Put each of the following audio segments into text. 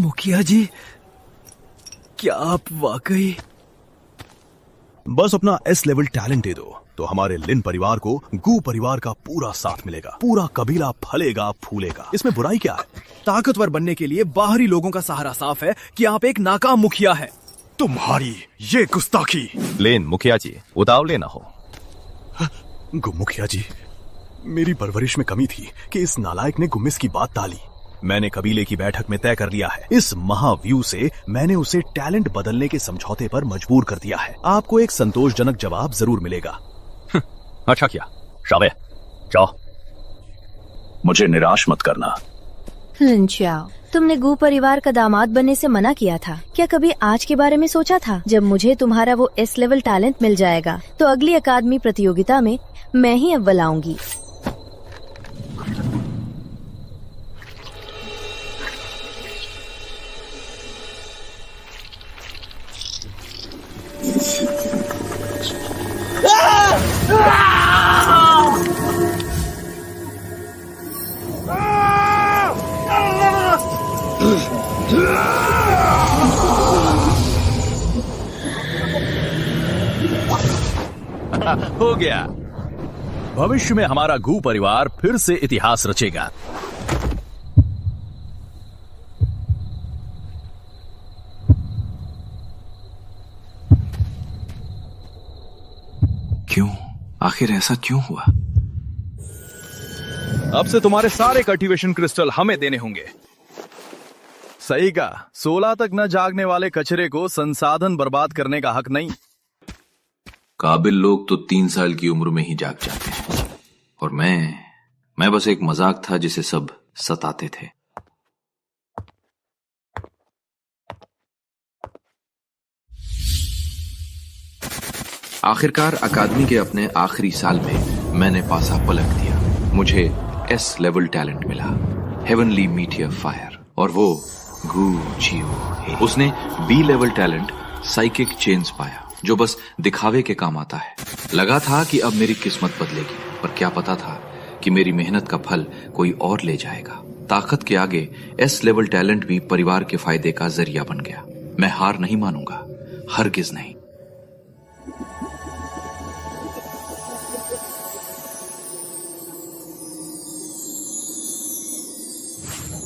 मुखिया जी, क्या आप वाकई? बस अपना एस लेवल टैलेंट दे दो तो हमारे लिन परिवार को गू परिवार का पूरा साथ मिलेगा। पूरा कबीला फलेगा फूलेगा। इसमें बुराई क्या है? ताकतवर बनने के लिए बाहरी लोगों का सहारा साफ है कि आप एक नाकाम मुखिया है। तुम्हारी ये गुस्ताखी। लेन मुखिया जी, उतावले ना हो। गु मुखिया जी, मेरी परवरिश में कमी थी कि इस नालायक ने गुम्मिस की बात टाली। मैंने कबीले की बैठक में तय कर लिया है। इस महाव्यू से मैंने उसे टैलेंट बदलने के समझौते पर मजबूर कर दिया है। आपको एक संतोषजनक जवाब जरूर मिलेगा। अच्छा किया। शाबे, जाओ। मुझे निराश मत करना। लिन चाओ, तुमने गू परिवार का दामाद बनने से मना किया था। क्या कभी आज के बारे में सोचा था? जब मुझे तुम्हारा वो एस लेवल टैलेंट मिल जाएगा तो अगली अकादमी प्रतियोगिता में मैं ही अव्वल आऊंगी। हो गया। भविष्य में हमारा गू परिवार फिर से इतिहास रचेगा। क्यों? आखिर ऐसा क्यों हुआ? अब से तुम्हारे सारे कल्टीवेशन क्रिस्टल हमें देने होंगे। सही का 16 तक न जागने वाले कचरे को संसाधन बर्बाद करने का हक नहीं। काबिल लोग तो 3 साल की उम्र में ही जाग जाते हैं और मैं बस एक मजाक था जिसे सब सताते थे। आखिरकार अकादमी के अपने आखिरी साल में मैंने पासा पलट दिया। मुझे एस लेवल टैलेंट मिला, हेवनली मीटियर फायर, और वो गू जियो। उसने B level talent psychic change पाया, जो बस दिखावे के काम आता है। लगा था कि अब मेरी किस्मत बदलेगी, पर क्या पता था कि मेरी मेहनत का फल कोई और ले जाएगा। ताकत के आगे एस लेवल टैलेंट भी परिवार के फायदे का जरिया बन गया। मैं हार नहीं मानूंगा, हरगिज नहीं।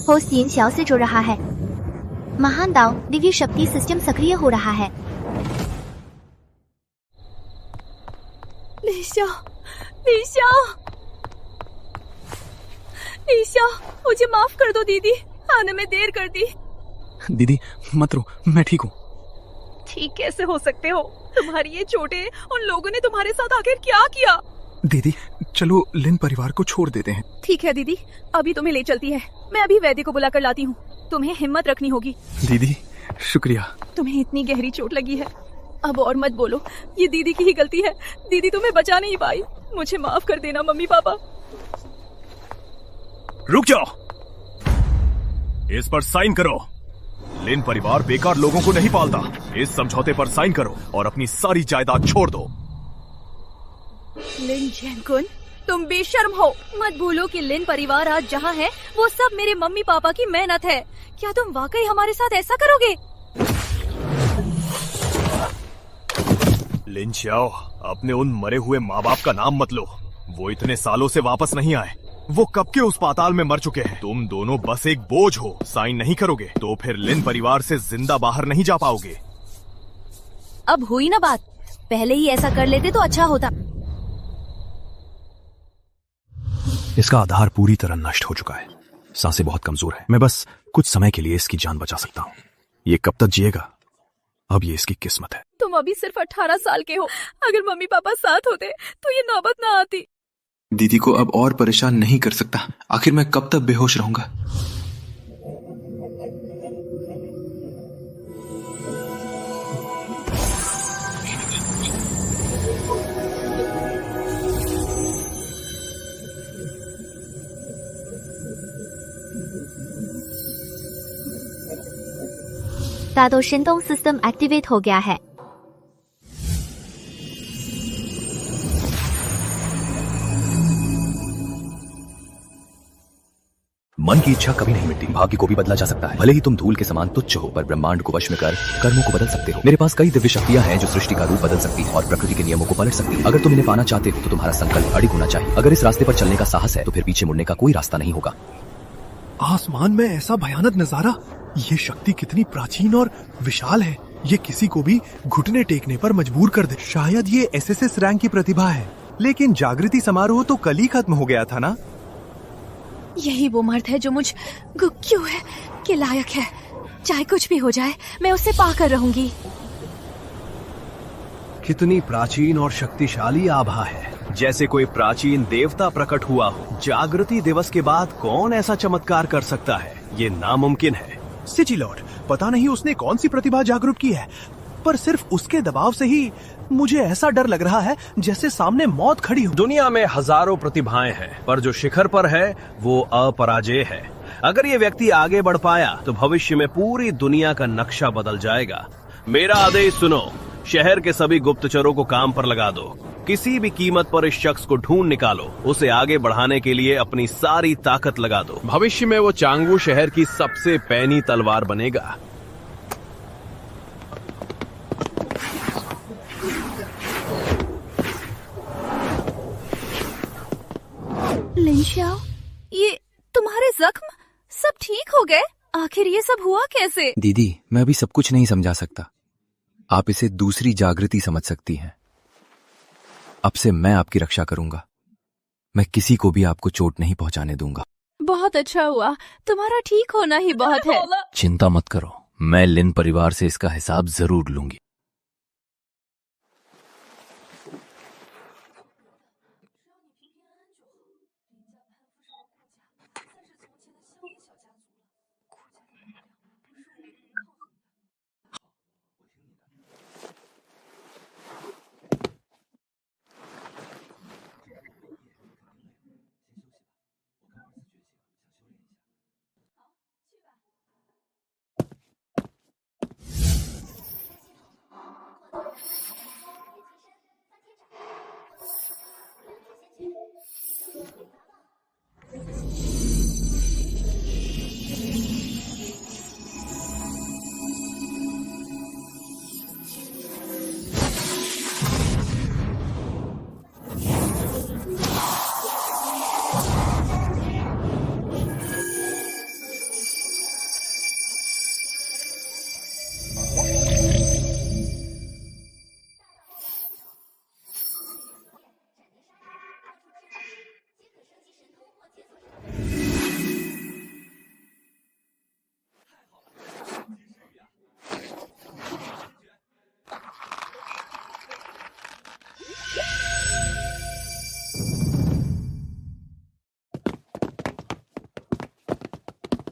होस्ट 3 शव से जुड़ रहा है। महान दाव दिव्य शक्ति सिस्टम सक्रिय हो रहा है। लीशा, मुझे माफ कर दो दीदी, आने में देर कर दी। दीदी मत रो, मैं ठीक हूँ। ठीक कैसे हो सकते हो? तुम्हारी ये चोटें, उन लोगों ने तुम्हारे साथ आखिर क्या किया? दीदी चलो लिन परिवार को छोड़ देते हैं। ठीक है दीदी, अभी तुम्हें ले चलती है। मैं अभी वैद्य को बुलाकर लाती हूँ। तुम्हें हिम्मत रखनी होगी। दीदी शुक्रिया। तुम्हें इतनी गहरी चोट लगी है, अब और मत बोलो। ये दीदी की ही गलती है। दीदी तुम्हें बचा नहीं पाई। मुझे माफ कर देना मम्मी पापा। रुक जाओ, इस पर साइन करो। लिन परिवार बेकार लोगों को नहीं पालता। इस समझौते पर साइन करो और अपनी सारी जायदाद छोड़ दो। लिन जैनकुन, तुम बेशर्म हो। मत भूलो कि लिन परिवार आज जहाँ है वो सब मेरे मम्मी पापा की मेहनत है। क्या तुम वाकई हमारे साथ ऐसा करोगे? लिन चाओ, अपने उन मरे हुए माँ बाप का नाम मत लो। वो इतने सालों से वापस नहीं आए। वो कब के उस पाताल में मर चुके हैं। तुम दोनों बस एक बोझ हो। साइन नहीं करोगे तो फिर लिन परिवार से जिंदा बाहर नहीं जा पाओगे। अब हुई ना बात, पहले ही ऐसा कर लेते तो अच्छा होता। इसका आधार पूरी तरह नष्ट हो चुका है। सांसें बहुत कमजोर है। मैं बस कुछ समय के लिए इसकी जान बचा सकता हूँ। ये कब तक जिएगा, अब ये इसकी किस्मत है। तुम अभी सिर्फ 18 साल के हो। अगर मम्मी पापा साथ होते तो ये नौबत ना आती। दीदी को अब और परेशान नहीं कर सकता। आखिर मैं कब तक बेहोश रहूंगा? दादो शिंदोंग सिस्टम एक्टिवेट हो गया है। मन की इच्छा कभी नहीं मिटती, भाग्य को भी बदला जा सकता है। भले ही तुम धूल के समान तुच्छ हो, पर ब्रह्मांड को वश में कर कर्मों को बदल सकते हो। मेरे पास कई दिव्य शक्तियां हैं जो सृष्टि का रूप बदल सकती है और प्रकृति के नियमों को पलट सकती है। अगर तुम इन्हें पाना चाहते हो तो तुम्हारा संकल्प अडिग होना चाहिए। अगर इस रास्ते पर चलने का साहस है तो फिर पीछे मुड़ने का कोई रास्ता नहीं होगा। आसमान में ऐसा भयानक नजारा, ये शक्ति कितनी प्राचीन और विशाल है। ये किसी को भी घुटने टेकने पर मजबूर कर दे। शायद ये एसएसएस रैंक की प्रतिभा है, लेकिन जागृति समारोह तो कल ही खत्म हो गया था ना। यही वो मर्द है जो मुझ गुक्क्यू है के लायक है। चाहे कुछ भी हो जाए, मैं उसे पाकर रहूंगी। कितनी प्राचीन और शक्तिशाली आभा है, जैसे कोई प्राचीन देवता प्रकट हुआ हो। जागृति दिवस के बाद कौन ऐसा चमत्कार कर सकता है? ये नामुमकिन है। सिचिलॉर्ड, पता नहीं उसने कौन सी प्रतिभा जागरूक की है, पर सिर्फ उसके दबाव से ही मुझे ऐसा डर लग रहा है जैसे सामने मौत खड़ी हो। दुनिया में हजारों प्रतिभाएं हैं, पर जो शिखर पर है वो अपराजेय है। अगर ये व्यक्ति आगे बढ़ पाया तो भविष्य में पूरी दुनिया का नक्शा बदल जाएगा। मेरा आदेश सुनो, शहर के सभी गुप्तचरों को काम पर लगा दो। किसी भी कीमत पर इस शख्स को ढूंढ निकालो। उसे आगे बढ़ाने के लिए अपनी सारी ताकत लगा दो। भविष्य में वो चांगवू शहर की सबसे पैनी तलवार बनेगा। लिंशियाओ, ये तुम्हारे जख्म सब ठीक हो गए? आखिर ये सब हुआ कैसे? दीदी, मैं अभी सब कुछ नहीं समझा सकता। आप इसे दूसरी जागृति समझ सकती हैं। अब से मैं आपकी रक्षा करूंगा। मैं किसी को भी आपको चोट नहीं पहुंचाने दूंगा। बहुत अच्छा हुआ, तुम्हारा ठीक होना ही बहुत है। चिंता मत करो, मैं लिन परिवार से इसका हिसाब जरूर लूंगी।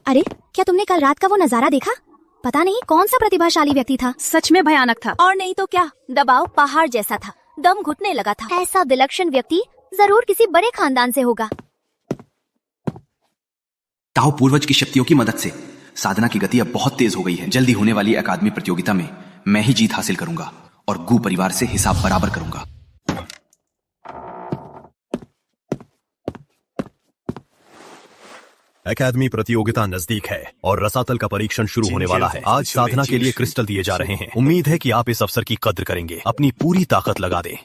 अरे, क्या तुमने कल रात का वो नजारा देखा? पता नहीं कौन सा प्रतिभाशाली व्यक्ति था। सच में भयानक था। और नहीं तो क्या, दबाव पहाड़ जैसा था, दम घुटने लगा था। ऐसा विलक्षण व्यक्ति जरूर किसी बड़े खानदान से होगा। ताओ पूर्वज की शक्तियों की मदद से साधना की गति अब बहुत तेज हो गई है। जल्दी होने वाली अकादमी प्रतियोगिता में मैं ही जीत हासिल करूंगा और गु परिवार से हिसाब बराबर करूंगा। अकादमी प्रतियोगिता नजदीक है और रसातल का परीक्षण शुरू होने वाला है। आज साधना के लिए क्रिस्टल दिए जा रहे हैं। उम्मीद है कि आप इस अवसर की कद्र करेंगे, अपनी पूरी ताकत लगा दें।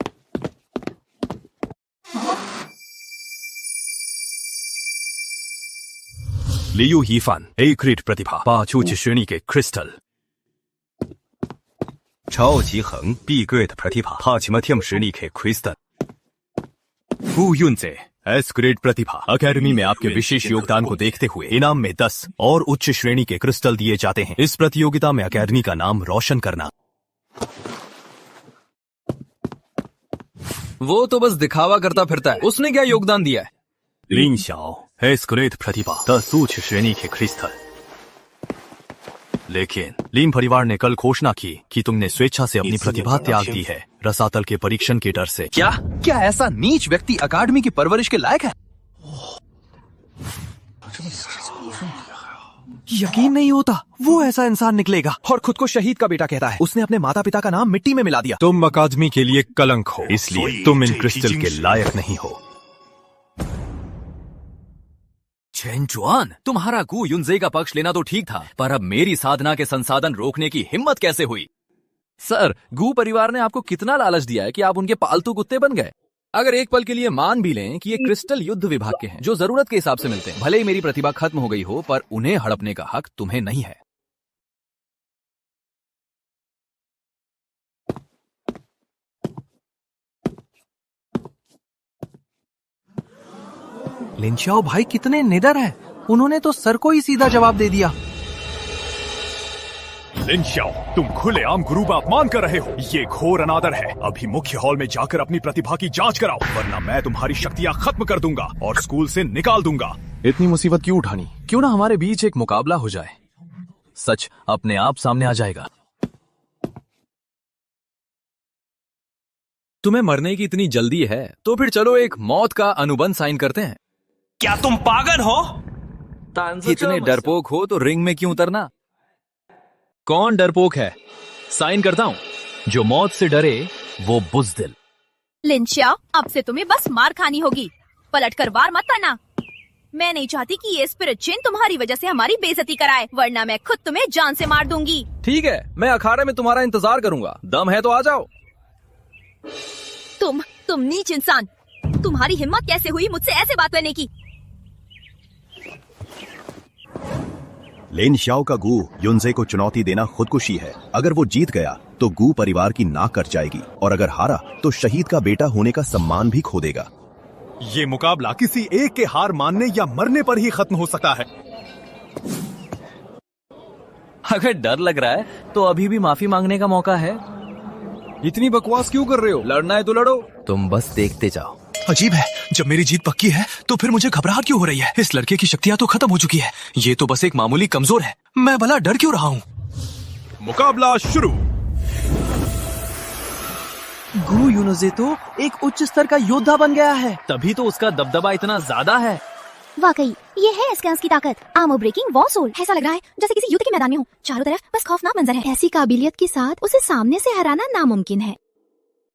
लियू हीफान, ए ग्रेड प्रतिभा, 5 उच्च श्रेणी के क्रिस्टल। 超级横 B grade प्रतिभा, 5मध्यम श्रेणी के क्रिस्टल। फू युनजे, एस ग्रेड प्रतिभा। अकेडमी में आपके विशेष योगदान को देखते हुए इनाम में 10 और उच्च श्रेणी के क्रिस्टल दिए जाते हैं। इस प्रतियोगिता में अकेडमी का नाम रोशन करना। वो तो बस दिखावा करता फिरता है, उसने क्या योगदान दिया है? लिन शाओ, एस ग्रेड प्रतिभा, 10 उच्च श्रेणी के क्रिस्टल। लेकिन लिन परिवार ने कल घोषणा की कि तुमने स्वेच्छा से अपनी प्रतिभा त्याग दी है, रसातल के परीक्षण के डर से। क्या ऐसा नीच व्यक्ति अकादमी की परवरिश के लायक है? यकीन नहीं होता वो ऐसा इंसान निकलेगा। और खुद को शहीद का बेटा कहता है। उसने अपने माता पिता का नाम मिट्टी में मिला दिया। तुम अकादमी के लिए कलंक हो, इसलिए तुम इन क्रिस्टल के लायक नहीं हो। चेनचुआन, तुम्हारा गु युनजे का पक्ष लेना तो ठीक था, पर अब मेरी साधना के संसाधन रोकने की हिम्मत कैसे हुई? सर, गू परिवार ने आपको कितना लालच दिया है कि आप उनके पालतू कुत्ते बन गए? अगर एक पल के लिए मान भी लें कि ये क्रिस्टल युद्ध विभाग के हैं, जो जरूरत के हिसाब से मिलते हैं, भले ही मेरी प्रतिभा खत्म हो गई हो, पर उन्हें हड़पने का हक तुम्हें नहीं है। लिंचाओ भाई कितने निडर है, उन्होंने तो सर को ही सीधा जवाब दे दिया। लिन शाओ, तुम खुलेआम गुरु का अपमान कर रहे हो। ये घोर अनादर है। अभी मुख्य हॉल में जाकर अपनी प्रतिभा की जांच कराओ, वरना मैं तुम्हारी शक्तियां खत्म कर दूंगा और स्कूल से निकाल दूंगा। इतनी मुसीबत क्यों उठानी? क्यों ना हमारे बीच एक मुकाबला हो जाए, सच अपने आप सामने आ जाएगा। तुम्हें मरने की इतनी जल्दी है तो फिर चलो एक मौत का अनुबंध साइन करते हैं। क्या तुम पागल हो? इतने डरपोक हो तो रिंग में क्यों उतरना? कौन डरपोक है? साइन करता हूँ। जो मौत से डरे वो बुज़दिल। लिंचिया, अब से तुम्हें बस मार खानी होगी। पलट कर वार मत करना। मैं नहीं चाहती कि ये स्पिरिट चिन तुम्हारी वजह से हमारी बेइज्जती कराए, वरना मैं खुद तुम्हें जान से मार दूंगी। ठीक है, मैं अखाड़े में तुम्हारा इंतजार करूंगा। दम है तो आ जाओ। तुम नीच इंसान, तुम्हारी हिम्मत कैसे हुई मुझसे ऐसे बात करने की? लेन शाओ का गू युनजे को चुनौती देना खुदकुशी है। अगर वो जीत गया तो गू परिवार की नाक कट जाएगी, और अगर हारा तो शहीद का बेटा होने का सम्मान भी खो देगा। ये मुकाबला किसी एक के हार मानने या मरने पर ही खत्म हो सकता है। अगर डर लग रहा है तो अभी भी माफी मांगने का मौका है। इतनी बकवास क्यों कर रहे हो? लड़ना है तो लड़ो। तुम बस देखते जाओ। अजीब है, जब मेरी जीत पक्की है तो फिर मुझे घबराहट क्यों हो रही है? इस लड़के की शक्तियां तो खत्म हो चुकी है, ये तो बस एक मामूली कमजोर है। मैं भला डर क्यों रहा हूँ? मुकाबला शुरू। गु युनजे तो एक उच्च स्तर का योद्धा बन गया है, तभी तो उसका दबदबा इतना ज्यादा है। वाकई ये है स्कैंस की ताकत। Armour breaking war soul. ऐसा लग रहा है जैसे किसी युद्ध के मैदान में हूँ। चारों तरफ बस खौफनाक मंजर है। ऐसी काबिलियत के साथ उसे सामने से हराना नामुमकिन है।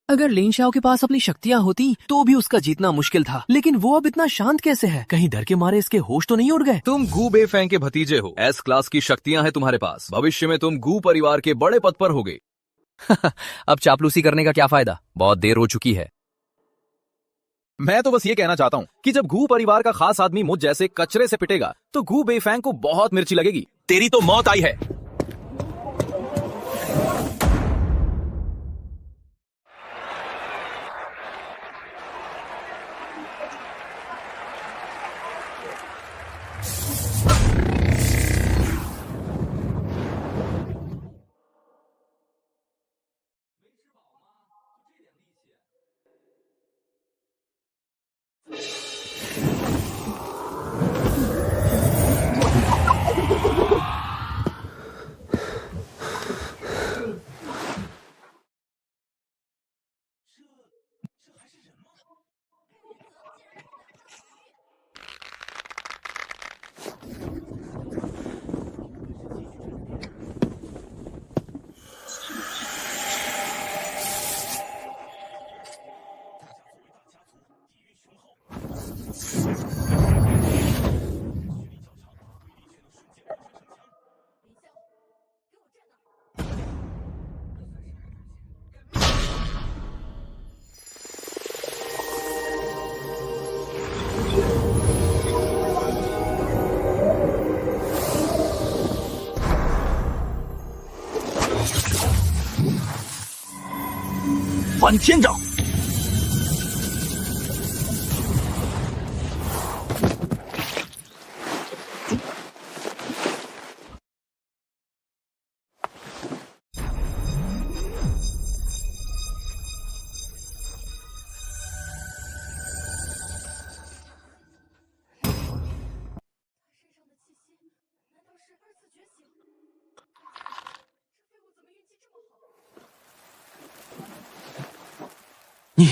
अगर लिन शाओ के पास अपनी शक्तियां होती तो भी उसका जीतना मुश्किल था, लेकिन वो अब इतना शांत कैसे है? कहीं डर के मारे इसके होश तो नहीं उड़ गए? तुम गू बेफेंग के भतीजे हो। एस क्लास की शक्तियां हैं तुम्हारे पास। भविष्य में तुम गू परिवार के बड़े पद पर होगे। अब चापलूसी करने का क्या फायदा? बहुत देर हो चुकी है। मैं तो बस ये कहना चाहता हूँ कि जब गू परिवार का खास आदमी मुझ जैसे कचरे से पिटेगा तो गू बेफेंग को बहुत मिर्ची लगेगी। तेरी तो मौत आई है। वन天长。你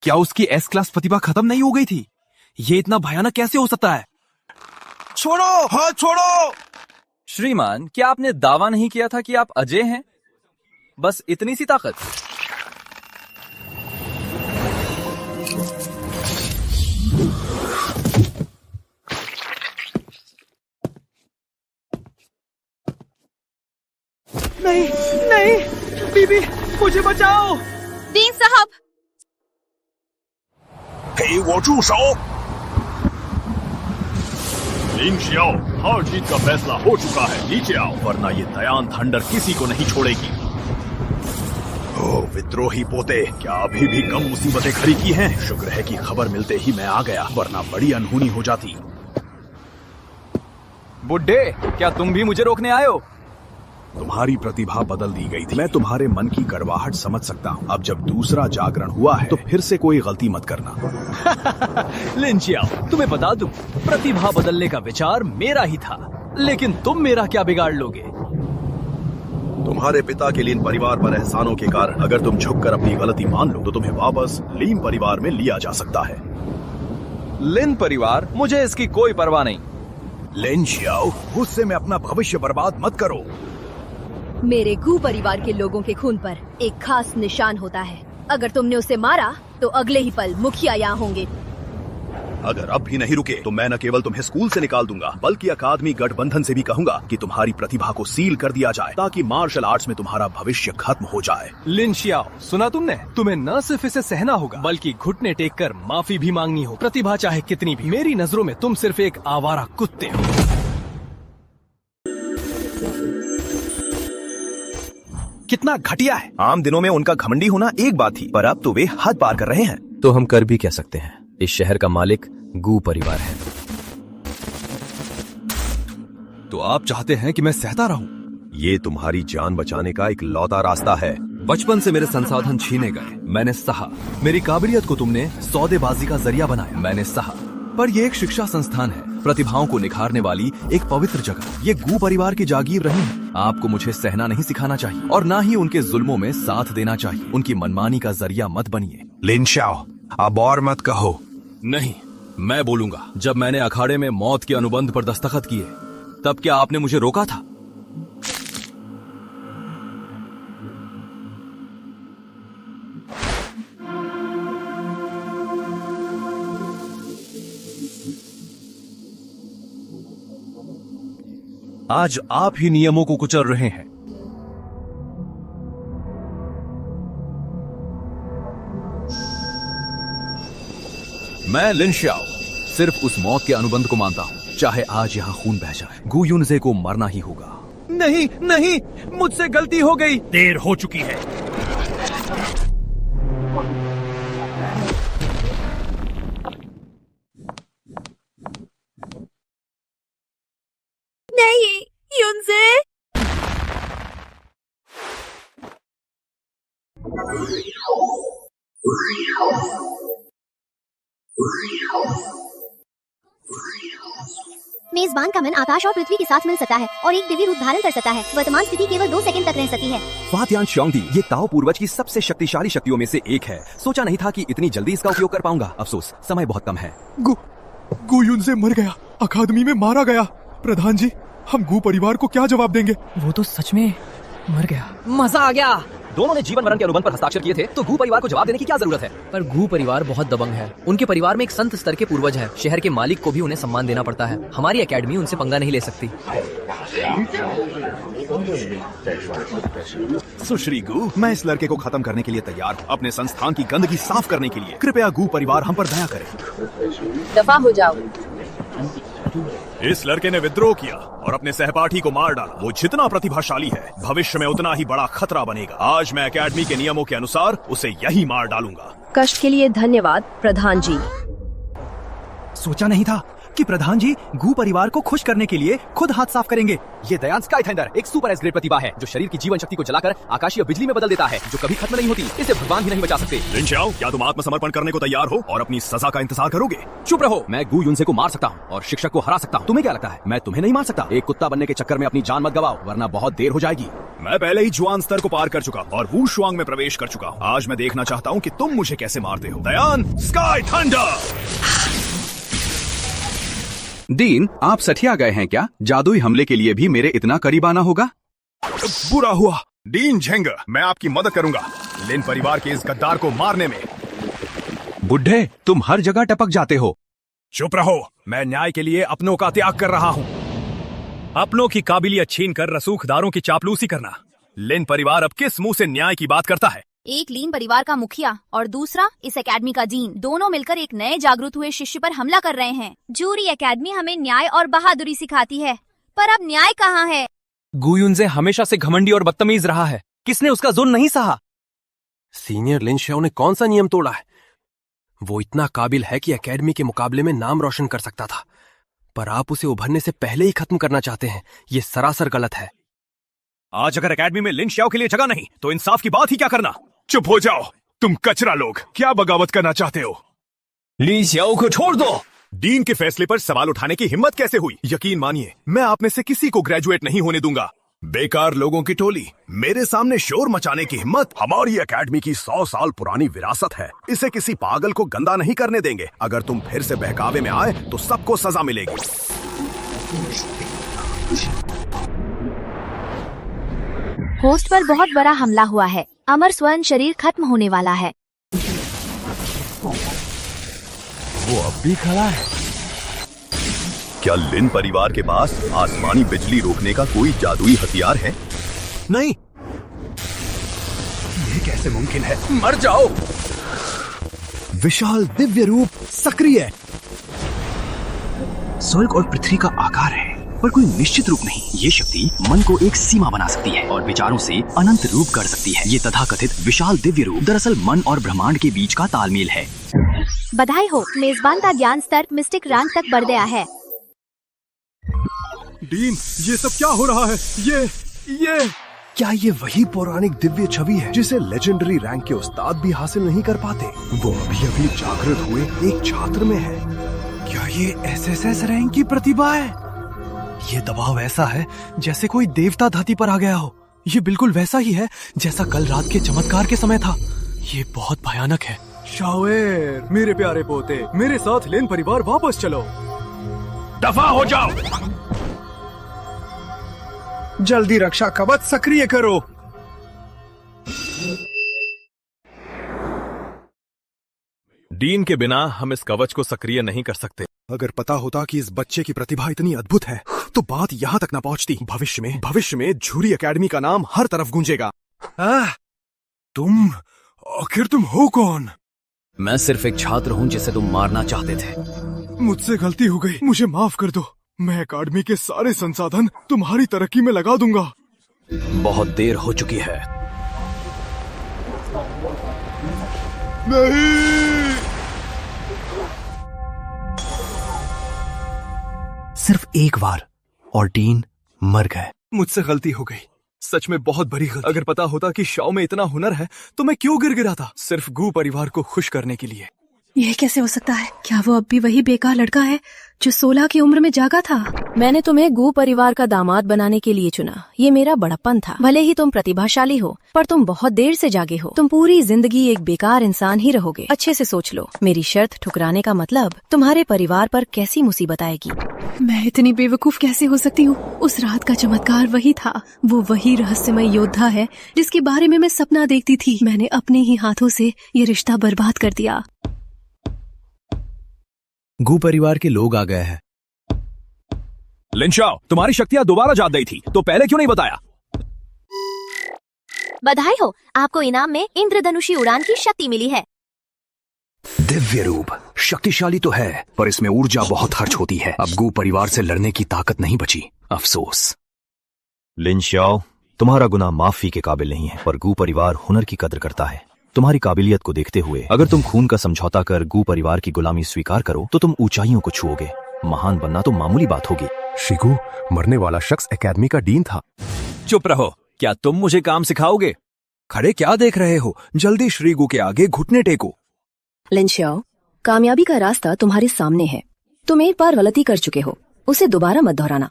क्या उसकी एस क्लास प्रतिभा खत्म नहीं हो गई थी? ये इतना भयानक कैसे हो सकता है? छोड़ो, हाथ छोड़ो। श्रीमान, क्या आपने दावा नहीं किया था कि आप अजय हैं? बस इतनी सी ताकत? नहीं नहीं, बीबी मुझे बचाओ। डीन साहब, 给我住手！林शियाओ, हार जीत का फैसला हो चुका है, नीचे आओ, वरना ये दयान थंडर किसी को नहीं छोड़ेगी। ओ विद्रोही पोते, क्या अभी भी कम मुसीबतें खड़ी की हैं? शुक्र है कि खबर मिलते ही मैं आ गया, वरना बड़ी अनहोनी हो जाती। बुड्ढे, क्या तुम भी मुझे रोकने आए हो? तुम्हारी प्रतिभा बदल दी गई थी। मैं तुम्हारे मन की कड़वाहट समझ सकता हूँ। अब जब दूसरा जागरण हुआ है तो फिर से कोई गलती मत करना। लिन चियाओ, तुम्हें बता दूं, प्रतिभा बदलने का विचार मेरा ही था, लेकिन तुम मेरा क्या बिगाड़ लोगे? तुम्हारे पिता के लिन परिवार पर एहसानों के कारण अगर तुम झुककर अपनी गलती मान लो तो तुम्हें वापस लिन परिवार में लिया जा सकता है। लिन परिवार? मुझे इसकी कोई परवाह नहीं। लिन शियाओ, गुस्से में अपना भविष्य बर्बाद मत करो। मेरे गू परिवार के लोगों के खून पर एक खास निशान होता है। अगर तुमने उसे मारा तो अगले ही पल मुखिया यहाँ होंगे। अगर अब भी नहीं रुके तो मैं न केवल तुम्हें स्कूल से निकाल दूंगा, बल्कि अकादमी गठबंधन से भी कहूंगा कि तुम्हारी प्रतिभा को सील कर दिया जाए, ताकि मार्शल आर्ट्स में तुम्हारा भविष्य खत्म हो जाए। लिन शियाओ, सुना तुमने? तुम्हें न सिर्फ इसे सहना होगा, बल्कि घुटने टेक कर माफी भी मांगनी हो। प्रतिभा चाहे कितनी भी, मेरी नजरों में तुम सिर्फ एक आवारा कुत्ते हो। कितना घटिया है। आम दिनों में उनका घमंडी होना एक बात थी, पर अब तो वे हद पार कर रहे हैं। तो हम कर भी कह सकते हैं, इस शहर का मालिक गू परिवार है। तो आप चाहते हैं कि मैं सहता रहूं? ये तुम्हारी जान बचाने का एक लौता रास्ता है। बचपन से मेरे संसाधन छीने गए, मैंने सहा। मेरी काबिलियत को तुमने सौदेबाजी का जरिया बनाया, मैंने सहा। पर यह एक शिक्षा संस्थान है, प्रतिभाओं को निखारने वाली एक पवित्र जगह। ये गू परिवार की जागीर रही है। आपको मुझे सहना नहीं सिखाना चाहिए, और ना ही उनके जुल्मों में साथ देना चाहिए। उनकी मनमानी का जरिया मत बनिए। लिन शियाओ, अब और मत कहो। नहीं, मैं बोलूंगा। जब मैंने अखाड़े में मौत के अनुबंध पर दस्तखत किए, तब क्या आपने मुझे रोका था? आज आप ही नियमों को कुचल रहे हैं। मैं लिन शियाओ सिर्फ उस मौत के अनुबंध को मानता हूँ, चाहे आज यहाँ खून बह जाए। गू युनजे को मरना ही होगा। नहीं नहीं, मुझसे गलती हो गई। देर हो चुकी है। नहीं, युनजे। मेजबान का मन आकाश और पृथ्वी के साथ मिल सकता है और एक दिव्य रूप धारण कर सकता है। वर्तमान स्थिति केवल 2 सेकंड तक रह सकती है। फातियान श्योंगदी, ये ताओ पूर्वज की सबसे शक्तिशाली शक्तियों में से एक है। सोचा नहीं था कि इतनी जल्दी इसका उपयोग कर पाऊंगा। अफसोस, समय बहुत कम है। गू युनजे मर गया, अकादमी में मारा गया। प्रधान जी, हम गू परिवार को क्या जवाब देंगे? वो तो सच में मर गया। मजा आ गया। दोनों ने जीवन मरण के अनुबंध पर हस्ताक्षर किए थे, तो गू परिवार को जवाब देने की क्या जरूरत है? पर गू परिवार बहुत दबंग है। उनके परिवार में एक संत स्तर के पूर्वज है। शहर के मालिक को भी उन्हें सम्मान देना पड़ता है। हमारी एकेडमी उनसे पंगा नहीं ले सकती। सुश्री गू, मैं इस लड़के को खत्म करने के लिए तैयार हूँ, अपने संस्थान की गंदगी साफ करने के लिए। कृपया गू परिवार हम पर दया करें। दफा हो जाओ। इस लड़के ने विद्रोह किया और अपने सहपाठी को मार डाला। वो जितना प्रतिभाशाली है, भविष्य में उतना ही बड़ा खतरा बनेगा। आज मैं एकेडमी के नियमों के अनुसार उसे यही मार डालूंगा। कष्ट के लिए धन्यवाद प्रधान जी। सोचा नहीं था कि प्रधान जी गू परिवार को खुश करने के लिए खुद हाथ साफ करेंगे। ये दयान स्काई थंडर एक सुपर एस ग्रेड प्रतिभा है जो शरीर की जीवन शक्ति को जलाकर आकाशीय बिजली में बदल देता है, जो कभी खत्म नहीं होती। इसे भगवान भी नहीं बचा सकते। लिन शाओ, क्या तुम आत्मसमर्पण करने को तैयार हो और अपनी सजा का इंतजार करोगे? चुप रहो। मैं गू युनसे को मार सकता हूँ और शिक्षक को हरा सकता हूँ। तुम्हें क्या लगता है मैं तुम्हें नहीं मार सकता? एक कुत्ता बनने के चक्कर में अपनी जान मत गवाओ, वरना बहुत देर हो जाएगी। मैं पहले ही जुआन स्तर को पार कर चुका और वू शुआंग में प्रवेश कर चुका हूँ। आज मैं देखना चाहता हूँ कि तुम मुझे कैसे मारते हो। दयान स्काई थंडर। डीन, आप सठिया गए हैं क्या? जादुई हमले के लिए भी मेरे इतना करीब आना होगा? बुरा हुआ। डीन झेंग, मैं आपकी मदद करूंगा लिन परिवार के इस गद्दार को मारने में। बुढ़े, तुम हर जगह टपक जाते हो। चुप रहो, मैं न्याय के लिए अपनों का त्याग कर रहा हूँ। अपनों की काबिलियत छीन कर रसूखदारों की चापलूसी करना। लिन परिवार अब किस मुंह से न्याय की बात करता है? एक लीन परिवार का मुखिया और दूसरा इस एकेडमी का डीन, दोनों मिलकर एक नए जागरूक हुए शिष्य पर हमला कर रहे हैं। जूरी एकेडमी हमें न्याय और बहादुरी सिखाती है, पर अब न्याय कहाँ है? गू युनसे हमेशा से घमंडी और बदतमीज रहा है। किसने उसका जुल्म नहीं सहा? सीनियर लिन शाओ ने कौन सा नियम तोड़ा है? वो इतना काबिल है कि एकेडमी के मुकाबले में नाम रोशन कर सकता था, पर आप उसे उभरने से पहले ही खत्म करना चाहते हैं। ये सरासर गलत है। आज अगर एकेडमी में लिन शाओ के लिए जगह नहीं तो इंसाफ की बात ही क्या करना। चुप हो जाओ, तुम कचरा लोग। क्या बगावत करना चाहते हो? लिन शाओ को छोड़ दो। डीन के फैसले पर सवाल उठाने की हिम्मत कैसे हुई? यकीन मानिए, मैं आप में से किसी को ग्रेजुएट नहीं होने दूंगा। बेकार लोगों की टोली, मेरे सामने शोर मचाने की हिम्मत। हमारी एकेडमी की 100 साल पुरानी विरासत है, इसे किसी पागल को गंदा नहीं करने देंगे। अगर तुम फिर से बहकावे में आए तो सबको सजा मिलेगी। होस्ट पर बहुत बड़ा हमला हुआ है। अमर स्वर्ण शरीर खत्म होने वाला है। वो अब भी खड़ा है। क्या लिन परिवार के पास आसमानी बिजली रोकने का कोई जादुई हथियार है? नहीं, ये कैसे मुमकिन है? मर जाओ। विशाल दिव्य रूप सक्रिय। स्वर्ग और पृथ्वी का आकार है, पर कोई निश्चित रूप नहीं। ये शक्ति मन को एक सीमा बना सकती है और विचारों से अनंत रूप कर सकती है। ये तथाकथित विशाल दिव्य रूप दरअसल मन और ब्रह्मांड के बीच का तालमेल है। बधाई हो, मेजबान का ज्ञान स्तर मिस्टिक रैंक तक बढ़ गया है। डीन, ये सब क्या हो रहा है? ये क्या ये वही पौराणिक दिव्य छवि है जिसे लेजेंडरी रैंक के उस्ताद भी हासिल नहीं कर पाते? वो अभी अभी जागृत हुए एक छात्र में है। क्या ये एसएसएस रैंक की प्रतिभा है? ये दबाव ऐसा है जैसे कोई देवता धरती पर आ गया हो। ये बिल्कुल वैसा ही है जैसा कल रात के चमत्कार के समय था। ये बहुत भयानक है। शावेर, मेरे प्यारे पोते, मेरे साथ लिन परिवार वापस चलो। दफा हो जाओ। जल्दी रक्षा कवच सक्रिय करो। डीन के बिना हम इस कवच को सक्रिय नहीं कर सकते। अगर पता होता कि इस बच्चे की प्रतिभा इतनी अद्भुत है तो बात यहाँ तक न पहुँचती। भविष्य में झूरी एकेडमी का नाम हर तरफ गूंजेगा। तुम आखिर तुम हो कौन? मैं सिर्फ एक छात्र हूँ जिसे तुम मारना चाहते थे। मुझसे गलती हो गई, मुझे माफ कर दो। मैं एकेडमी के सारे संसाधन तुम्हारी तरक्की में लगा दूंगा। बहुत देर हो चुकी है। नहीं। सिर्फ एक बार और डीन मर गए। मुझसे गलती हो गई, सच में बहुत बड़ी गलती। अगर पता होता कि शाओ में इतना हुनर है तो मैं क्यों गिड़गिड़ाता? सिर्फ गू परिवार को खुश करने के लिए। यह कैसे हो सकता है? क्या वो अब भी वही बेकार लड़का है जो 16 की उम्र में जागा था? मैंने तुम्हें गू परिवार का दामाद बनाने के लिए चुना। ये मेरा बड़प्पन था। भले ही तुम प्रतिभाशाली हो, पर तुम बहुत देर से जागे हो। तुम पूरी जिंदगी एक बेकार इंसान ही रहोगे। अच्छे से सोच लो, मेरी शर्त ठुकराने का मतलब तुम्हारे परिवार पर कैसी मुसीबत आएगी। मैं इतनी बेवकूफ कैसे हो सकती हूँ? उस रात का चमत्कार वही था। वो वही रहस्यमय योद्धा है जिसके बारे में मैं सपना देखती थी। मैंने अपने ही हाथों से ये रिश्ता बर्बाद कर दिया। गू परिवार के लोग आ गए हैं। लिंशाओ, तुम्हारी शक्तियां दोबारा जाग गई थी, तो पहले क्यों नहीं बताया? बधाई हो, आपको इनाम में इंद्रधनुषी उड़ान की शक्ति मिली है। दिव्य रूप शक्तिशाली तो है, पर इसमें ऊर्जा बहुत खर्च होती है। अब गू परिवार से लड़ने की ताकत नहीं बची। अफसोस। लिंशाओ, तुम्हारा गुनाह माफी के काबिल नहीं है, पर गू परिवार हुनर की कदर करता है। तुम्हारी काबिलियत को देखते हुए अगर तुम खून का समझौता कर गू परिवार की गुलामी स्वीकार करो तो तुम ऊंचाइयों को छुओगे। महान बनना तो मामूली बात होगी। शिगू, मरने वाला शख्स एकेडमी का डीन था। चुप रहो। क्या तुम मुझे काम सिखाओगे? खड़े क्या देख रहे हो? जल्दी श्रीगू के आगे घुटने टेको। लिंशाओ, कामयाबी का रास्ता तुम्हारे सामने है। तुम एक बार गलती कर चुके हो, उसे दोबारा मत दोहराना।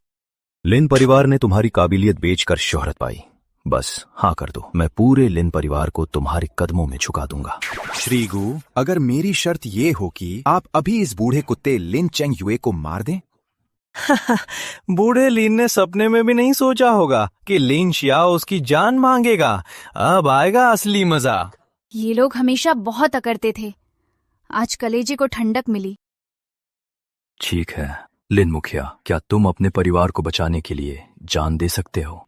लिन परिवार ने तुम्हारी काबिलियत बेचकर शोहरत पाई। बस हाँ कर दो, मैं पूरे लिन परिवार को तुम्हारे कदमों में झुका दूंगा। श्रीगू, अगर मेरी शर्त ये हो कि आप अभी इस बूढ़े कुत्ते लिन चेंग युए को मार दें। बूढ़े लिन ने सपने में भी नहीं सोचा होगा कि लिन शियाओ उसकी जान मांगेगा। अब आएगा असली मजा। ये लोग हमेशा बहुत अकड़ते थे, आज कलेजे को ठंडक मिली। ठीक है लिन मुखिया, क्या तुम अपने परिवार को बचाने के लिए जान दे सकते हो?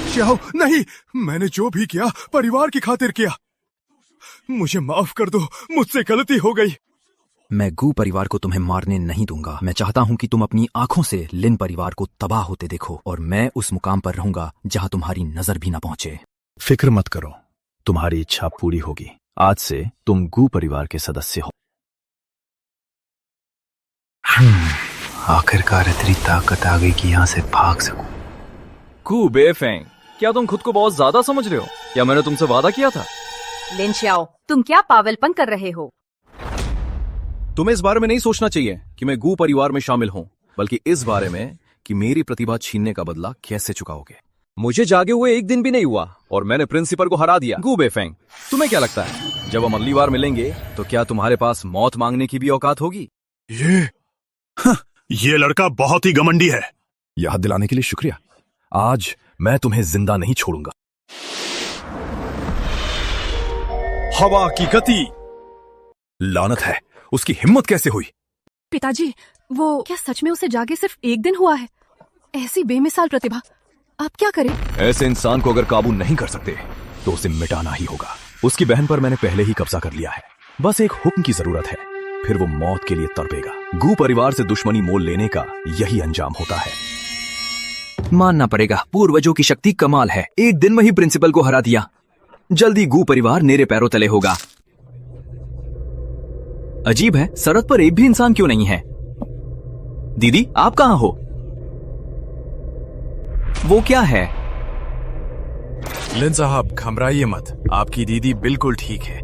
श्याओ, नहीं, मैंने जो भी किया परिवार की खातिर किया। मुझे माफ कर दो, मुझसे गलती हो गई। मैं गू परिवार को तुम्हें मारने नहीं दूंगा। मैं चाहता हूँ कि तुम अपनी आंखों से लिन परिवार को तबाह होते देखो, और मैं उस मुकाम पर रहूंगा जहाँ तुम्हारी नजर भी न पहुंचे। फिक्र मत करो, तुम्हारी इच्छा पूरी होगी। आज से तुम गू परिवार के सदस्य हो। आखिरकार इतनी ताकत आ गई कि यहाँ से भाग सकूं। गू बेफेंग, क्या तुम खुद को बहुत ज्यादा समझ रहे हो? क्या मैंने तुमसे वादा किया था? लिंशाओ, तुम क्या पागलपन कर रहे हो? तुम्हें इस बारे में नहीं सोचना चाहिए कि मैं गू परिवार में शामिल हूँ, बल्कि इस बारे में कि मेरी प्रतिभा छीनने का बदला कैसे चुकाओगे। मुझे जागे हुए एक दिन भी नहीं हुआ और मैंने प्रिंसिपल को हरा दिया। गू बेफेंग, तुम्हें क्या लगता है जब हम अगली बार मिलेंगे तो क्या तुम्हारे पास मौत मांगने की भी औकात होगी? ये लड़का बहुत ही घमंडी है। याद दिलाने के लिए शुक्रिया। आज मैं तुम्हें जिंदा नहीं छोड़ूंगा। हवा की गति, लानत है, उसकी हिम्मत कैसे हुई? पिताजी, वो क्या सच में उसे जागे सिर्फ एक दिन हुआ है? ऐसी बेमिसाल प्रतिभा, आप क्या करें? ऐसे इंसान को अगर काबू नहीं कर सकते तो उसे मिटाना ही होगा। उसकी बहन पर मैंने पहले ही कब्जा कर लिया है। बस एक हुक्म की जरूरत है, फिर वो मौत के लिए तड़पेगा। गू परिवार से दुश्मनी मोल लेने का यही अंजाम होता है। मानना पड़ेगा, पूर्वजों की शक्ति कमाल है। एक दिन में ही प्रिंसिपल को हरा दिया। जल्दी गू परिवार मेरे पैरों तले होगा। अजीब है, सड़क पर एक भी इंसान क्यों नहीं है? दीदी, आप कहां हो? वो क्या है? लिन साहब, घबराइए मत, आपकी दीदी बिल्कुल ठीक है।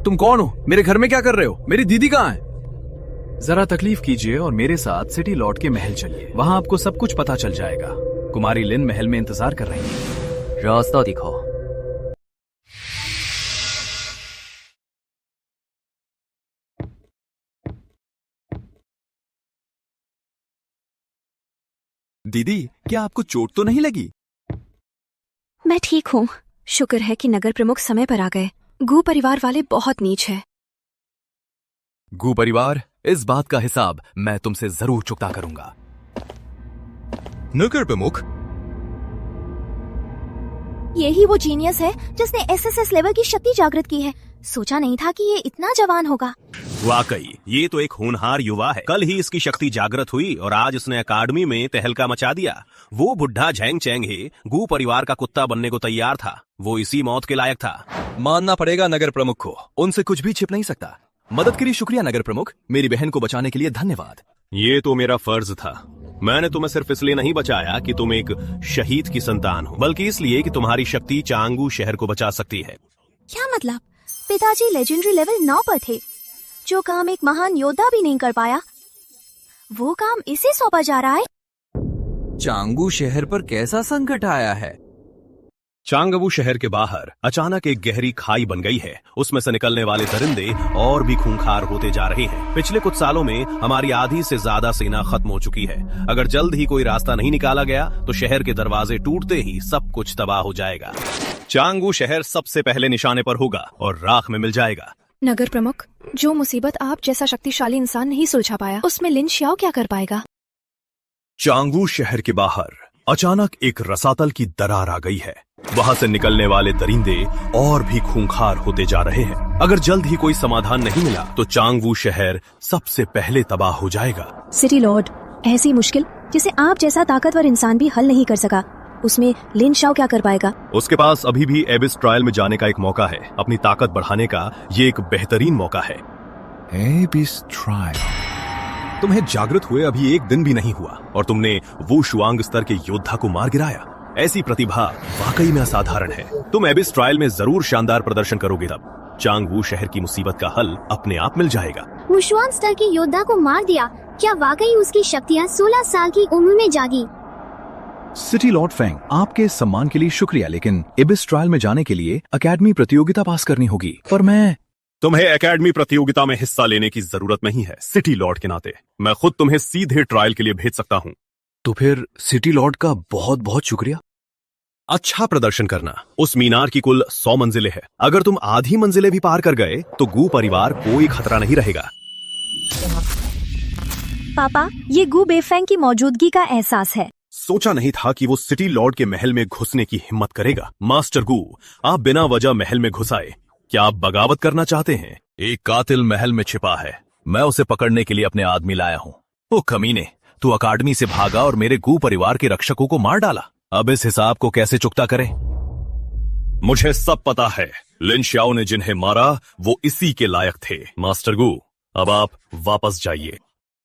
तुम कौन हो? मेरे घर में क्या कर रहे हो? मेरी दीदी कहाँ है? जरा तकलीफ कीजिए और मेरे साथ सिटी लॉर्ड के महल चलिए, वहां आपको सब कुछ पता चल जाएगा। कुमारी लिन महल में इंतजार कर रही है। रास्ता दिखाओ। दीदी, क्या आपको चोट तो नहीं लगी? मैं ठीक हूँ, शुक्र है कि नगर प्रमुख समय पर आ गए। गू परिवार वाले बहुत नीच है। गू परिवार, इस बात का हिसाब मैं तुमसे जरूर चुकता करूंगा। नगर प्रमुख, यही वो जीनियस है जिसने एसएसएस लेवल की शक्ति जागृत की है। सोचा नहीं था कि ये इतना जवान होगा। वाकई ये तो एक होनहार युवा है। कल ही इसकी शक्ति जागृत हुई और आज उसने अकादमी में तहलका मचा दिया। वो बुढ़ा झेंग चेंग ही गू परिवार का कुत्ता बनने को तैयार था। वो इसी मौत के लायक था। मानना पड़ेगा नगर प्रमुख को, उनसे कुछ भी छिप नहीं सकता। मदद के लिए शुक्रिया नगर प्रमुख, मेरी बहन को बचाने के लिए धन्यवाद। ये तो मेरा फर्ज था। मैंने तुम्हें सिर्फ इसलिए नहीं बचाया कि तुम एक शहीद की संतान हो, बल्कि इसलिए कि तुम्हारी शक्ति चांगू शहर को बचा सकती है। क्या मतलब? पिताजी लेजेंडरी लेवल 9 पर थे, जो काम एक महान योद्धा भी नहीं कर पाया, वो काम इसे सौंपा जा रहा है। चांगू शहर पर कैसा संकट आया है? चांगवू शहर के बाहर अचानक एक गहरी खाई बन गई है। उसमें से निकलने वाले दरिंदे और भी खूंखार होते जा रहे हैं। पिछले कुछ सालों में हमारी आधी से ज्यादा सेना खत्म हो चुकी है। अगर जल्द ही कोई रास्ता नहीं निकाला गया तो शहर के दरवाजे टूटते ही सब कुछ तबाह हो जाएगा। चांगू शहर सबसे पहले निशाने पर होगा और राख में मिल जाएगा। नगर प्रमुख, जो मुसीबत आप जैसा शक्तिशाली इंसान नहीं सुलझा पाया, उसमें लिन श्याओ क्या कर पाएगा? चांगू शहर के बाहर अचानक एक रसातल की दरार आ गई है। वहां से निकलने वाले दरिंदे और भी खूंखार होते जा रहे हैं। अगर जल्द ही कोई समाधान नहीं मिला तो चांगवू शहर सबसे पहले तबाह हो जाएगा। सिटी लॉर्ड, ऐसी मुश्किल जिसे आप जैसा ताकतवर इंसान भी हल नहीं कर सका, उसमें लिन श्याओ क्या कर पाएगा? उसके पास अभी भी एबिस ट्रायल में जाने का एक मौका है। अपनी ताकत बढ़ाने का ये एक बेहतरीन मौका है। एबिस ट्रायल। तुम्हें जागृत हुए अभी एक दिन भी नहीं हुआ और तुमने वो शुआंग स्तर के योद्धा को मार गिराया। ऐसी प्रतिभा वाकई में असाधारण है। तुम एबिस ट्रायल में जरूर शानदार प्रदर्शन करोगे, तब चांगवू शहर की मुसीबत का हल अपने आप मिल जाएगा। मुशुआन स्तर की योद्धा को मार दिया, क्या वाकई उसकी शक्तियाँ 16 साल की उम्र में जागी? सिटी लॉर्ड फेंग, आपके सम्मान के लिए शुक्रिया, लेकिन एबिस ट्रायल में जाने के लिए एकेडमी प्रतियोगिता पास करनी होगी। पर तुम्हें एकेडमी प्रतियोगिता में हिस्सा लेने की जरूरत नहीं है। सिटी लॉर्ड के नाते मैं खुद तुम्हें सीधे ट्रायल के लिए भेज सकता हूँ। तो फिर सिटी लॉर्ड का बहुत बहुत शुक्रिया। अच्छा प्रदर्शन करना। उस मीनार की कुल 100 मंजिलें हैं। अगर तुम आधी मंजिलें भी पार कर गए तो गू परिवार कोई खतरा नहीं रहेगा। पापा, ये गू बेफेंग की मौजूदगी का एहसास है। सोचा नहीं था कि वो सिटी लॉर्ड के महल में घुसने की हिम्मत करेगा। मास्टर गू, आप बिना वजह महल में घुस आए। क्या आप बगावत करना चाहते हैं? एक कातिल महल में छिपा है। मैं उसे पकड़ने के लिए अपने आदमी लाया हूँ। ओ कमीने, तू अकादमी से भागा और मेरे गू परिवार के रक्षकों को मार डाला। अब इस हिसाब को कैसे चुकता करें? मुझे सब पता है। लिन श्याओ ने जिन्हें मारा वो इसी के लायक थे। मास्टर गू, अब आप वापस जाइए।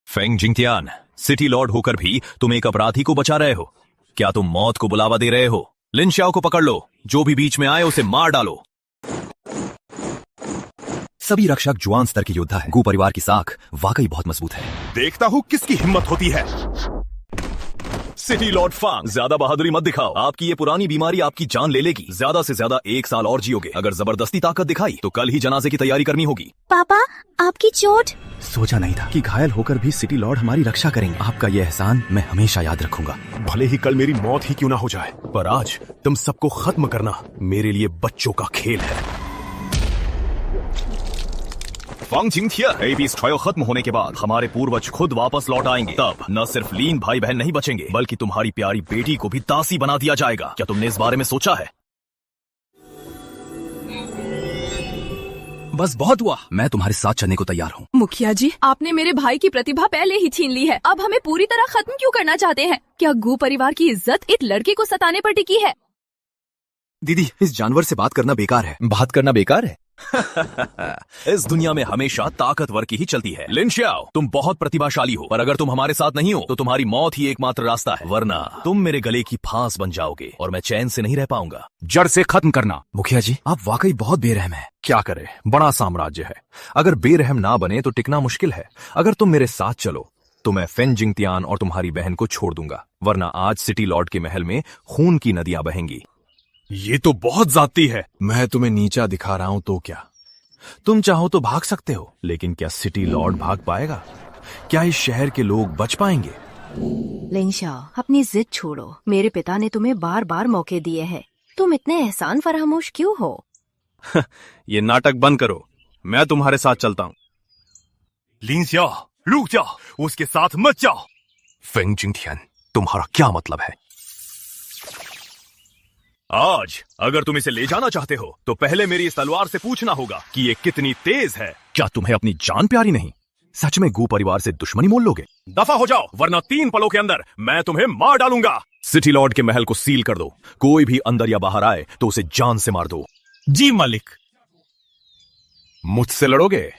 फेंग जिंगतियान, सिटी लॉर्ड होकर भी तुम एक अपराधी को बचा रहे हो। क्या तुम मौत को बुलावा दे रहे हो? लिन श्याओ को पकड़ लो। जो भी बीच में आए उसे मार डालो। सभी रक्षक जुआन स्तर के योद्धा है। गू परिवार की साख वाकई बहुत मजबूत है। देखता हूँ किसकी हिम्मत होती है। सिटी लॉर्ड फांग, ज्यादा बहादुरी मत दिखाओ। आपकी ये पुरानी बीमारी आपकी जान ले लेगी। ज्यादा से ज्यादा 1 साल और जियोगे। अगर जबरदस्ती ताकत दिखाई तो कल ही जनाजे की तैयारी करनी होगी। पापा, आपकी चोट? सोचा नहीं था कि घायल होकर भी सिटी लॉर्ड हमारी रक्षा करेंगे। आपका यह एहसान मैं हमेशा याद रखूंगा। भले ही कल मेरी मौत ही क्यों ना हो जाए, पर आज तुम सबको खत्म करना मेरे लिए बच्चों का खेल है। फांग जिंगथिया, एबिस ट्रायल खत्म होने के बाद हमारे पूर्वज खुद वापस लौट आएंगे। तब न सिर्फ लीन भाई बहन नहीं बचेंगे, बल्कि तुम्हारी प्यारी बेटी को भी दासी बना दिया जाएगा। क्या तुमने इस बारे में सोचा है? बस बहुत हुआ। मैं तुम्हारे साथ चलने को तैयार हूँ। मुखिया जी, आपने मेरे भाई की प्रतिभा पहले ही छीन ली है। अब हमें पूरी तरह खत्म क्यों करना चाहते हैं? क्या गू परिवार की इज्जत एक लड़के को सताने पर टिकी है? दीदी, इस जानवर से बात करना बेकार है। बात करना बेकार है? इस दुनिया में हमेशा ताकतवर की ही चलती है। लिन श्याओ, तुम बहुत प्रतिभाशाली हो, पर अगर तुम हमारे साथ नहीं हो तो तुम्हारी मौत ही एकमात्र रास्ता है। वरना तुम मेरे गले की फांस बन जाओगे और मैं चैन से नहीं रह पाऊंगा। जड़ से खत्म करना। मुखिया जी, आप वाकई बहुत बेरहम हैं। क्या करे, बड़ा साम्राज्य है। अगर बेरहम ना बने तो टिकना मुश्किल है। अगर तुम मेरे साथ चलो तो मैं फेंग जिंगतियान और तुम्हारी बहन को छोड़ दूंगा, वरना आज सिटी लॉर्ड के महल में खून की नदियां बहेंगी। ये तो बहुत ज्यादती है। मैं तुम्हें नीचा दिखा रहा हूं तो क्या? तुम चाहो तो भाग सकते हो, लेकिन क्या सिटी लॉर्ड भाग पाएगा? क्या इस शहर के लोग बच पाएंगे? लिन श्याओ, अपनी जिद छोड़ो। मेरे पिता ने तुम्हें बार बार मौके दिए हैं। तुम इतने एहसान फरामोश क्यों हो? ये नाटक बंद करो। मैं तुम्हारे साथ चलता हूँ। लिन श्याओ, रुक जाओ, उसके साथ मत जाओ। फेंग जिंगथियान, तुम्हारा क्या मतलब है? आज अगर तुम इसे ले जाना चाहते हो तो पहले मेरी इस तलवार से पूछना होगा कि ये कितनी तेज है। क्या तुम्हें अपनी जान प्यारी नहीं? सच में गू परिवार से दुश्मनी मोल लोगे? दफा हो जाओ, वरना 3 पलों के अंदर मैं तुम्हें मार डालूंगा। सिटी लॉर्ड के महल को सील कर दो। कोई भी अंदर या बाहर आए तो उसे जान से मार दो। जी मालिक। मुझसे लड़ोगे?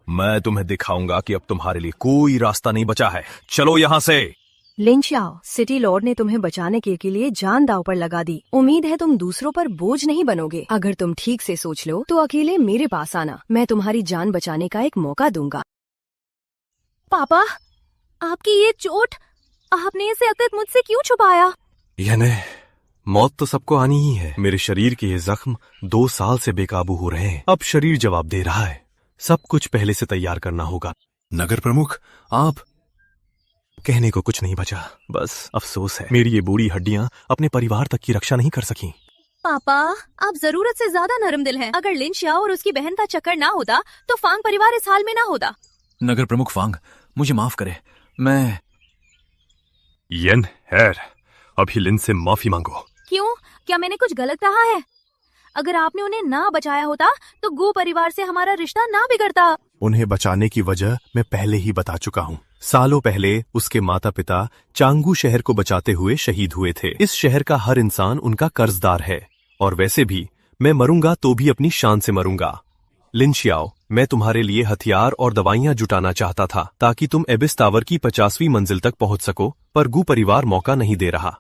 मैं तुम्हें दिखाऊंगा कि अब तुम्हारे लिए कोई रास्ता नहीं बचा है। चलो यहां से। लिन शाओ, सिटी लॉर्ड ने तुम्हें बचाने के लिए जान दांव पर लगा दी। उम्मीद है तुम दूसरों पर बोझ नहीं बनोगे। अगर तुम ठीक से सोच लो तो अकेले मेरे पास आना, मैं तुम्हारी जान बचाने का एक मौका दूंगा। पापा, आपकी ये चोट, आपने ये ताकत मुझसे क्यों छुपाया? यानी मौत तो सबको आनी ही है। मेरे शरीर के ये जख्म 2 साल से बेकाबू हो रहे हैं। अब शरीर जवाब दे रहा है। सब कुछ पहले से तैयार करना होगा। नगर प्रमुख, आप कहने को कुछ नहीं बचा, बस अफसोस है मेरी ये बूढ़ी हड्डियां अपने परिवार तक की रक्षा नहीं कर सकी। पापा, आप जरूरत से ज्यादा नरम दिल हैं। अगर लिन शाओ और उसकी बहन का चक्कर ना होता तो फांग परिवार इस हाल में ना होता। नगर प्रमुख फांग, मुझे माफ करे। मैं येन हेर, अभी लिन से माफी मांगो। क्यों? क्या मैंने कुछ गलत कहा है? अगर आपने उन्हें ना बचाया होता तो गू परिवार से हमारा रिश्ता ना बिगड़ता। उन्हें बचाने की वजह मैं पहले ही बता चुका हूँ। सालों पहले उसके माता पिता चांगू शहर को बचाते हुए शहीद हुए थे। इस शहर का हर इंसान उनका कर्जदार है, और वैसे भी मैं मरूंगा तो भी अपनी शान से मरूंगा। लिन शियाओ, मैं तुम्हारे लिए हथियार और दवाइयां जुटाना चाहता था ताकि तुम एबिस टावर की 50वीं मंजिल तक पहुंच सको, पर गू परिवार मौका नहीं दे रहा।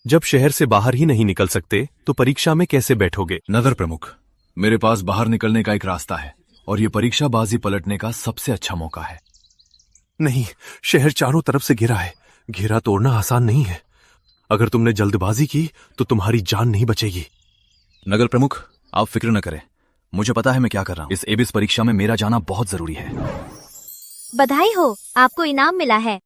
जब शहर से बाहर ही नहीं निकल सकते तो परीक्षा में कैसे बैठोगे? नगर प्रमुख, मेरे पास बाहर निकलने का एक रास्ता है, और ये परीक्षाबाजी पलटने का सबसे अच्छा मौका है। नहीं, शहर चारों तरफ से घिरा है। घेरा तोड़ना आसान नहीं है। अगर तुमने जल्दबाजी की तो तुम्हारी जान नहीं बचेगी। नगर प्रमुख, आप फिक्र न करें, मुझे पता है मैं क्या कर रहा हूँ। इस एबिस परीक्षा में मेरा जाना बहुत जरूरी है। बधाई हो, आपको इनाम मिला है।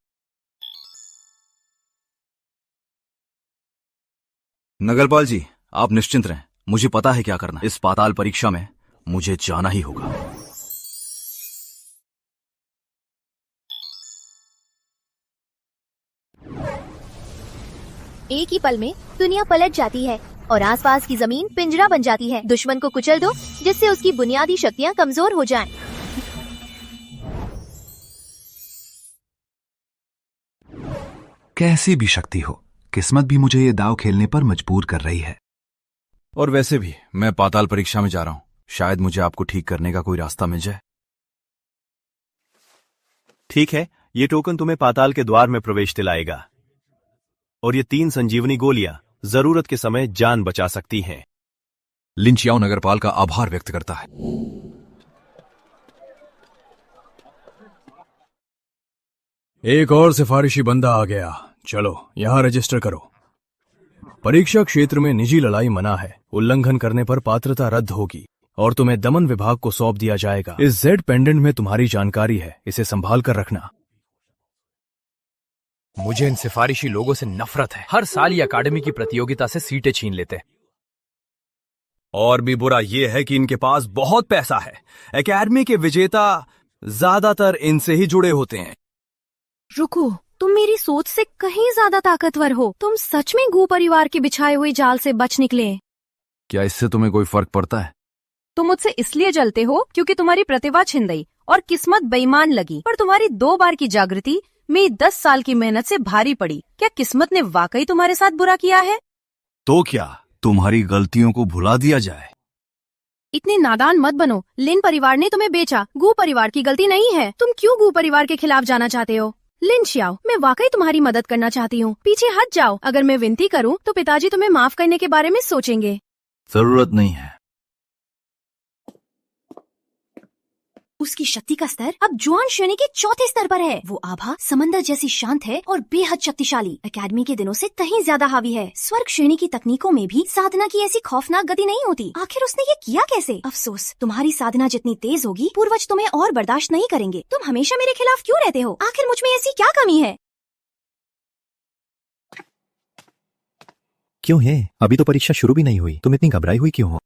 नगरपाल जी, आप निश्चिंत रहें, मुझे पता है क्या करना। इस पाताल परीक्षा में मुझे जाना ही होगा। एक ही पल में दुनिया पलट जाती है और आसपास की जमीन पिंजरा बन जाती है। दुश्मन को कुचल दो जिससे उसकी बुनियादी शक्तियां कमजोर हो जाएं। कैसी भी शक्ति हो, किस्मत भी मुझे ये दाव खेलने पर मजबूर कर रही है। और वैसे भी मैं पाताल परीक्षा में जा रहा हूं, शायद मुझे आपको ठीक करने का कोई रास्ता मिल जाए। ठीक है, ये टोकन तुम्हें पाताल के द्वार में प्रवेश दिलाएगा, और ये 3 संजीवनी गोलियां जरूरत के समय जान बचा सकती हैं। लिन शियाओ नगरपाल का आभार व्यक्त करता है। एक और सिफारिशी बंदा आ गया, चलो यहां रजिस्टर करो। परीक्षा क्षेत्र में निजी लड़ाई मना है। उल्लंघन करने पर पात्रता रद्द होगी और तुम्हें दमन विभाग को सौंप दिया जाएगा। इस जेड पेंडेंट में तुम्हारी जानकारी है, इसे संभाल कर रखना। मुझे इन सिफारिशी लोगों से नफरत है। हर साल ये अकादमी की प्रतियोगिता से सीटें छीन लेते। और भी बुरा ये है कि इनके पास बहुत पैसा है। एकेडमी के विजेता ज्यादातर इनसे ही जुड़े होते हैं। रुको, तुम मेरी सोच से कहीं ज्यादा ताकतवर हो। तुम सच में गू परिवार के बिछाए हुए जाल से बच निकले। क्या इससे तुम्हें कोई फर्क पड़ता है? तुम मुझसे इसलिए जलते हो क्योंकि तुम्हारी प्रतिभा छिन गई और किस्मत बेईमान लगी, पर तुम्हारी 2 बार की जागृति मेरी 10 साल की मेहनत से भारी पड़ी। क्या किस्मत ने वाकई तुम्हारे साथ बुरा किया है? तो क्या तुम्हारी गलतियों को भुला दिया जाए? इतने नादान मत बनो। लिन परिवार ने तुम्हें बेचा, गू परिवार की गलती नहीं है। तुम क्यों गू परिवार के खिलाफ जाना चाहते हो? लिन शियाओ, मैं वाकई तुम्हारी मदद करना चाहती हूँ। पीछे हट जाओ। अगर मैं विनती करूँ तो पिताजी तुम्हें माफ करने के बारे में सोचेंगे। जरूरत नहीं है। उसकी शक्ति का स्तर अब जुआन श्रेणी के 4थे स्तर पर है। वो आभा समंदर जैसी शांत है और बेहद शक्तिशाली। एकेडमी के दिनों से कहीं ज्यादा हावी है। स्वर्ग श्रेणी की तकनीकों में भी साधना की ऐसी खौफनाक गति नहीं होती। आखिर उसने ये किया कैसे? अफसोस, तुम्हारी साधना जितनी तेज होगी, पूर्वज तुम्हें और बर्दाश्त नहीं करेंगे। तुम हमेशा मेरे खिलाफ क्यों रहते हो? आखिर मुझ में ऐसी क्या कमी है? क्यों है? अभी तो परीक्षा शुरू भी नहीं हुई, तुम इतनी घबराई हुई क्यों हो?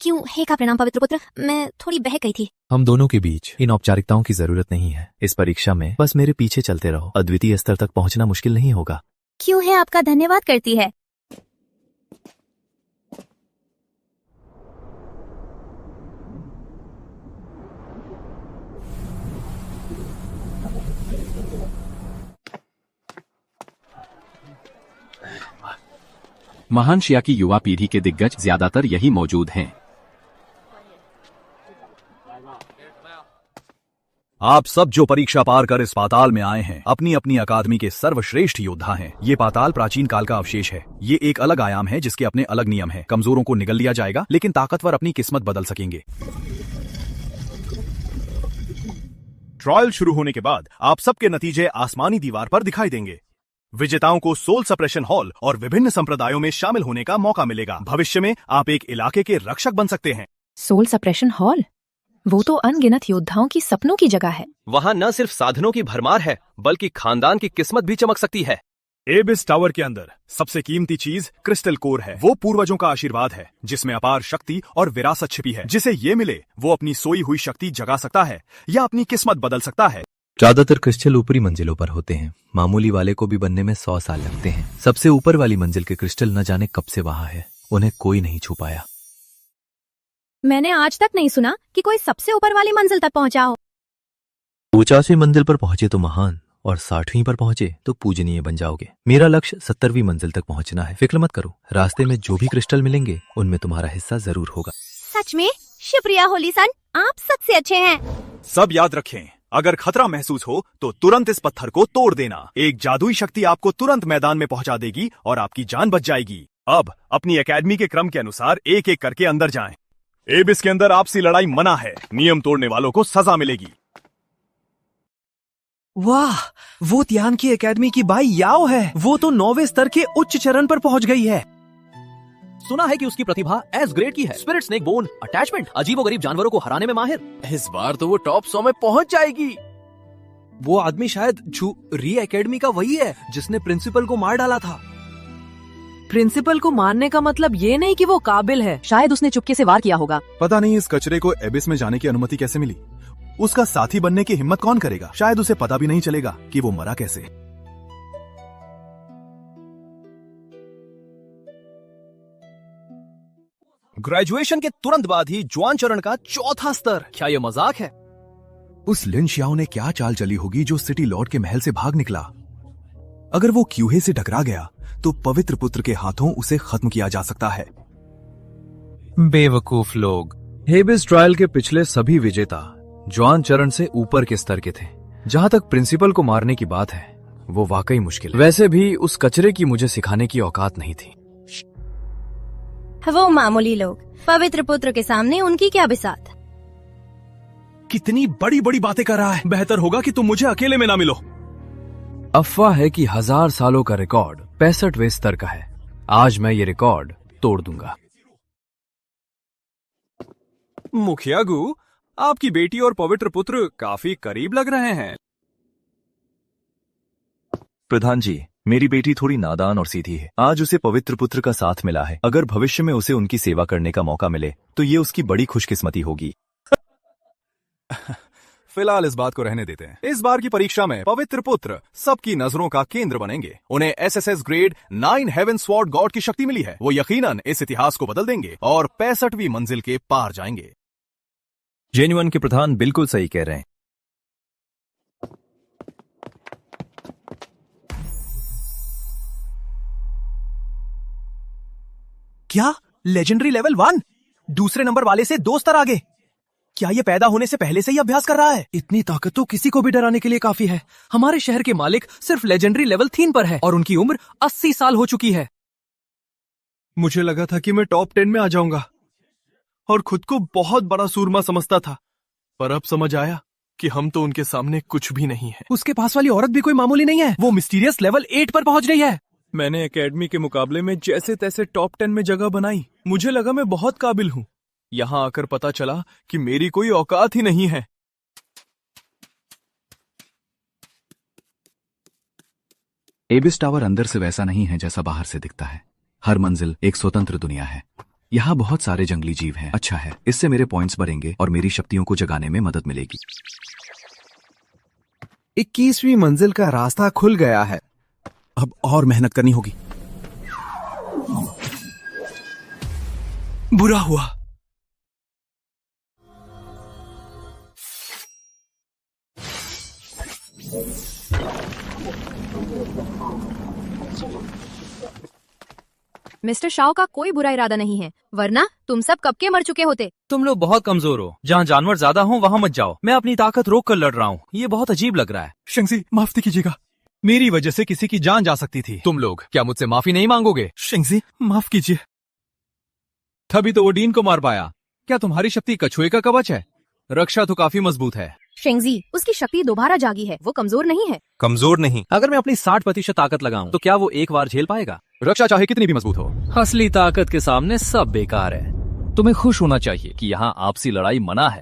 क्यों हे का प्रणाम पवित्र पुत्र, मैं थोड़ी बहक गई थी। हम दोनों के बीच इन औपचारिकताओं की जरूरत नहीं है। इस परीक्षा में बस मेरे पीछे चलते रहो। अद्वितीय स्तर तक पहुंचना मुश्किल नहीं होगा। क्यों है आपका धन्यवाद करती है। महान शिया की युवा पीढ़ी के दिग्गज ज्यादातर यही मौजूद हैं। आप सब जो परीक्षा पार कर इस पाताल में आए हैं, अपनी अपनी अकादमी के सर्वश्रेष्ठ योद्धा हैं। ये पाताल प्राचीन काल का अवशेष है। ये एक अलग आयाम है जिसके अपने अलग नियम हैं। कमजोरों को निगल लिया जाएगा, लेकिन ताकतवर अपनी किस्मत बदल सकेंगे। ट्रायल शुरू होने के बाद आप सबके नतीजे आसमानी दीवार पर दिखाई देंगे। विजेताओं को सोल सप्रेशन हॉल और विभिन्न संप्रदायों में शामिल होने का मौका मिलेगा। भविष्य में आप एक इलाके के रक्षक बन सकते हैं। सोल सप्रेशन हॉल, वो तो अनगिनत योद्धाओं की सपनों की जगह है। वहाँ न सिर्फ साधनों की भरमार है, बल्कि खानदान की किस्मत भी चमक सकती है। एबिस टावर के अंदर सबसे कीमती चीज क्रिस्टल कोर है। वो पूर्वजों का आशीर्वाद है जिसमें अपार शक्ति और विरासत छिपी है। जिसे ये मिले वो अपनी सोई हुई शक्ति जगा सकता है या अपनी किस्मत बदल सकता है। ज्यादातर क्रिस्टल ऊपरी मंजिलों पर होते हैं। मामूली वाले को भी बनने में 100 साल लगते हैं। सबसे ऊपर वाली मंजिल के क्रिस्टल न जाने कब से वहां है, उन्हें कोई नहीं छू पाया। मैंने आज तक नहीं सुना कि कोई सबसे ऊपर वाली मंजिल तक पहुंचा हो। 50वीं मंजिल पर पहुंचे तो महान, और 60वीं पर पहुंचे तो पूजनीय बन जाओगे। मेरा लक्ष्य 70वीं मंजिल तक पहुंचना है। फिक्र मत करो, रास्ते में जो भी क्रिस्टल मिलेंगे उनमें तुम्हारा हिस्सा जरूर होगा। सच में शुक्रिया होली सन, आप सबसे अच्छे हैं। सब याद रखें, अगर खतरा महसूस हो तो तुरंत इस पत्थर को तोड़ देना। एक जादुई शक्ति आपको तुरंत मैदान में पहुंचा देगी और आपकी जान बच जाएगी। अब अपनी एकेडमी के क्रम के अनुसार एक एक करके अंदर जाएं। एबिस के अंदर आपसी लड़ाई मना है। नियम तोड़ने वालों को सजा मिलेगी। वाह, वो त्यान की एकेडमी की बाई याओ है। वो तो 9वें स्तर के उच्च चरण पर पहुंच गई है। सुना है कि उसकी प्रतिभा एस ग्रेड की है। स्पिरिट स्नेक बोन, अटैचमेंट, अजीबोगरीब जानवरों को हराने में माहिर। इस बार तो वो टॉप 100 में पहुंच जाएगी। वो आदमी शायद री एकेडमी का वही है जिसने प्रिंसिपल को मार डाला था। प्रिंसिपल को मारने का मतलब ये नहीं कि वो काबिल है। शायद उसने चुपके से वार किया होगा। पता नहीं इस कचरे को एबिस में जाने की अनुमति कैसे मिली। उसका साथी बनने की हिम्मत कौन करेगा। शायद उसे पता भी नहीं चलेगा कि वो मरा कैसे। ग्रेजुएशन के तुरंत बाद ही जुआन चरण का 4था स्तर। क्या ये मजाक है? उस लिन शियाओ ने क्या चाल चली होगी जो सिटी लॉर्ड के महल से भाग निकला। अगर वो क्यूहे से टकरा गया तो पवित्र पुत्र के हाथों उसे खत्म किया जा सकता है। बेवकूफ लोग। हेबिस ट्रायल के पिछले सभी विजेता जुआन चरण से ऊपर के स्तर के थे। जहां तक प्रिंसिपल को मारने की बात है, वो वाकई मुश्किल है। वैसे भी उस कचरे की मुझे सिखाने की औकात नहीं थी। वो मामूली लोग, पवित्र पुत्र के सामने उनकी क्या बिसात। कितनी बड़ी बड़ी बातें कर रहा है। बेहतर होगा कि तुम मुझे अकेले में ना मिलो। अफवाह है कि 1000 सालों का रिकॉर्ड 65वें स्तर का है। आज मैं ये रिकॉर्ड तोड़ दूंगा। मुखिया गु, आपकी बेटी और पवित्र पुत्र काफी करीब लग रहे हैं। प्रधान जी, मेरी बेटी थोड़ी नादान और सीधी है। आज उसे पवित्र पुत्र का साथ मिला है। अगर भविष्य में उसे उनकी सेवा करने का मौका मिले तो ये उसकी बड़ी खुशकिस्मती होगी। फिलहाल इस बात को रहने देते हैं। इस बार की परीक्षा में पवित्र पुत्र सबकी नजरों का केंद्र बनेंगे। उन्हें SSS grade 9 heaven sword god की शक्ति मिली है। वो यकीनन इस इतिहास को बदल देंगे और 65वीं मंजिल के पार जाएंगे। जेन्युइन के प्रधान बिल्कुल सही कह रहे हैं। क्या लेजेंडरी लेवल 1 दूसरे नंबर वाले से 2 स्तर आगे? क्या ये पैदा होने से पहले से ही अभ्यास कर रहा है? इतनी ताकत तो किसी को भी डराने के लिए काफी है। हमारे शहर के मालिक सिर्फ लेजेंडरी लेवल 3 पर है और उनकी उम्र 80 साल हो चुकी है। मुझे लगा था कि मैं टॉप 10 में आ जाऊंगा और खुद को बहुत बड़ा सूरमा समझता था, पर अब समझ आया कि हम तो उनके सामने कुछ भी नहीं है। उसके पास वाली औरत भी कोई मामूली नहीं है। वो मिस्टीरियस लेवल 8 पर पहुंच गई है। मैंने एकेडमी के मुकाबले में जैसे तैसे टॉप 10 में जगह बनाई। मुझे लगा मैं बहुत काबिल हूँ। यहाँ आकर पता चला कि मेरी कोई औकात ही नहीं है। एबिस टावर अंदर से वैसा नहीं है जैसा बाहर से दिखता है। हर मंजिल एक स्वतंत्र दुनिया है। यहाँ बहुत सारे जंगली जीव हैं। अच्छा है, इससे मेरे पॉइंट्स बढ़ेंगे और मेरी शक्तियों को जगाने में मदद मिलेगी। 21वीं मंजिल का रास्ता खुल गया है। अब और मेहनत करनी होगी। बुरा हुआ। मिस्टर शाओ का कोई बुरा इरादा नहीं है, वरना तुम सब कब के मर चुके होते। तुम लोग बहुत कमजोर हो, जहाँ जानवर ज्यादा हो वहाँ मत जाओ। मैं अपनी ताकत रोक कर लड़ रहा हूँ, ये बहुत अजीब लग रहा है। शेंगजी, माफ कीजिएगा, मेरी वजह से किसी की जान जा सकती थी। तुम लोग क्या मुझसे माफी नहीं मांगोगे? शेंगजी, माफ कीजिए। तभी तो ओडीन को मार पाया। क्या तुम्हारी शक्ति कछुए का कवच है? रक्षा तो काफी मजबूत है। शेंगजी, उसकी शक्ति दोबारा जागी है, वो कमजोर नहीं है। कमजोर नहीं? अगर मैं अपनी 60% ताकत लगाऊं तो क्या वो एक बार झेल पाएगा? रक्षा चाहे कितनी भी मजबूत हो, असली ताकत के सामने सब बेकार है। तुम्हें खुश होना चाहिए कि यहाँ आपसी लड़ाई मना है,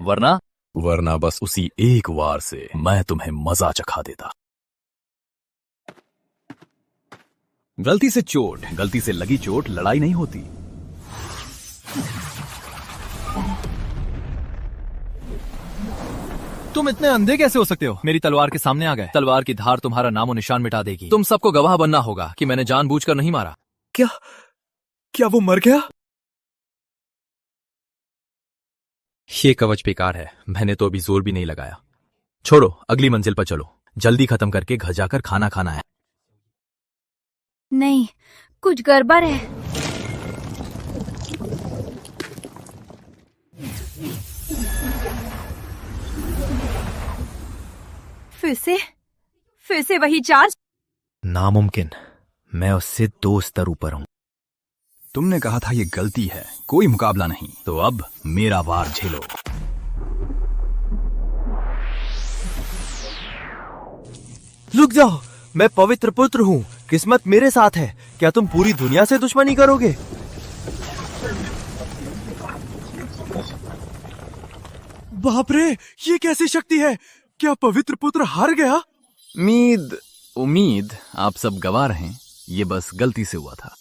वरना बस उसी एक वार से मैं तुम्हें मजा चखा देता। गलती से लगी चोट लड़ाई नहीं होती। तुम इतने अंधे कैसे हो सकते हो? मेरी तलवार के सामने आ गए। तलवार की धार तुम्हारा नामो निशान मिटा देगी। तुम सबको गवाह बनना होगा कि मैंने जानबूझकर नहीं मारा। क्या वो मर गया? ये कवच बेकार है, मैंने तो अभी जोर भी नहीं लगाया। छोड़ो, अगली मंजिल पर चलो, जल्दी खत्म करके घर जाकर खाना खाना है। नहीं, कुछ गड़बड़ है। फिर से वही चार्ज। नामुमकिन, मैं उससे 2 स्तर ऊपर हूं। तुमने कहा था ये गलती है, कोई मुकाबला नहीं, तो अब मेरा वार झेलो। रुक जाओ, मैं पवित्र पुत्र हूँ, किस्मत मेरे साथ है। क्या तुम पूरी दुनिया से दुश्मनी करोगे? बाप रे, ये कैसी शक्ति है? क्या पवित्र पुत्र हार गया? उम्मीद आप सब गवाह रहे, ये बस गलती से हुआ था।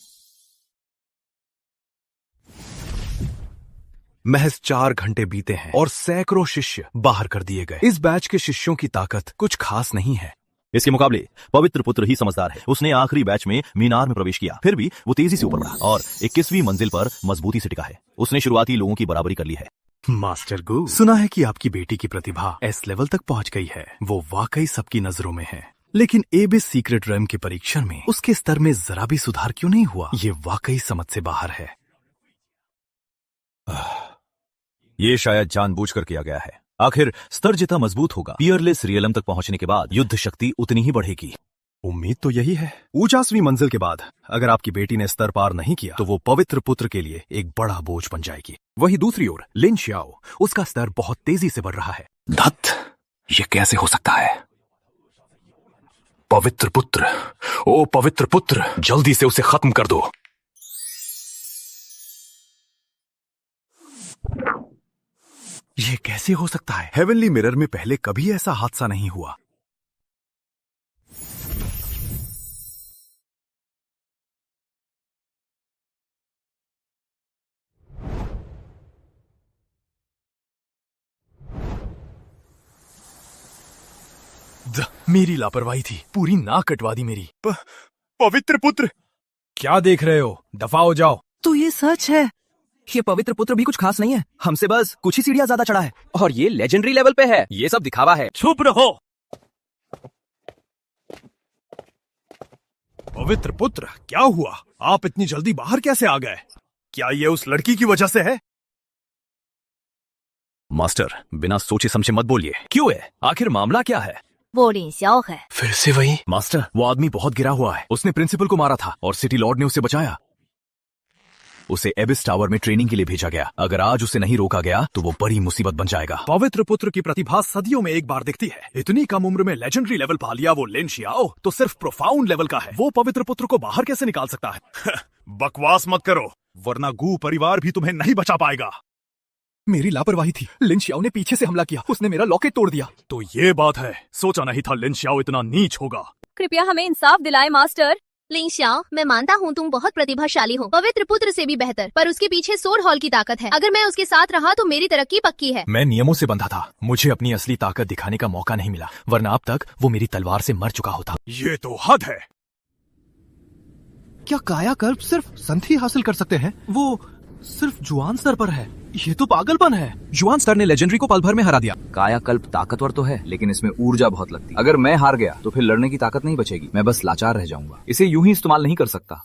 महज 4 घंटे बीते हैं और सैकड़ों शिष्य बाहर कर दिए गए। इस बैच के शिष्यों की ताकत कुछ खास नहीं है। इसके मुकाबले पवित्र पुत्र ही समझदार है। उसने आखिरी बैच में मीनार में प्रवेश किया, फिर भी वो तेजी से ऊपर बढ़ा और 21वीं मंजिल पर मजबूती से टिका है। उसने शुरुआती लोगों की बराबरी कर ली है। मास्टर गू, सुना है कि आपकी बेटी की प्रतिभा एस लेवल तक पहुंच गई है। वो वाकई सबकी नजरों में है, लेकिन एबिस सीक्रेट रेम के परीक्षण में उसके स्तर में जरा भी सुधार क्यों नहीं हुआ? ये वाकई समझ से बाहर है। ये शायद जानबूझकर किया गया है। आखिर स्तर जितना मजबूत होगा, पियरलेस रियलम तक पहुंचने के बाद युद्ध शक्ति उतनी ही बढ़ेगी। उम्मीद तो यही है। 49वीं मंजिल के बाद अगर आपकी बेटी ने स्तर पार नहीं किया तो वो पवित्र पुत्र के लिए एक बड़ा बोझ बन जाएगी। वहीं दूसरी ओर लिन शियाओ, उसका स्तर बहुत तेजी से बढ़ रहा है। धत, ये कैसे हो सकता है? पवित्र पुत्र, ओ पवित्र पुत्र, जल्दी से उसे खत्म कर दो। ये कैसे हो सकता है? हेवनली मिरर में पहले कभी ऐसा हादसा नहीं हुआ। मेरी लापरवाही थी, पूरी नाक कटवा दी मेरी। पवित्र पुत्र, क्या देख रहे हो? दफा हो जाओ। तो ये सच है, ये पवित्र पुत्र भी कुछ खास नहीं है, हमसे बस कुछ ही सीढ़ियां ज्यादा चढ़ा है और ये लेजेंडरी लेवल पे है। ये सब दिखावा है। चुप रहो। पवित्र पुत्र, क्या हुआ? आप इतनी जल्दी बाहर कैसे आ गए? क्या ये उस लड़की की वजह से है? मास्टर, बिना सोचे समझे मत बोलिए। क्यों है? आखिर मामला क्या है? वो लिन शाओ है। फिर से वही? मास्टर, वो आदमी बहुत गिरा हुआ है। उसने प्रिंसिपल को मारा था और सिटी लॉर्ड ने उसे बचाया। उसे एबिस टावर में ट्रेनिंग के लिए भेजा गया। अगर आज उसे नहीं रोका गया तो वो बड़ी मुसीबत बन जाएगा। पवित्र पुत्र की प्रतिभा सदियों में एक बार दिखती है। इतनी कम उम्र में लेजेंडरी लेवल पा लिया वो लिन शियाओ तो सिर्फ प्रोफाउंड लेवल का है। वो पवित्र पुत्र को बाहर कैसे निकाल सकता है? बकवास मत करो, वरना गू परिवार भी तुम्हें नहीं बचा पाएगा। मेरी लापरवाही थी। लिन शियाओ ने पीछे से हमला किया, उसने मेरा लॉकेट तोड़ दिया। तो ये बात है, सोचा नहीं था लिन शियाओ इतना नीच होगा। कृपया हमें इंसाफ दिलाए मास्टर। लिन शियाओ, मैं मानता हूँ तुम बहुत प्रतिभाशाली हो, पवित्र पुत्र से भी बेहतर, पर उसके पीछे सोड हॉल की ताकत है। अगर मैं उसके साथ रहा तो मेरी तरक्की पक्की है। मैं नियमों से बंधा था, मुझे अपनी असली ताकत दिखाने का मौका नहीं मिला, वरना अब तक वो मेरी तलवार से मर चुका होता। ये तो हद है। क्या कायाकल्प सिर्फ संत ही हासिल कर सकते हैं? वो सिर्फ जुआन स्तर पर है। ये तो पागलपन है। जुआन स्तर ने लेजेंडरी को पल भर में हरा दिया। कायाकल्प ताकतवर तो है, लेकिन इसमें ऊर्जा बहुत लगती है। अगर मैं हार गया तो फिर लड़ने की ताकत नहीं बचेगी, मैं बस लाचार रह जाऊंगा। इसे यूं ही इस्तेमाल नहीं कर सकता।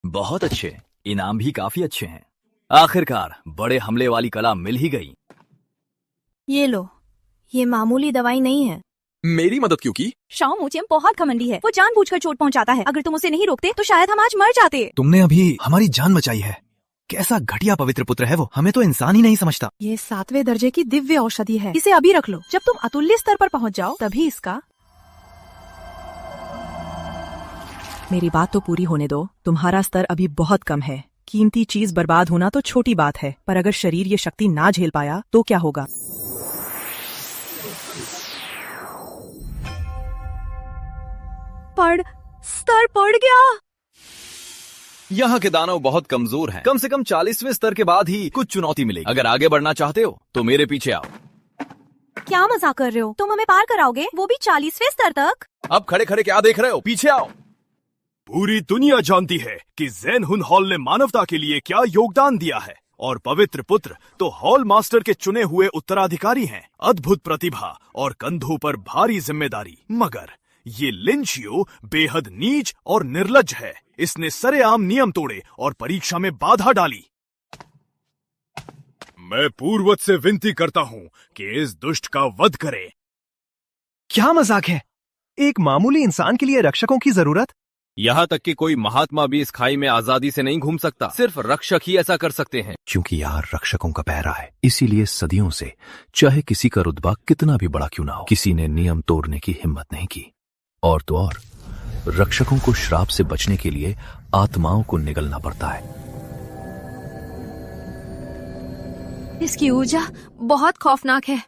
बहुत अच्छे, इनाम भी काफी अच्छे हैं। आखिरकार बड़े हमले वाली कला मिल ही गई। ये लो, ये मामूली दवाई नहीं है। मेरी मदद क्यों की? शाओ मुचियम बहुत घमंडी है, वो जानबूझकर चोट पहुंचाता है। अगर तुम उसे नहीं रोकते तो शायद हम आज मर जाते। तुमने अभी हमारी जान बचाई है। कैसा घटिया पवित्र पुत्र है वो, हमें तो इंसान ही नहीं समझता। ये 7वें दर्जे की दिव्य औषधि है, इसे अभी रख लो। जब तुम अतुल्य स्तर पर पहुंच जाओ तभी इसका। मेरी बात तो पूरी होने दो। तुम्हारा स्तर अभी बहुत कम है। कीमती चीज बर्बाद होना तो छोटी बात है, पर अगर शरीर ये शक्ति ना झेल पाया तो क्या होगा? स्तर पड़ गया। यहाँ के दानव बहुत कमजोर हैं। कम से कम 40वें स्तर के बाद ही कुछ चुनौती मिलेगी। अगर आगे बढ़ना चाहते हो तो मेरे पीछे आओ। क्या मजाक कर रहे हो? तुम हमें पार कराओगे, वो भी 40वें स्तर तक? अब खड़े खड़े क्या देख रहे हो? पीछे आओ। पूरी दुनिया जानती है कि ज़ेन हुन हॉल ने मानवता के लिए क्या योगदान दिया है, और पवित्र पुत्र तो हॉल मास्टर के चुने हुए उत्तराधिकारी हैं। अद्भुत प्रतिभा और कंधों पर भारी जिम्मेदारी। मगर ये लिन शियो बेहद नीच और निर्लज्ज है। इसने सरेआम नियम तोड़े और परीक्षा में बाधा डाली। मैं पूर्वज से विनती करता हूँ कि इस दुष्ट का वध करे। क्या मजाक है? एक मामूली इंसान के लिए रक्षकों की जरूरत? यहाँ तक कि कोई महात्मा भी इस खाई में आजादी से नहीं घूम सकता। सिर्फ रक्षक ही ऐसा कर सकते हैं। क्योंकि यार रक्षकों का पहरा है, इसीलिए सदियों से चाहे किसी का रुतबा कितना भी बड़ा क्यों ना हो, किसी ने नियम तोड़ने की हिम्मत नहीं की। और तो और रक्षकों को श्राप से बचने के लिए आत्माओं को निगलना पड़ता है। इसकी ऊर्जा बहुत खौफनाक है।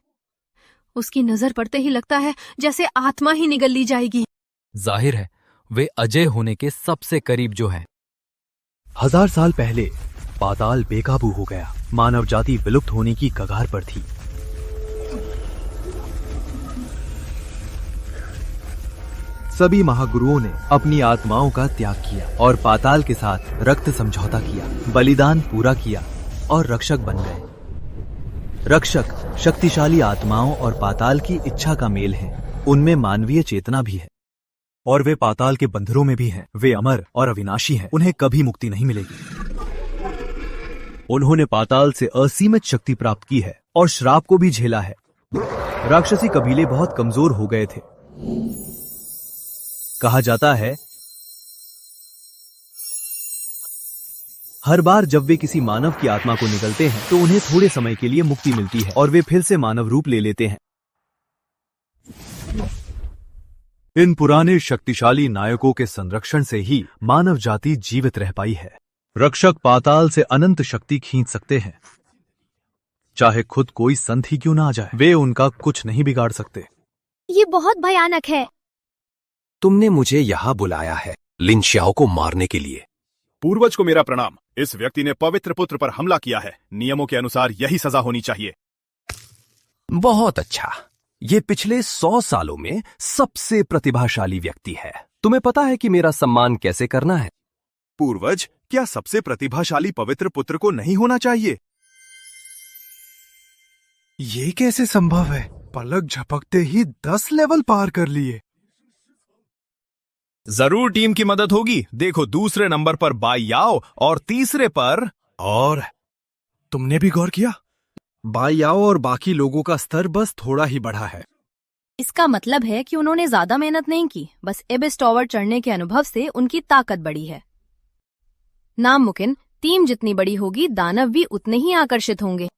उसकी नजर पड़ते ही लगता है जैसे आत्मा ही निगल ली जाएगी। जाहिर है वे अजय होने के सबसे करीब जो है। 1000 साल पहले पाताल बेकाबू हो गया। मानव जाति विलुप्त होने की कगार पर थी। सभी महागुरुओं ने अपनी आत्माओं का त्याग किया और पाताल के साथ रक्त समझौता किया, बलिदान पूरा किया और रक्षक बन गए। रक्षक शक्तिशाली आत्माओं और पाताल की इच्छा का मेल है। उनमें मानवीय चेतना भी है और वे पाताल के बंधरों में भी हैं। वे अमर और अविनाशी हैं। उन्हें कभी मुक्ति नहीं मिलेगी। उन्होंने पाताल से असीमित शक्ति प्राप्त की है और श्राप को भी झेला है। राक्षसी कबीले बहुत कमजोर हो गए थे। कहा जाता है हर बार जब वे किसी मानव की आत्मा को निगलते हैं तो उन्हें थोड़े समय के लिए मुक्ति मिलती है और वे फिर से मानव रूप ले लेते हैं। इन पुराने शक्तिशाली नायकों के संरक्षण से ही मानव जाति जीवित रह पाई है। रक्षक पाताल से अनंत शक्ति खींच सकते हैं, चाहे खुद कोई संत ही क्यों ना आ जाए। वे उनका कुछ नहीं बिगाड़ सकते। ये बहुत भयानक है। तुमने मुझे यहाँ बुलाया है लिन शियाओ को मारने के लिए। पूर्वज को मेरा प्रणाम। इस व्यक्ति ने पवित्र पुत्र पर हमला किया है। नियमों के अनुसार यही सजा होनी चाहिए। बहुत अच्छा। ये पिछले 100 सालों में सबसे प्रतिभाशाली व्यक्ति है। तुम्हें पता है कि मेरा सम्मान कैसे करना है? पूर्वज, क्या सबसे प्रतिभाशाली पवित्र पुत्र को नहीं होना चाहिए? ये कैसे संभव है? पलक झपकते ही 10 लेवल पार कर लिए। जरूर टीम की मदद होगी। देखो, दूसरे नंबर पर बाई याओ और तीसरे पर। और तुमने भी गौर किया, बाई याओ और बाकी लोगों का स्तर बस थोड़ा ही बढ़ा है। इसका मतलब है कि उन्होंने ज्यादा मेहनत नहीं की, बस एबिस टॉवर चढ़ने के अनुभव से उनकी ताकत बढ़ी है। नामुमकिन, टीम जितनी बड़ी होगी दानव भी उतने ही आकर्षित होंगे।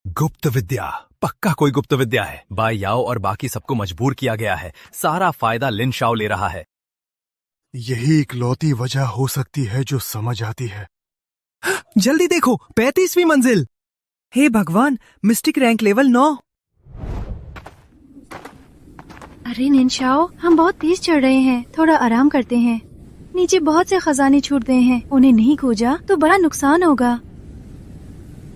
गुप्त विद्या, पक्का कोई गुप्त विद्या है। बाई याओ और बाकी सबको मजबूर किया गया है। सारा फायदा लिन शाओ ले रहा है। यही इकलौती वजह हो सकती है जो समझ आती है। जल्दी देखो, 35वीं मंजिल। हे भगवान, मिस्टिक रैंक लेवल 9। अरे निनशाओ, हम बहुत तेज चढ़ रहे हैं, थोड़ा आराम करते हैं। नीचे बहुत से खजाने छूट गए हैं, उन्हें नहीं खोजा तो बड़ा नुकसान होगा।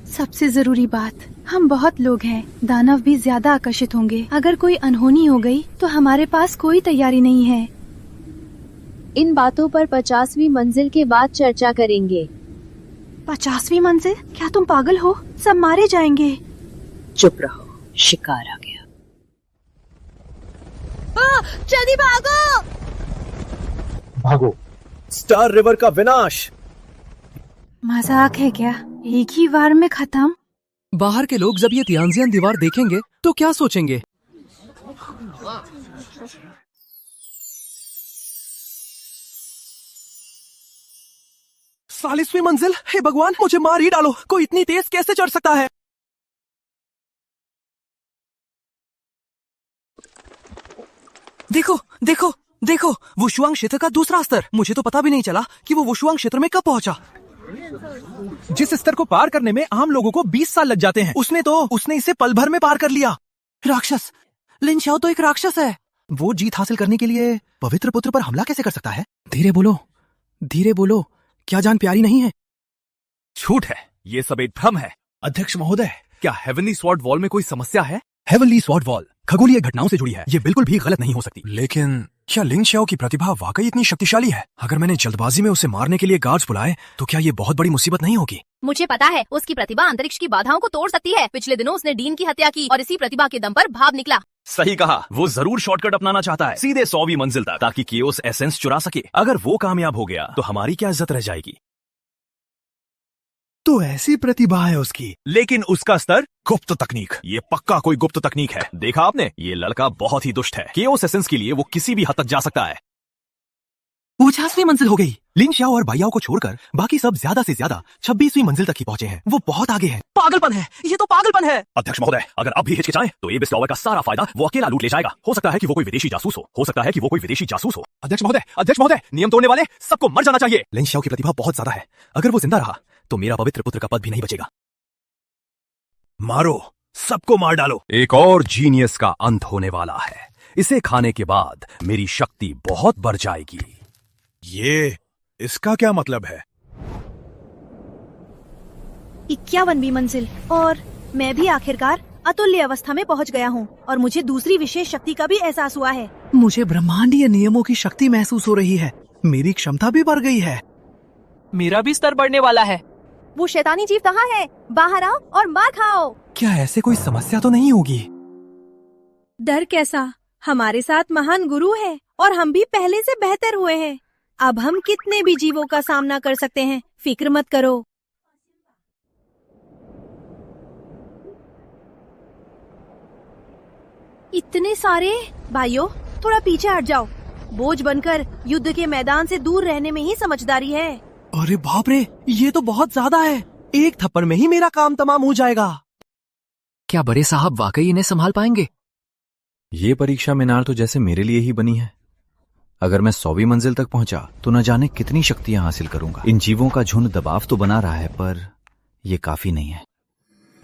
सबसे जरूरी बात, हम बहुत लोग हैं, दानव भी ज्यादा आकर्षित होंगे। अगर कोई अनहोनी हो गई तो हमारे पास कोई तैयारी नहीं है। इन बातों पर 50वीं मंजिल के बाद चर्चा करेंगे। 50वीं मंजिल? क्या तुम पागल हो? सब मारे जाएंगे। चुप रहो, शिकार आ गया। जल्दी भागो। भागो, स्टार रिवर का विनाश। मजाक है क्या? एक ही बार में खत्म? बाहर के लोग जब ये तियानजियान दीवार देखेंगे तो क्या सोचेंगे? सालिसवीं मंजिल। हे भगवान, मुझे मार ही डालो। कोई इतनी तेज कैसे चढ़ सकता है? देखो देखो देखो, वुशुआंग क्षेत्र का दूसरा स्तर। मुझे तो पता भी नहीं चला कि वो वुशुआंग क्षेत्र में कब पहुंचा। जिस स्तर को पार करने में आम लोगों को 20 साल लग जाते हैं, उसने इसे पल भर में पार कर लिया। राक्षस! लिन xiao तो एक राक्षस है। वो जीत हासिल करने के लिए पवित्र पुत्र पर हमला कैसे कर सकता है? धीरे बोलो, धीरे बोलो। क्या जान प्यारी नहीं है? झूठ है, ये सब एक भ्रम है। अध्यक्ष महोदय, क्या हेवनली स्वॉर्ड वॉल में कोई समस्या है? हेवनली स्वॉर्ड वॉल खगोलीय घटनाओं से जुड़ी है, ये बिल्कुल भी गलत नहीं हो सकती। लेकिन क्या लिन xiao की प्रतिभा वाकई इतनी शक्तिशाली है? अगर मैंने जल्दबाजी में उसे मारने के लिए गार्ड्स बुलाए तो क्या ये बहुत बड़ी मुसीबत नहीं होगी? मुझे पता है, उसकी प्रतिभा अंतरिक्ष की बाधाओं को तोड़ सकती है। पिछले दिनों उसने डीन की हत्या की और इसी प्रतिभा के दम पर भाव निकला। सही कहा, वो जरूर शॉर्टकट अपनाना चाहता है, सीधे 100वीं मंजिल तक, ताकि केओस एसेंस चुरा सके। अगर वो कामयाब हो गया तो हमारी क्या इज्जत रह जाएगी? तो ऐसी प्रतिभा है उसकी। लेकिन उसका स्तर गुप्त तकनीक, ये पक्का कोई गुप्त तकनीक है। देखा आपने, ये लड़का बहुत ही दुष्ट है। केओस एसेंस के लिए वो किसी भी हद तक जा सकता है। 50वीं मंजिल हो गई। लिन xiao और बाइयाओ को छोड़कर बाकी सब ज्यादा से ज्यादा 26वीं मंजिल तक ही पहुंचे हैं। वो बहुत आगे हैं। पागलपन है, ये तो पागलपन है। अध्यक्ष महोदय, अगर अब भी हिचकिचाएं तो एबिस टॉवर का सारा फायदा वो अकेला लूट ले जाएगा। हो सकता है कि वो कोई विदेशी जासूस हो सकता है कि वो कोई विदेशी जासूस हो। अध्यक्ष महोदय, नियम तोड़ने वाले सबको मर जाना चाहिए। लिन xiao की प्रतिभा बहुत ज्यादा है। अगर वो जिंदा रहा तो मेरा पवित्र पुत्र का पद भी नहीं बचेगा। मारो, सबको मार डालो। एक और जीनियस का अंत होने वाला है। इसे खाने के बाद मेरी शक्ति बहुत बढ़ जाएगी। ये इसका क्या मतलब है? 51वीं मंजिल और मैं भी आखिरकार अतुल्य अवस्था में पहुंच गया हूँ और मुझे दूसरी विशेष शक्ति का भी एहसास हुआ है। मुझे ब्रह्मांडीय नियमों की शक्ति महसूस हो रही है। मेरी क्षमता भी बढ़ गई है। मेरा भी स्तर बढ़ने वाला है। वो शैतानी जीव कहाँ है? बाहर आओ और मार खाओ। क्या ऐसे कोई समस्या तो नहीं होगी? डर कैसा? हमारे साथ महान गुरु है और हम भी पहले से बेहतर हुए हैं। अब हम कितने भी जीवों का सामना कर सकते हैं, फिक्र मत करो। इतने सारे भाइयों, थोड़ा पीछे हट जाओ। बोझ बनकर युद्ध के मैदान से दूर रहने में ही समझदारी है। अरे बाप रे, ये तो बहुत ज्यादा है। एक थप्पड़ में ही मेरा काम तमाम हो जाएगा। क्या बड़े साहब वाकई इन्हें संभाल पाएंगे? ये परीक्षा मीनार तो जैसे मेरे लिए ही बनी है। अगर मैं 100वीं मंजिल तक पहुंचा तो न जाने कितनी शक्तियां हासिल करूंगा। इन जीवों का झुंड दबाव तो बना रहा है, पर यह काफी नहीं है।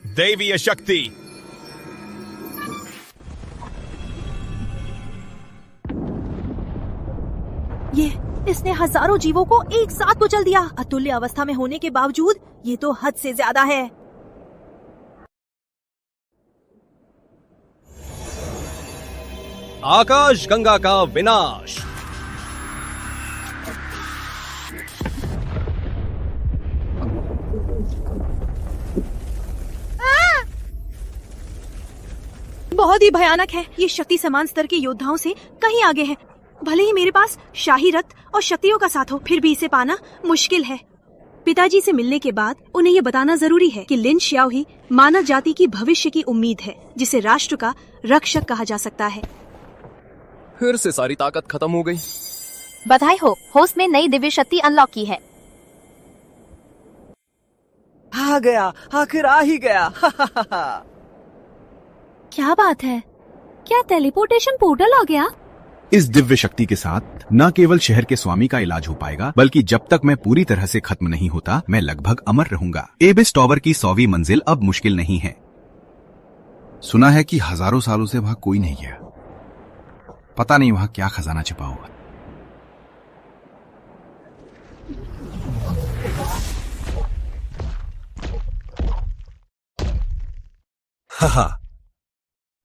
दैवीय शक्ति। इसने हजारों जीवों को एक साथ कुचल दिया। अतुल्य अवस्था में होने के बावजूद ये तो हद से ज्यादा है। आकाश गंगा का विनाश। बहुत ही भयानक है। ये शक्ति समान स्तर के योद्धाओं से कहीं आगे है। भले ही मेरे पास शाही रक्त और शक्तियों का साथ हो, फिर भी इसे पाना मुश्किल है। पिताजी से मिलने के बाद उन्हें ये बताना जरूरी है कि लिन xiao ही मानव जाति की भविष्य की उम्मीद है, जिसे राष्ट्र का रक्षक कहा जा सकता है। फिर से सारी ताकत खत्म हो गई। बधाई हो, होस्ट ने नई दिव्य शक्ति अनलॉक की है। आ गया, आखिर आ ही गया। क्या बात है? क्या टेलीपोर्टेशन पोर्टल आ गया? इस दिव्य शक्ति के साथ न केवल शहर के स्वामी का इलाज हो पाएगा, बल्कि जब तक मैं पूरी तरह से खत्म नहीं होता, मैं लगभग अमर रहूंगा। एबिस टॉवर की 100वीं मंजिल अब मुश्किल नहीं है। सुना है कि हजारों सालों से वहां कोई नहीं गया। पता नहीं वहां क्या खजाना छिपा हुआ। हा,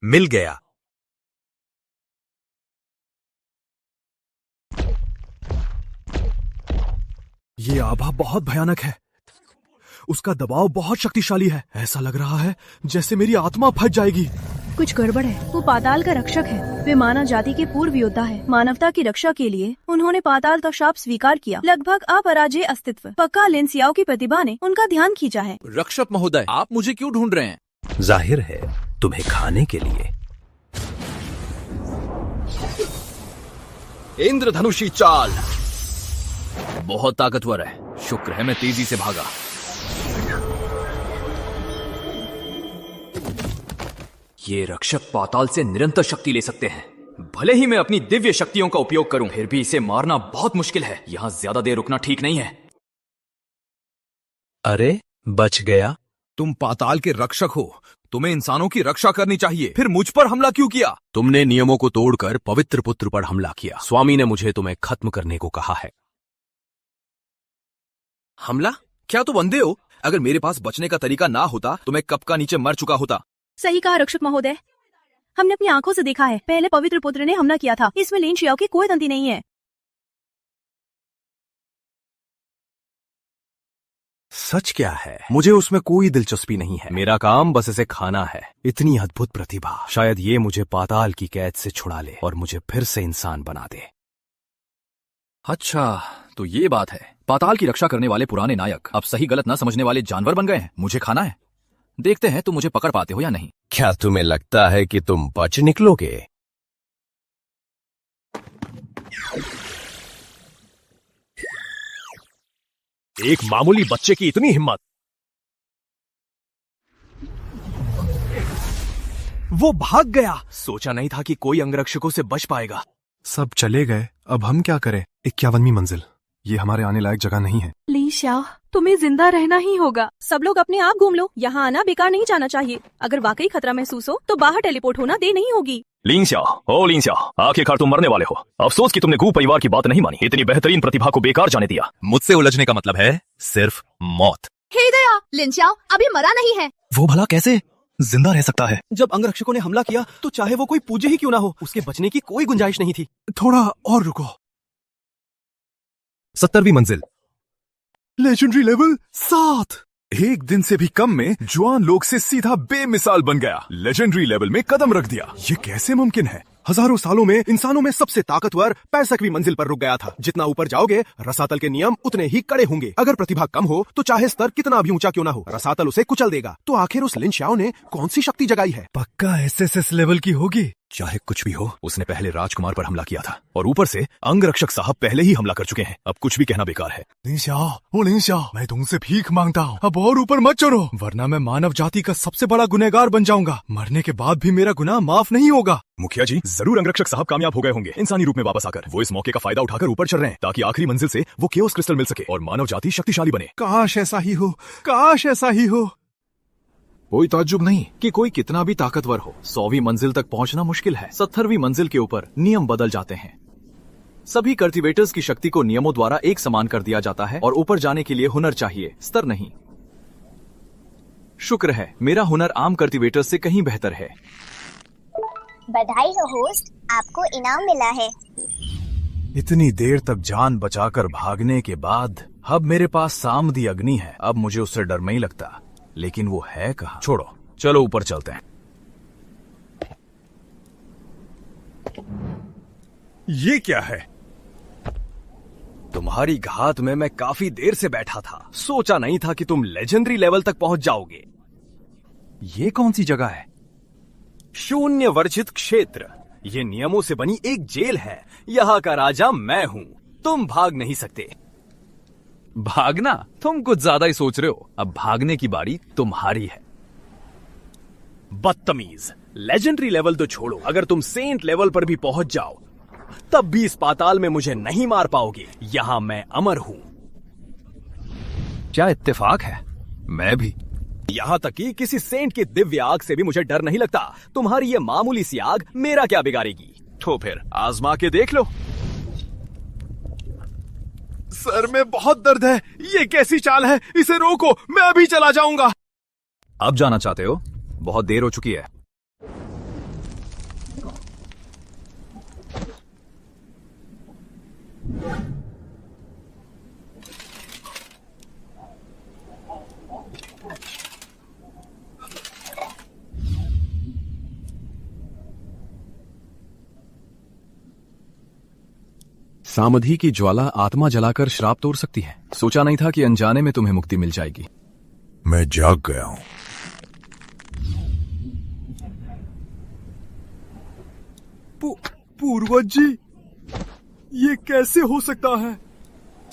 मिल गया। ये आभा बहुत भयानक है। उसका दबाव बहुत शक्तिशाली है। ऐसा लग रहा है जैसे मेरी आत्मा फट जाएगी। कुछ गड़बड़ है। वो पाताल का रक्षक है। वे मानव जाति के पूर्व योद्धा है। मानवता की रक्षा के लिए उन्होंने पाताल का शाप स्वीकार किया। लगभग अपराजेय अस्तित्व। पक्का लिन सियाओ की प्रतिभा ने उनका ध्यान खींचा है। रक्षक महोदय, आप मुझे क्यों ढूंढ रहे हैं? जाहिर है तुम्हें खाने के लिए। इंद्रधनुषी चाल बहुत ताकतवर है। शुक्र है मैं तेजी से भागा। ये रक्षक पाताल से निरंतर शक्ति ले सकते हैं। भले ही मैं अपनी दिव्य शक्तियों का उपयोग करूं, फिर भी इसे मारना बहुत मुश्किल है। यहाँ ज्यादा देर रुकना ठीक नहीं है। अरे बच गया। तुम पाताल के रक्षक हो, तुम्हें इंसानों की रक्षा करनी चाहिए। फिर मुझ पर हमला क्यों किया? तुमने नियमों को तोड़कर पवित्र पुत्र पर हमला किया। स्वामी ने मुझे तुम्हें खत्म करने को कहा है। हमला? क्या तुम अंधे हो? अगर मेरे पास बचने का तरीका ना होता तो मैं कब का नीचे मर चुका होता। सही कहा रक्षक महोदय, हमने अपनी आंखों से देखा है। पहले पवित्र पुत्र ने हमला किया था। इसमें लिन शियाओ की कोई गलती नहीं है। सच क्या है? मुझे उसमें कोई दिलचस्पी नहीं है। मेरा काम बस इसे खाना है। इतनी अद्भुत प्रतिभा, शायद ये मुझे पाताल की कैद से छुड़ा ले और मुझे फिर से इंसान बना दे। अच्छा, तो ये बात है। पाताल की रक्षा करने वाले पुराने नायक अब सही गलत न समझने वाले जानवर बन गए हैं। मुझे खाना है। देखते हैं तुम मुझे पकड़ पाते हो या नहीं। क्या तुम्हें लगता है कि तुम बच निकलोगे? एक मामूली बच्चे की इतनी हिम्मत। वो भाग गया। सोचा नहीं था कि कोई अंगरक्षकों से बच पाएगा। सब चले गए, अब हम क्या करें? 51वीं मंजिल, ये हमारे आने लायक जगह नहीं है। लिन शियाओ, तुम्हें जिंदा रहना ही होगा। सब लोग अपने आप घूम लो। यहाँ आना बेकार नहीं जाना चाहिए। अगर वाकई खतरा महसूस हो तो बाहर टेलीपोर्ट होना दे नहीं होगी। लिन सियाओ, ओ लिन सियाओ, आखिरकार तुम मरने वाले हो। अफसोस कि तुमने गू परिवार की बात नहीं मानी। इतनी बेहतरीन प्रतिभा को बेकार जाने दिया। मुझसे उलझने का मतलब है सिर्फ मौत। हे दया, लिन सियाओ अभी मरा नहीं है। वो भला कैसे जिंदा रह सकता है? जब अंगरक्षकों ने हमला किया तो चाहे वो कोई पूज्य ही क्यों ना हो, उसके बचने की कोई गुंजाइश नहीं थी। थोड़ा और रुको। 70वीं मंजिल, लेजेंडरी लेवल 7। एक दिन से भी कम में जवान लोग से सीधा बेमिसाल बन गया। लेजेंडरी लेवल में कदम रख दिया। ये कैसे मुमकिन है? हजारों सालों में इंसानों में सबसे ताकतवर 65वीं मंजिल पर रुक गया था। जितना ऊपर जाओगे रसातल के नियम उतने ही कड़े होंगे। अगर प्रतिभा कम हो तो चाहे स्तर कितना भी ऊंचा क्यों ना हो, रसातल उसे कुचल देगा। तो आखिर उस लिन शियाओ ने कौन सी शक्ति जगाई है? पक्का एसएसएस लेवल की होगी। चाहे कुछ भी हो, उसने पहले राजकुमार पर हमला किया था और ऊपर से अंगरक्षक साहब पहले ही हमला कर चुके हैं। अब कुछ भी कहना बेकार है। लिन शियाओ, ओ लिन शियाओ, मैं तुमसे भीख मांगता हूँ, अब और ऊपर मत चढ़ो, वरना मैं मानव जाति का सबसे बड़ा गुनहगार बन जाऊंगा। मरने के बाद भी मेरा गुनाह माफ नहीं होगा। मुखिया जी, जरूर अंगरक्षक साहब कामयाब हो गए होंगे इंसानी रूप में वापस आकर। वो इस मौके का फायदा उठाकर ऊपर चढ़ रहे हैं ताकि आखिरी मंजिल से वो केओस क्रिस्टल मिल सके और मानव जाति शक्तिशाली बने। काश ऐसा ही हो, काश ऐसा ही हो। कोई ताज्जुब नहीं कि कोई कितना भी ताकतवर हो, 100वीं मंजिल तक पहुंचना मुश्किल है। 70वीं मंजिल के ऊपर नियम बदल जाते हैं। सभी कल्टीवेटर्स की शक्ति को नियमों द्वारा एक समान कर दिया जाता है और ऊपर जाने के लिए हुनर चाहिए, स्तर नहीं। शुक्र है मेरा हुनर आम कल्टीवेटर से कहीं बेहतर है। बधाई हो होस्ट, आपको इनाम मिला है। इतनी देर तक जान बचाकर भागने के बाद अब मेरे पास सामदी अग्नि है। अब मुझे उससे डर नहीं लगता, लेकिन वो है कहाँ? छोड़ो, चलो ऊपर चलते हैं। ये क्या है? तुम्हारी घात में मैं काफी देर से बैठा था। सोचा नहीं था कि तुम लेजेंडरी लेवल तक पहुंच जाओगे। ये कौन सी जगह है? शून्य वर्जित क्षेत्र। ये नियमों से बनी एक जेल है। यहाँ का राजा मैं हूँ। तुम भाग नहीं सकते। भागना? तुम कुछ ज्यादा ही सोच रहे हो। अब भागने की बारी तुम्हारी है। बदतमीज, लेजेंडरी लेवल तो छोड़ो, अगर तुम सेंट लेवल पर भी पहुंच जाओ तब भी इस पाताल में मुझे नहीं मार पाओगे। यहां मैं अमर हूं। क्या इत्तेफाक है? मैं भी। यहां तक कि किसी सेंट की दिव्य आग से भी मुझे डर नहीं लगता। तुम्हारी ये मामूली सी आग मेरा क्या बिगाड़ेगी? तो फिर आजमा के देख लो। सर में बहुत दर्द है। ये कैसी चाल है? इसे रोको, मैं अभी चला जाऊंगा। अब जाना चाहते हो? बहुत देर हो चुकी है। सामधी की ज्वाला आत्मा जलाकर श्राप तोड़ सकती है। सोचा नहीं था कि अनजाने में तुम्हें मुक्ति मिल जाएगी। मैं जाग गया हूं। पूर्वज जी, ये कैसे हो सकता है?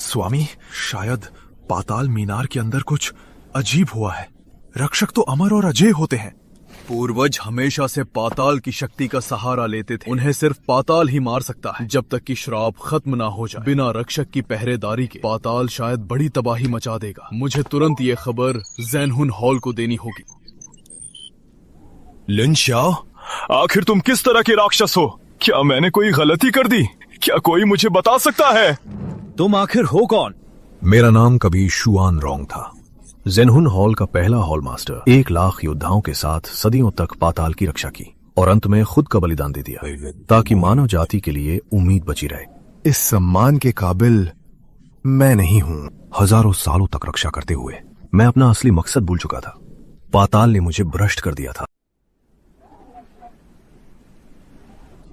स्वामी, शायद पाताल मीनार के अंदर कुछ अजीब हुआ है। रक्षक तो अमर और अजय होते हैं। पूर्वज हमेशा से पाताल की शक्ति का सहारा लेते थे। उन्हें सिर्फ पाताल ही मार सकता है जब तक कि श्राप खत्म ना हो जाए। बिना रक्षक की पहरेदारी के पाताल शायद बड़ी तबाही मचा देगा। मुझे तुरंत ये खबर ज़ैनहुन हॉल को देनी होगी। लिन शाओ, आखिर तुम किस तरह के राक्षस हो? क्या मैंने कोई गलती कर दी? क्या कोई मुझे बता सकता है? तुम आखिर हो कौन? मेरा नाम कभी शुआन रोंग था। ज़ैनहुन हॉल का पहला हॉल मास्टर 1 लाख योद्धाओं के साथ सदियों तक पाताल की रक्षा की और अंत में खुद का बलिदान दे दिया ताकि मानव जाति के लिए उम्मीद बची रहे। इस सम्मान के काबिल मैं नहीं हूं। हजारों सालों तक रक्षा करते हुए मैं अपना असली मकसद भूल चुका था। पाताल ने मुझे भ्रष्ट कर दिया था।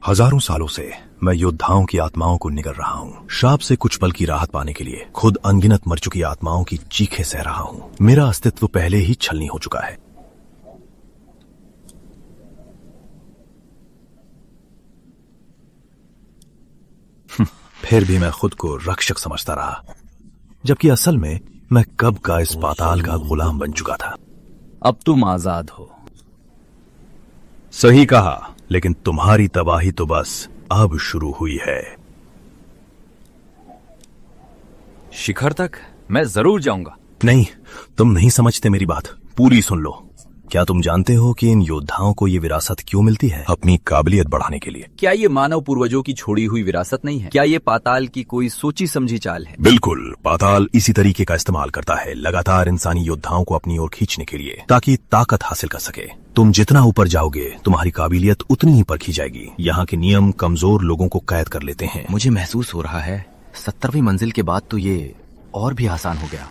हजारों सालों से मैं योद्धाओं की आत्माओं को निगल रहा हूँ। श्राप से कुछ पल की राहत पाने के लिए खुद अनगिनत मर चुकी आत्माओं की चीखें सह रहा हूँ। मेरा अस्तित्व पहले ही छलनी हो चुका है। फिर भी मैं खुद को रक्षक समझता रहा, जबकि असल में मैं कब का इस पाताल का गुलाम बन चुका था। अब तुम आजाद हो। सही कहा, लेकिन तुम्हारी तबाही तो बस अब शुरू हुई है। शिखर तक मैं जरूर जाऊंगा। नहीं, तुम नहीं समझते मेरी बात। पूरी सुन लो। क्या तुम जानते हो कि इन योद्धाओं को ये विरासत क्यों मिलती है? अपनी काबिलियत बढ़ाने के लिए। क्या ये मानव पूर्वजों की छोड़ी हुई विरासत नहीं है? क्या ये पाताल की कोई सोची समझी चाल है? बिल्कुल, पाताल इसी तरीके का इस्तेमाल करता है, लगातार इंसानी योद्धाओं को अपनी ओर खींचने के लिए, ताकि ताकत हासिल कर सके। तुम जितना ऊपर जाओगे तुम्हारी काबिलियत उतनी ही परखी जाएगी। यहाँ के नियम कमजोर लोगों को कैद कर लेते हैं। मुझे महसूस हो रहा है 70वीं मंजिल के बाद तो ये और भी आसान हो गया।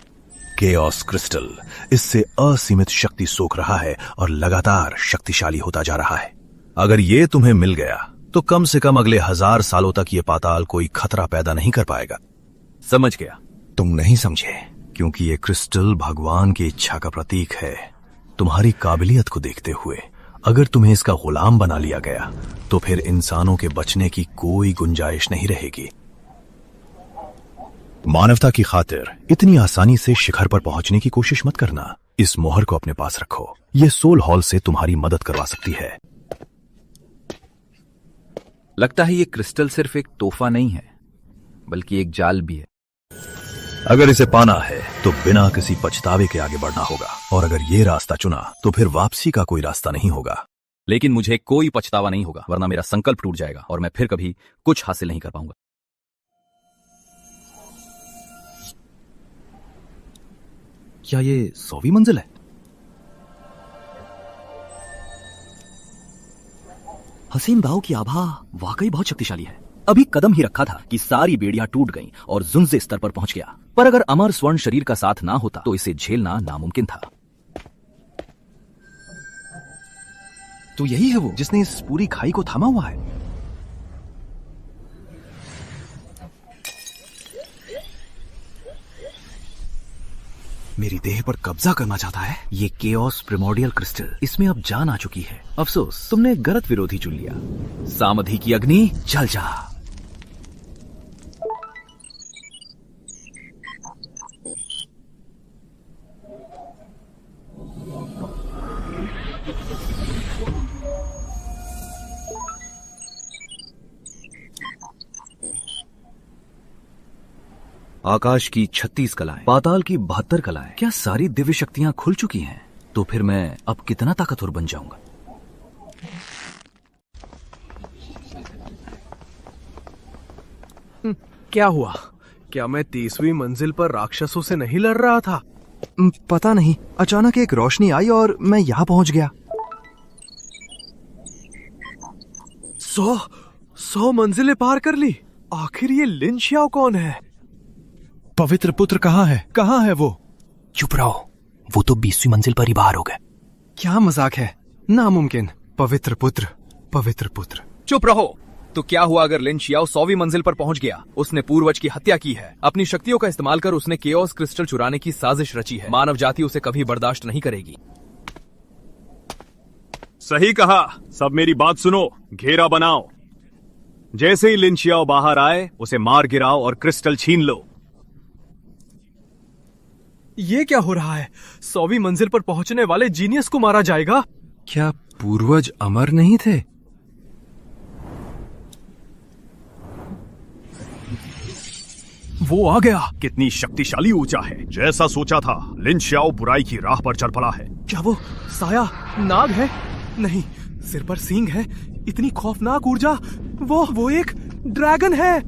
केओस क्रिस्टल इससे असीमित शक्ति सोख रहा है और लगातार शक्तिशाली होता जा रहा है। अगर ये तुम्हें मिल गया तो कम से कम अगले 1000 सालों तक ये पाताल कोई खतरा पैदा नहीं कर पाएगा। समझ गया। तुम नहीं समझे, क्योंकि ये क्रिस्टल भगवान की इच्छा का प्रतीक है। तुम्हारी काबिलियत को देखते हुए अगर तुम्हें इसका गुलाम बना लिया गया तो फिर इंसानों के बचने की कोई गुंजाइश नहीं रहेगी। मानवता की खातिर इतनी आसानी से शिखर पर पहुंचने की कोशिश मत करना। इस मोहर को अपने पास रखो। ये सोल हॉल से तुम्हारी मदद करवा सकती है। लगता है ये क्रिस्टल सिर्फ एक तोहफा नहीं है, बल्कि एक जाल भी है। अगर इसे पाना है तो बिना किसी पछतावे के आगे बढ़ना होगा, और अगर ये रास्ता चुना तो फिर वापसी का कोई रास्ता नहीं होगा। लेकिन मुझे कोई पछतावा नहीं होगा, वरना मेरा संकल्प टूट जाएगा और मैं फिर कभी कुछ हासिल नहीं कर पाऊंगा। क्या ये 100वीं मंजिल है? हसीन दाव की आभा वाकई बहुत शक्तिशाली है। अभी कदम ही रखा था कि सारी बेड़ियां टूट गईं और जुंजे स्तर पर पहुंच गया। पर अगर अमर स्वर्ण शरीर का साथ ना होता तो इसे झेलना नामुमकिन था। तो यही है वो जिसने इस पूरी खाई को थामा हुआ है। मेरी देह पर कब्जा करना चाहता है। ये केओस प्रिमोर्डियल क्रिस्टल, इसमें अब जान आ चुकी है। अफसोस तुमने गलत विरोधी चुन लिया। सामधी की अग्नि जल जा। आकाश की 36 कलाएं, पाताल की 72 कलाएं, क्या सारी दिव्य शक्तियां खुल चुकी हैं? तो फिर मैं अब कितना ताकतवर बन जाऊंगा। क्या हुआ? क्या मैं 30वीं मंजिल पर राक्षसों से नहीं लड़ रहा था? पता नहीं, अचानक एक रोशनी आई और मैं यहाँ पहुंच गया। 100 मंजिलें पार कर ली। आखिर ये लिन शाओ कौन है? पवित्र पुत्र कहाँ है? कहाँ है वो? चुप रहो, वो तो 20वीं मंजिल पर ही बाहर हो गए। क्या मजाक है? नामुमकिन। पवित्र पुत्र, पवित्र पुत्र। चुप रहो। तो क्या हुआ अगर लिन शियाओ 100वीं मंजिल पर पहुंच गया? उसने पूर्वज की हत्या की है। अपनी शक्तियों का इस्तेमाल कर उसने केओस क्रिस्टल चुराने की साजिश रची है। मानव जाति उसे कभी बर्दाश्त नहीं करेगी। सही कहा। सब मेरी बात सुनो, घेरा बनाओ। जैसे ही लिन शियाओ बाहर आए उसे मार गिराओ और क्रिस्टल छीन लो। ये क्या हो रहा है? 100वीं मंजिल पर पहुंचने वाले जीनियस को मारा जाएगा? क्या पूर्वज अमर नहीं थे? वो आ गया। कितनी शक्तिशाली ऊर्जा है। जैसा सोचा था, लिन शियाओ बुराई की राह पर चल पड़ा है। क्या वो साया नाग है? नहीं, सिर पर सींग है। इतनी खौफनाक ऊर्जा। वो एक ड्रैगन है।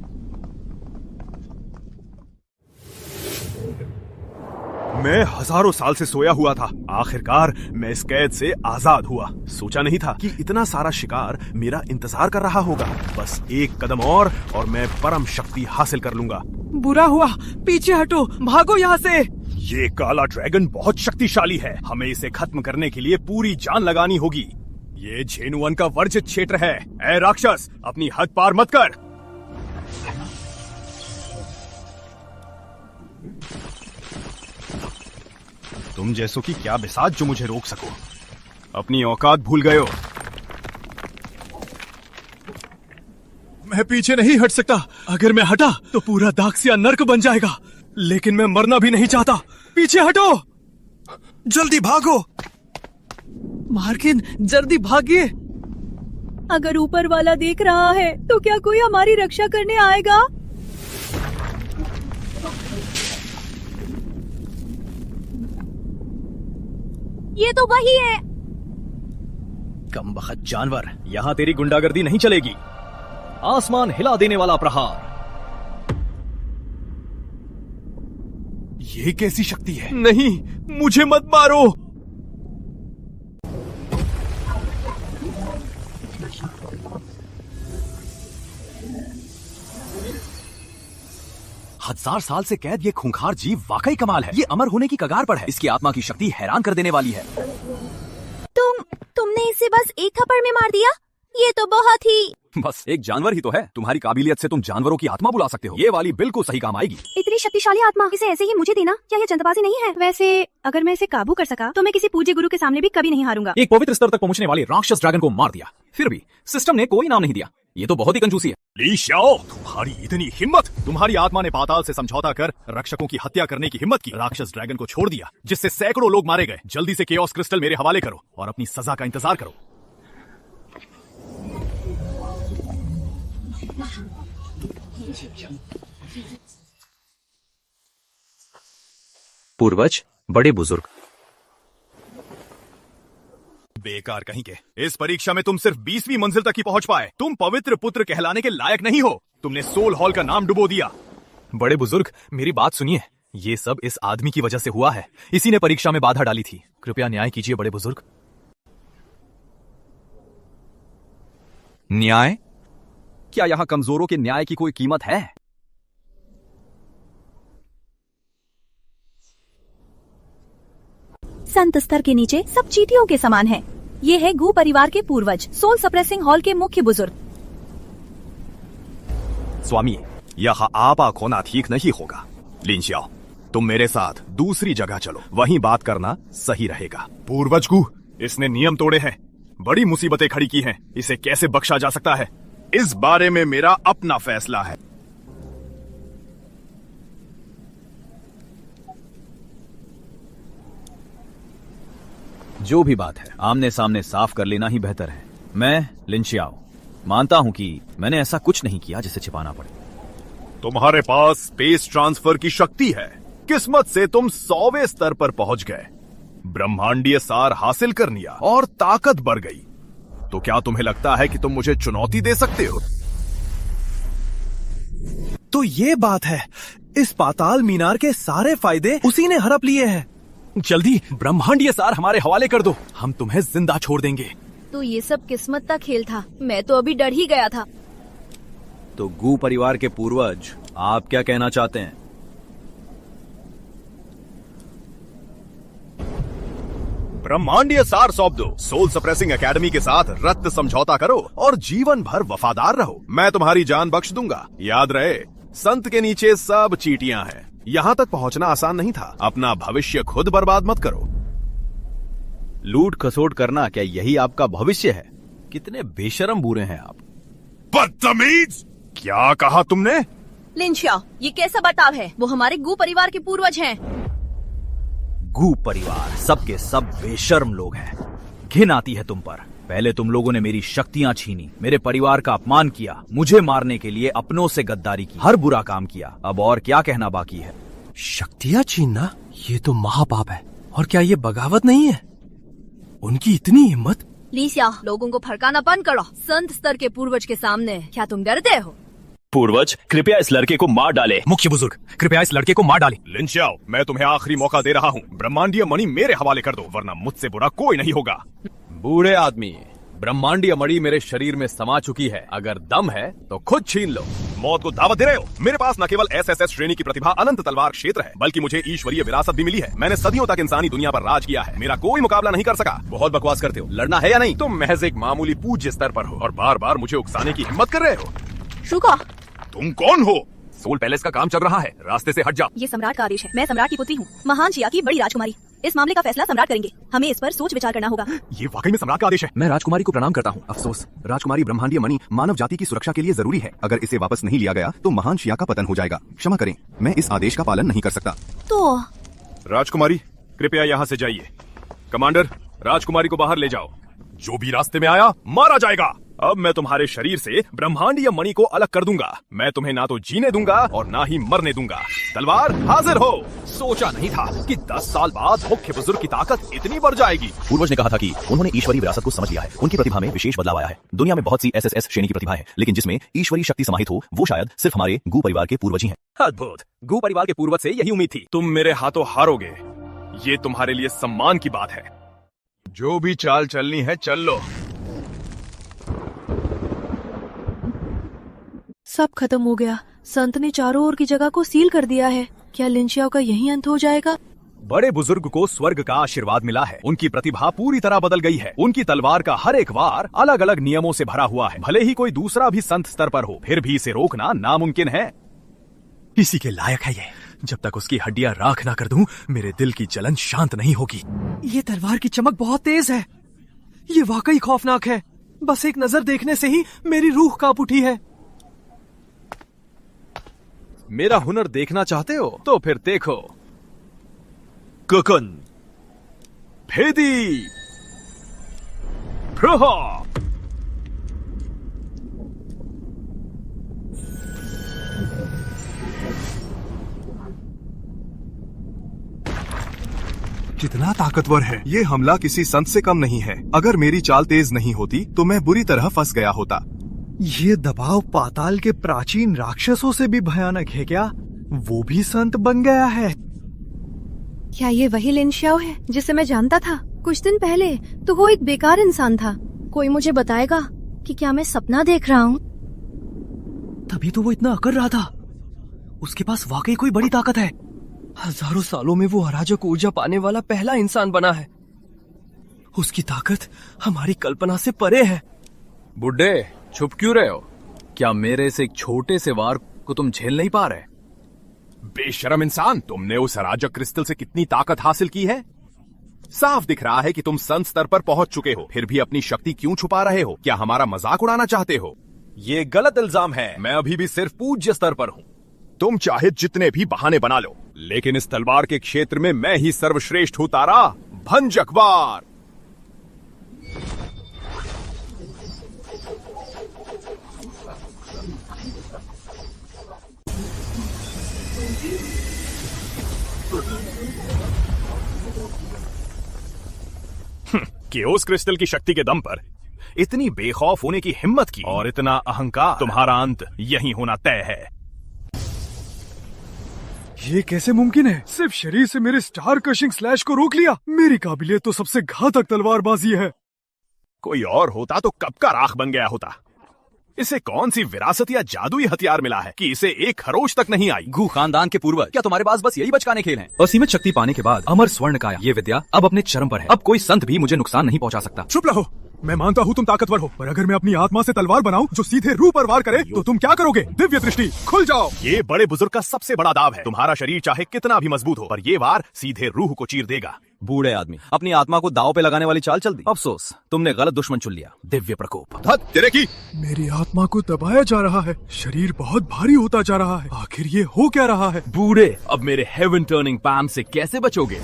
मैं हजारों साल से सोया हुआ था। आखिरकार मैं इस कैद से आजाद हुआ। सोचा नहीं था कि इतना सारा शिकार मेरा इंतजार कर रहा होगा। बस एक कदम और मैं परम शक्ति हासिल कर लूंगा। बुरा हुआ, पीछे हटो, भागो यहाँ से। ये काला ड्रैगन बहुत शक्तिशाली है। हमें इसे खत्म करने के लिए पूरी जान लगानी होगी। ये झेनुअन का वर्जित क्षेत्र है। ऐ राक्षस, अपनी हद पार मत कर। तुम जैसों की क्या बिसात जो मुझे रोक सको। अपनी औकात भूल गए हो। मैं पीछे नहीं हट सकता। अगर मैं हटा तो पूरा दाक्सिया नर्क बन जाएगा। लेकिन मैं मरना भी नहीं चाहता। पीछे हटो, जल्दी भागो। मार्किन, जल्दी भागिए। अगर ऊपर वाला देख रहा है तो क्या कोई हमारी रक्षा करने आएगा? ये तो वही है। कमबख्त जानवर, यहाँ तेरी गुंडागर्दी नहीं चलेगी। आसमान हिला देने वाला प्रहार। ये कैसी शक्ति है? नहीं, मुझे मत मारो। हजार साल से कैद ये खूंखार जीव वाकई कमाल है। ये अमर होने की कगार पर है। इसकी आत्मा की शक्ति हैरान कर देने वाली है। तुमने इसे बस एक थप्पड़ में मार दिया? ये तो बहुत ही। बस एक जानवर ही तो है। तुम्हारी काबिलियत से तुम जानवरों की आत्मा बुला सकते हो। ये वाली बिल्कुल सही काम आएगी। इतनी शक्तिशाली आत्मा, इसे ऐसे ही मुझे देना? क्या ये जल्दबाजी नहीं है? वैसे अगर मैं इसे काबू कर सका तो मैं किसी पूज्य गुरु के सामने भी कभी नहीं हारूंगा। एक पवित्र स्तर तक पहुंचने वाले राक्षस ड्रैगन को मार दिया, फिर भी सिस्टम ने कोई नाम नहीं दिया। ये तो बहुत ही कंजूसी है। ली शाओ, तुम्हारी इतनी हिम्मत! तुम्हारी आत्मा ने पाताल से समझौता कर रक्षकों की हत्या करने की हिम्मत की। राक्षस ड्रैगन को छोड़ दिया, जिससे सैकड़ों लोग मारे गए। जल्दी से केओस क्रिस्टल मेरे हवाले करो और अपनी सजा का इंतजार करो। पूर्वज, बड़े बुजुर्ग। बेकार कहीं के। इस परीक्षा में तुम सिर्फ 20वीं मंजिल तक ही पहुंच पाए। तुम पवित्र पुत्र कहलाने के लायक नहीं हो। तुमने सोल हॉल का नाम डुबो दिया। बड़े बुजुर्ग, मेरी बात सुनिए। ये सब इस आदमी की वजह से हुआ है। इसी ने परीक्षा में बाधा डाली थी। कृपया न्याय कीजिए बड़े बुजुर्ग। न्याय? क्या यहाँ कमजोरों के न्याय की कोई कीमत है? संत स्तर के नीचे सब चींटियों के समान है। ये है गू परिवार के पूर्वज, सोल सप्रेसिंग हॉल के मुख्य बुजुर्ग। स्वामी, यहाँ आपा खोना ठीक नहीं होगा। लिन शियाओ, तुम मेरे साथ दूसरी जगह चलो। वहीं बात करना सही रहेगा। पूर्वज गु, इसने नियम तोड़े हैं, बड़ी मुसीबतें खड़ी की हैं। इसे कैसे बख्शा जा सकता है? इस बारे में मेरा अपना फैसला है। जो भी बात है, आमने सामने साफ कर लेना ही बेहतर है। मैं लिन शियाओ मानता हूं कि मैंने ऐसा कुछ नहीं किया जिसे छिपाना पड़े। तुम्हारे पास स्पेस ट्रांसफर की शक्ति है। किस्मत से तुम 100वें स्तर पर पहुंच गए। ब्रह्मांडीय सार हासिल कर लिया और ताकत बढ़ गई। तो क्या तुम्हें लगता है कि तुम मुझे चुनौती दे सकते हो? तो ये बात है। इस पाताल मीनार के सारे फायदे उसी ने हड़प लिए हैं। जल्दी ब्रह्मांडीय सार हमारे हवाले कर दो। हम तुम्हें जिंदा छोड़ देंगे। तो ये सब किस्मत का खेल था। मैं तो अभी डर ही गया था। तो गू परिवार के पूर्वज, आप क्या कहना चाहते हैं? ब्रह्मांडीय सार सौंप दो। सोल सप्रेसिंग एकेडमी के साथ रक्त समझौता करो और जीवन भर वफादार रहो। मैं तुम्हारी जान बख्श दूंगा। याद रहे, संत के नीचे सब चींटियां हैं। यहाँ तक पहुँचना आसान नहीं था। अपना भविष्य खुद बर्बाद मत करो। लूट खसोट करना क्या यही आपका भविष्य है? कितने बेशरम बुरे हैं आप। बदतमीज! क्या कहा तुमने? लिन शाओ, ये कैसा बर्ताव है? वो हमारे गू परिवार के पूर्वज हैं। गू परिवार सबके सब बेशर्म लोग हैं। घिन आती है तुम पर। पहले तुम लोगों ने मेरी शक्तियां छीनी, मेरे परिवार का अपमान किया, मुझे मारने के लिए अपनों से गद्दारी की, हर बुरा काम किया। अब और क्या कहना बाकी है? शक्तियां छीनना? ये तो महापाप है। और क्या ये बगावत नहीं है? उनकी इतनी हिम्मत। ली शाओ, लोगों को भड़काना बंद करो। संत स्तर के पूर्वज के सामने क्या तुम डरते हो? पूर्वज, कृपया इस लड़के को मार डाले। मुख्य बुजुर्ग, कृपया इस लड़के को मार डालें। लिन शाओ, मैं तुम्हें आखिरी मौका दे रहा हूँ। ब्रह्मांडीय मणि मेरे हवाले कर दो, वरना मुझसे बुरा कोई नहीं होगा। बूढ़े आदमी, ब्रह्मांडीय मणि मेरे शरीर में समा चुकी है। अगर दम है तो खुद छीन लो। मौत को दावत दे रहे हो? मेरे पास न केवल एसएसएस श्रेणी की प्रतिभा अनंत तलवार क्षेत्र है, बल्कि मुझे ईश्वरीय विरासत भी मिली है। मैंने सदियों तक इंसानी दुनिया पर राज किया है। मेरा कोई मुकाबला नहीं कर सका। बहुत बकवास करते हो। लड़ना है या नहीं? तुम महज एक मामूली पूज्य स्तर पर हो और बार बार मुझे उकसाने की हिम्मत कर रहे हो। रुको। तुम कौन हो? सोल पैलेस का काम चल रहा है, रास्ते से हट जाओ। ये सम्राट का आदेश है। मैं सम्राट की पुत्री हूँ, महान शिया की बड़ी राजकुमारी। इस मामले का फैसला सम्राट करेंगे। हमें इस पर सोच विचार करना होगा। ये वाकई में सम्राट का आदेश है। मैं राजकुमारी को प्रणाम करता हूँ। अफसोस, राजकुमारी ब्रह्मांडीय मणि मानव जाति की सुरक्षा के लिए जरूरी है। अगर इसे वापस नहीं लिया गया तो महान शिया का पतन हो जाएगा। क्षमा करें, मैं इस आदेश का पालन नहीं कर सकता। तो राजकुमारी, कृपया यहाँ से जाइए। कमांडर, राजकुमारी को बाहर ले जाओ। जो भी रास्ते में आया मारा जाएगा। अब मैं तुम्हारे शरीर से ब्रह्मांडीय मणि को अलग कर दूंगा। मैं तुम्हें ना तो जीने दूंगा और ना ही मरने दूंगा। तलवार हाजिर हो। सोचा नहीं था कि 10 साल बाद मुख्य बुजुर्ग की ताकत इतनी बढ़ जाएगी। पूर्वज ने कहा था कि उन्होंने ईश्वरीय विरासत को समझ लिया है। उनकी प्रतिभा में विशेष बदलाव आया है। दुनिया में बहुत सी एसएसएस श्रेणी की प्रतिभा है, लेकिन जिसमें ईश्वरीय शक्ति समाहित हो वो शायद सिर्फ हमारे गू परिवार के पूर्वज ही हैं। अद्भुत। गू परिवार के पूर्वज से यही उम्मीद थी। तुम मेरे हाथों हारोगे, ये तुम्हारे लिए सम्मान की बात है। जो भी चाल चलनी है चल लो। सब खत्म हो गया। संत ने चारों ओर की जगह को सील कर दिया है। क्या लिन शाओ का यही अंत हो जाएगा? बड़े बुजुर्ग को स्वर्ग का आशीर्वाद मिला है। उनकी प्रतिभा पूरी तरह बदल गई है। उनकी तलवार का हर एक वार अलग अलग नियमों से भरा हुआ है। भले ही कोई दूसरा भी संत स्तर पर हो, फिर भी इसे रोकना नामुमकिन है। इसी के लायक है ये। जब तक उसकी हड्डियां राख ना कर दूं, मेरे दिल की जलन शांत नहीं होगी। ये तलवार की चमक बहुत तेज है। ये वाकई खौफनाक है। बस एक नजर देखने से ही मेरी रूह कांप उठी है। मेरा हुनर देखना चाहते हो तो फिर देखो। कुकुन, भेदी, प्रहा। कितना ताकतवर है ये हमला। किसी संत से कम नहीं है। अगर मेरी चाल तेज नहीं होती तो मैं बुरी तरह फंस गया होता। ये दबाव पाताल के प्राचीन राक्षसों से भी भयानक है क्या? वो भी संत बन गया है। क्या ये वही लिन शाओ है जिसे मैं जानता था? कुछ दिन पहले तो वो एक बेकार इंसान था। कोई मुझे बताएगा कि क्या मैं सपना देख रहा हूँ? तभी तो वो इतना अकड़ रहा था। उसके पास वाकई कोई बड़ी ताकत है। हजारों सालों में वो अराजक ऊर्जा पाने वाला पहला इंसान बना है। उसकी ताकत हमारी कल्पना से परे है। बुड्ढे, छुप क्यों रहे हो? क्या मेरे से एक छोटे से वार को तुम झेल नहीं पा रहे? बेशरम इंसान, तुमने उस अराजक क्रिस्टल से कितनी ताकत हासिल की है? साफ दिख रहा है कि तुम संत स्तर पर पहुंच चुके हो, फिर भी अपनी शक्ति क्यों छुपा रहे हो? क्या हमारा मजाक उड़ाना चाहते हो? ये गलत इल्जाम है। मैं अभी भी सिर्फ पूज्य स्तर पर हूँ। तुम चाहे जितने भी बहाने बना लो, लेकिन इस तलवार के क्षेत्र में मैं ही सर्वश्रेष्ठ हूँ तारा। भंजक वार। केओस क्रिस्टल की शक्ति के दम पर इतनी बेखौफ होने की हिम्मत की और इतना अहंकार। तुम्हारा अंत यहीं होना तय है। ये कैसे मुमकिन है? सिर्फ शरीर से मेरे स्टार क्रशिंग स्लैश को रोक लिया। मेरी काबिलियत तो सबसे घातक तलवारबाजी है। कोई और होता तो कब का राख बन गया होता। इसे कौन सी विरासत या जादुई हथियार मिला है कि इसे एक खरोच तक नहीं आई? गू खानदान के पूर्वज, क्या तुम्हारे पास बस यही बचकाने खेल हैं? असीमित शक्ति पाने के बाद अमर स्वर्ण काया, ये विद्या अब अपने चरम पर है। अब कोई संत भी मुझे नुकसान नहीं पहुंचा सकता। चुप रहो। मैं मानता हूँ तुम ताकतवर हो, पर अगर मैं अपनी आत्मा से तलवार बनाऊं जो सीधे रूह पर वार करे तो तुम क्या करोगे? दिव्य दृष्टि, खुल जाओ। ये बड़े बुजुर्ग का सबसे बड़ा दाव है। तुम्हारा शरीर चाहे कितना भी मजबूत हो, पर ये वार सीधे रूह को चीर देगा। बूढ़े आदमी, अपनी आत्मा को दांव पे लगाने वाली चाल चल दी। अफसोस, तुमने गलत दुश्मन चुन लिया। दिव्य प्रकोप। तेरे की मेरी आत्मा को दबाया जा रहा है, शरीर बहुत भारी होता जा रहा है। आखिर ये हो क्या रहा है? बूढ़े, अब मेरे हेवन टर्निंग पैम से कैसे बचोगे?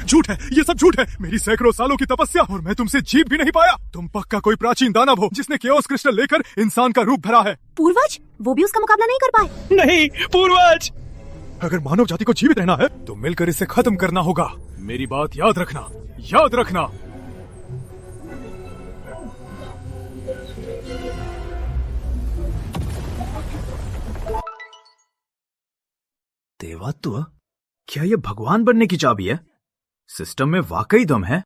झूठ है, ये सब झूठ है। मेरी सैकड़ों सालों की तपस्या और मैं तुमसे जीत भी नहीं पाया। तुम पक्का कोई प्राचीन दानव हो जिसने केओस क्रिस्टल लेकर इंसान का रूप धरा है। पूर्वज, वो भी उसका मुकाबला नहीं कर पाए। नहीं पूर्वज, अगर मानव जाति को जीवित रहना है तो मिलकर इसे खत्म करना होगा। मेरी बात याद रखना, याद रखना। देवत्व? क्या ये भगवान बनने की चाबी है? सिस्टम में वाकई दम है।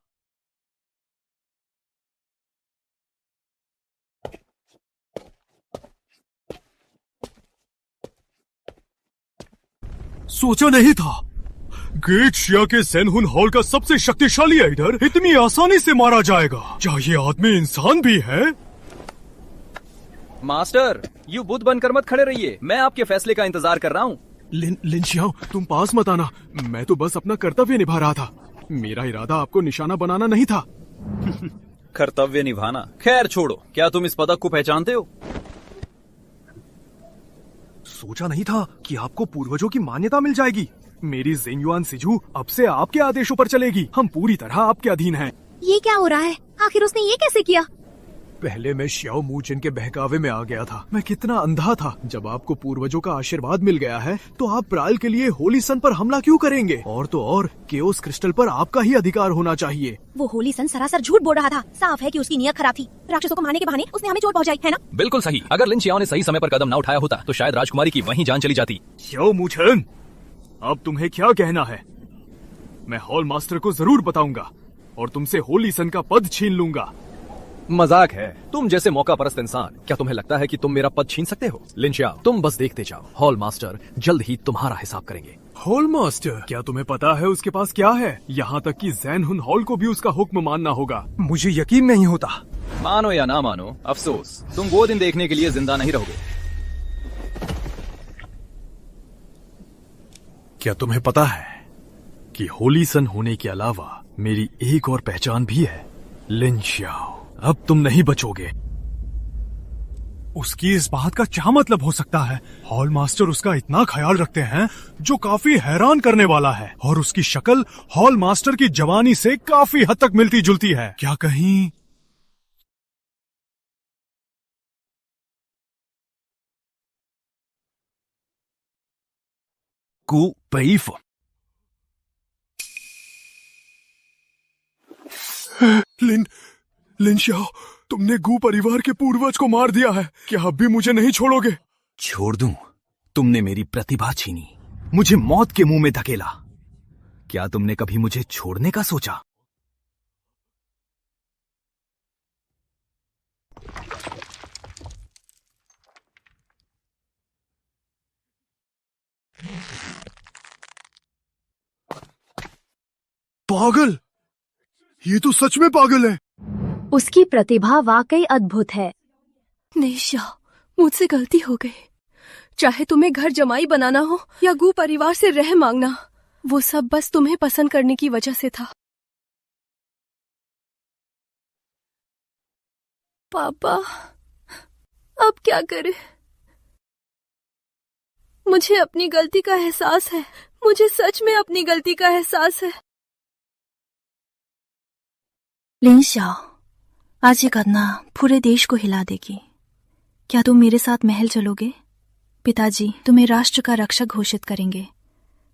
सोचा नहीं था ग्रेट शिया के ज़ेनहुन हॉल का सबसे शक्तिशाली एडर इतनी आसानी से मारा जाएगा। क्या ये आदमी इंसान भी है? मास्टर, यू बुद्ध बनकर मत खड़े रहिए, मैं आपके फैसले का इंतजार कर रहा हूँ। लिन शियाओ, तुम पास मत आना। मैं तो बस अपना कर्तव्य निभा रहा था। मेरा इरादा आपको निशाना बनाना नहीं था। कर्तव्य निभाना? खैर छोड़ो, क्या तुम इस पदक को पहचानते हो? सोचा नहीं था कि आपको पूर्वजों की मान्यता मिल जाएगी। मेरी ज़ेन्युआन सिजू अब से आपके आदेशों पर चलेगी। हम पूरी तरह आपके अधीन हैं। ये क्या हो रहा है? आखिर उसने ये कैसे किया? पहले मैं श्याओ मूचिन के बहकावे में आ गया था। मैं कितना अंधा था। जब आपको पूर्वजों का आशीर्वाद मिल गया है तो आप प्रायल के लिए होली सन पर हमला क्यों करेंगे? और तो और केओस क्रिस्टल पर आपका ही अधिकार होना चाहिए। वो होली सन सरासर झूठ बोल रहा था। साफ है कि उसकी नीयत खराब थी। राक्षसों को मारने के बहाने उसने हमें चोट पहुंचाई, है ना? बिल्कुल सही। अगर लिन शियाओ ने सही समय पर कदम न उठाया होता तो शायद राजकुमारी की वहीं जान चली जाती। श्याओ मूचिन, अब तुम्हें क्या कहना है? मैं हॉल मास्टर को जरूर बताऊंगा और तुमसे होली सन का पद छीन लूंगा। मजाक है। तुम जैसे मौका परस्त इंसान, क्या तुम्हें लगता है कि तुम मेरा पद छीन सकते हो? लिन शियाओ, तुम बस देखते जाओ। हॉल मास्टर जल्द ही तुम्हारा हिसाब करेंगे। Hall master? क्या तुम्हें पता है उसके पास क्या है? यहाँ तक कि ज़ेनहुन हॉल को भी उसका हुक्म मानना होगा। मुझे यकीन नहीं होता। मानो या ना मानो, अफसोस, तुम वो दिन देखने के लिए जिंदा नहीं रहोगे। क्या तुम्हें पता है कि होली सन होने के अलावा मेरी एक और पहचान भी है? लिन शियाओ, अब तुम नहीं बचोगे। उसकी इस बात का क्या मतलब हो सकता है? हॉल मास्टर उसका इतना ख्याल रखते हैं जो काफी हैरान करने वाला है। और उसकी शक्ल हॉल मास्टर की जवानी से काफी हद तक मिलती जुलती है। क्या कहीं गू पईफ? लिन शियाओ, तुमने गू परिवार के पूर्वज को मार दिया है। क्या अब भी मुझे नहीं छोड़ोगे? छोड़ दूं? तुमने मेरी प्रतिभा छीनी, मुझे मौत के मुंह में धकेला। क्या तुमने कभी मुझे छोड़ने का सोचा? पागल! ये तो सच में पागल है। उसकी प्रतिभा वाकई अद्भुत है। निशा, मुझसे गलती हो गई। चाहे तुम्हें घर जमाई बनाना हो या गू परिवार से रह मांगना, वो सब बस तुम्हें पसंद करने की वजह से था। पापा, अब क्या करें? मुझे अपनी गलती का एहसास है। मुझे सच में अपनी गलती का एहसास है। लिन शियाओ, आज ये घटना पूरे देश को हिला देगी। क्या तुम मेरे साथ महल चलोगे? पिताजी तुम्हें राष्ट्र का रक्षक घोषित करेंगे।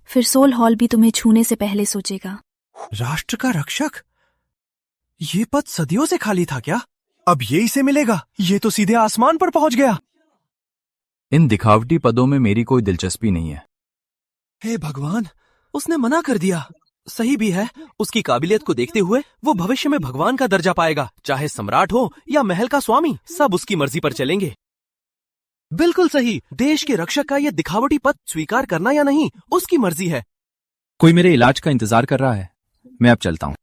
फिर सोल हॉल भी तुम्हें छूने से पहले सोचेगा। राष्ट्र का रक्षक? ये पद सदियों से खाली था क्या? अब ये इसे मिलेगा? ये तो सीधे आसमान पर पहुंच गया। इन दिखावटी पदों में मेरी कोई दिलचस्पी नहीं है। हे भगवान, उसने मना कर दिया। सही भी है। उसकी काबिलियत को देखते हुए वो भविष्य में भगवान का दर्जा पाएगा। चाहे सम्राट हो या महल का स्वामी, सब उसकी मर्जी पर चलेंगे। बिल्कुल सही। देश के रक्षक का यह दिखावटी पद स्वीकार करना या नहीं, उसकी मर्जी है। कोई मेरे इलाज का इंतजार कर रहा है, मैं अब चलता हूं।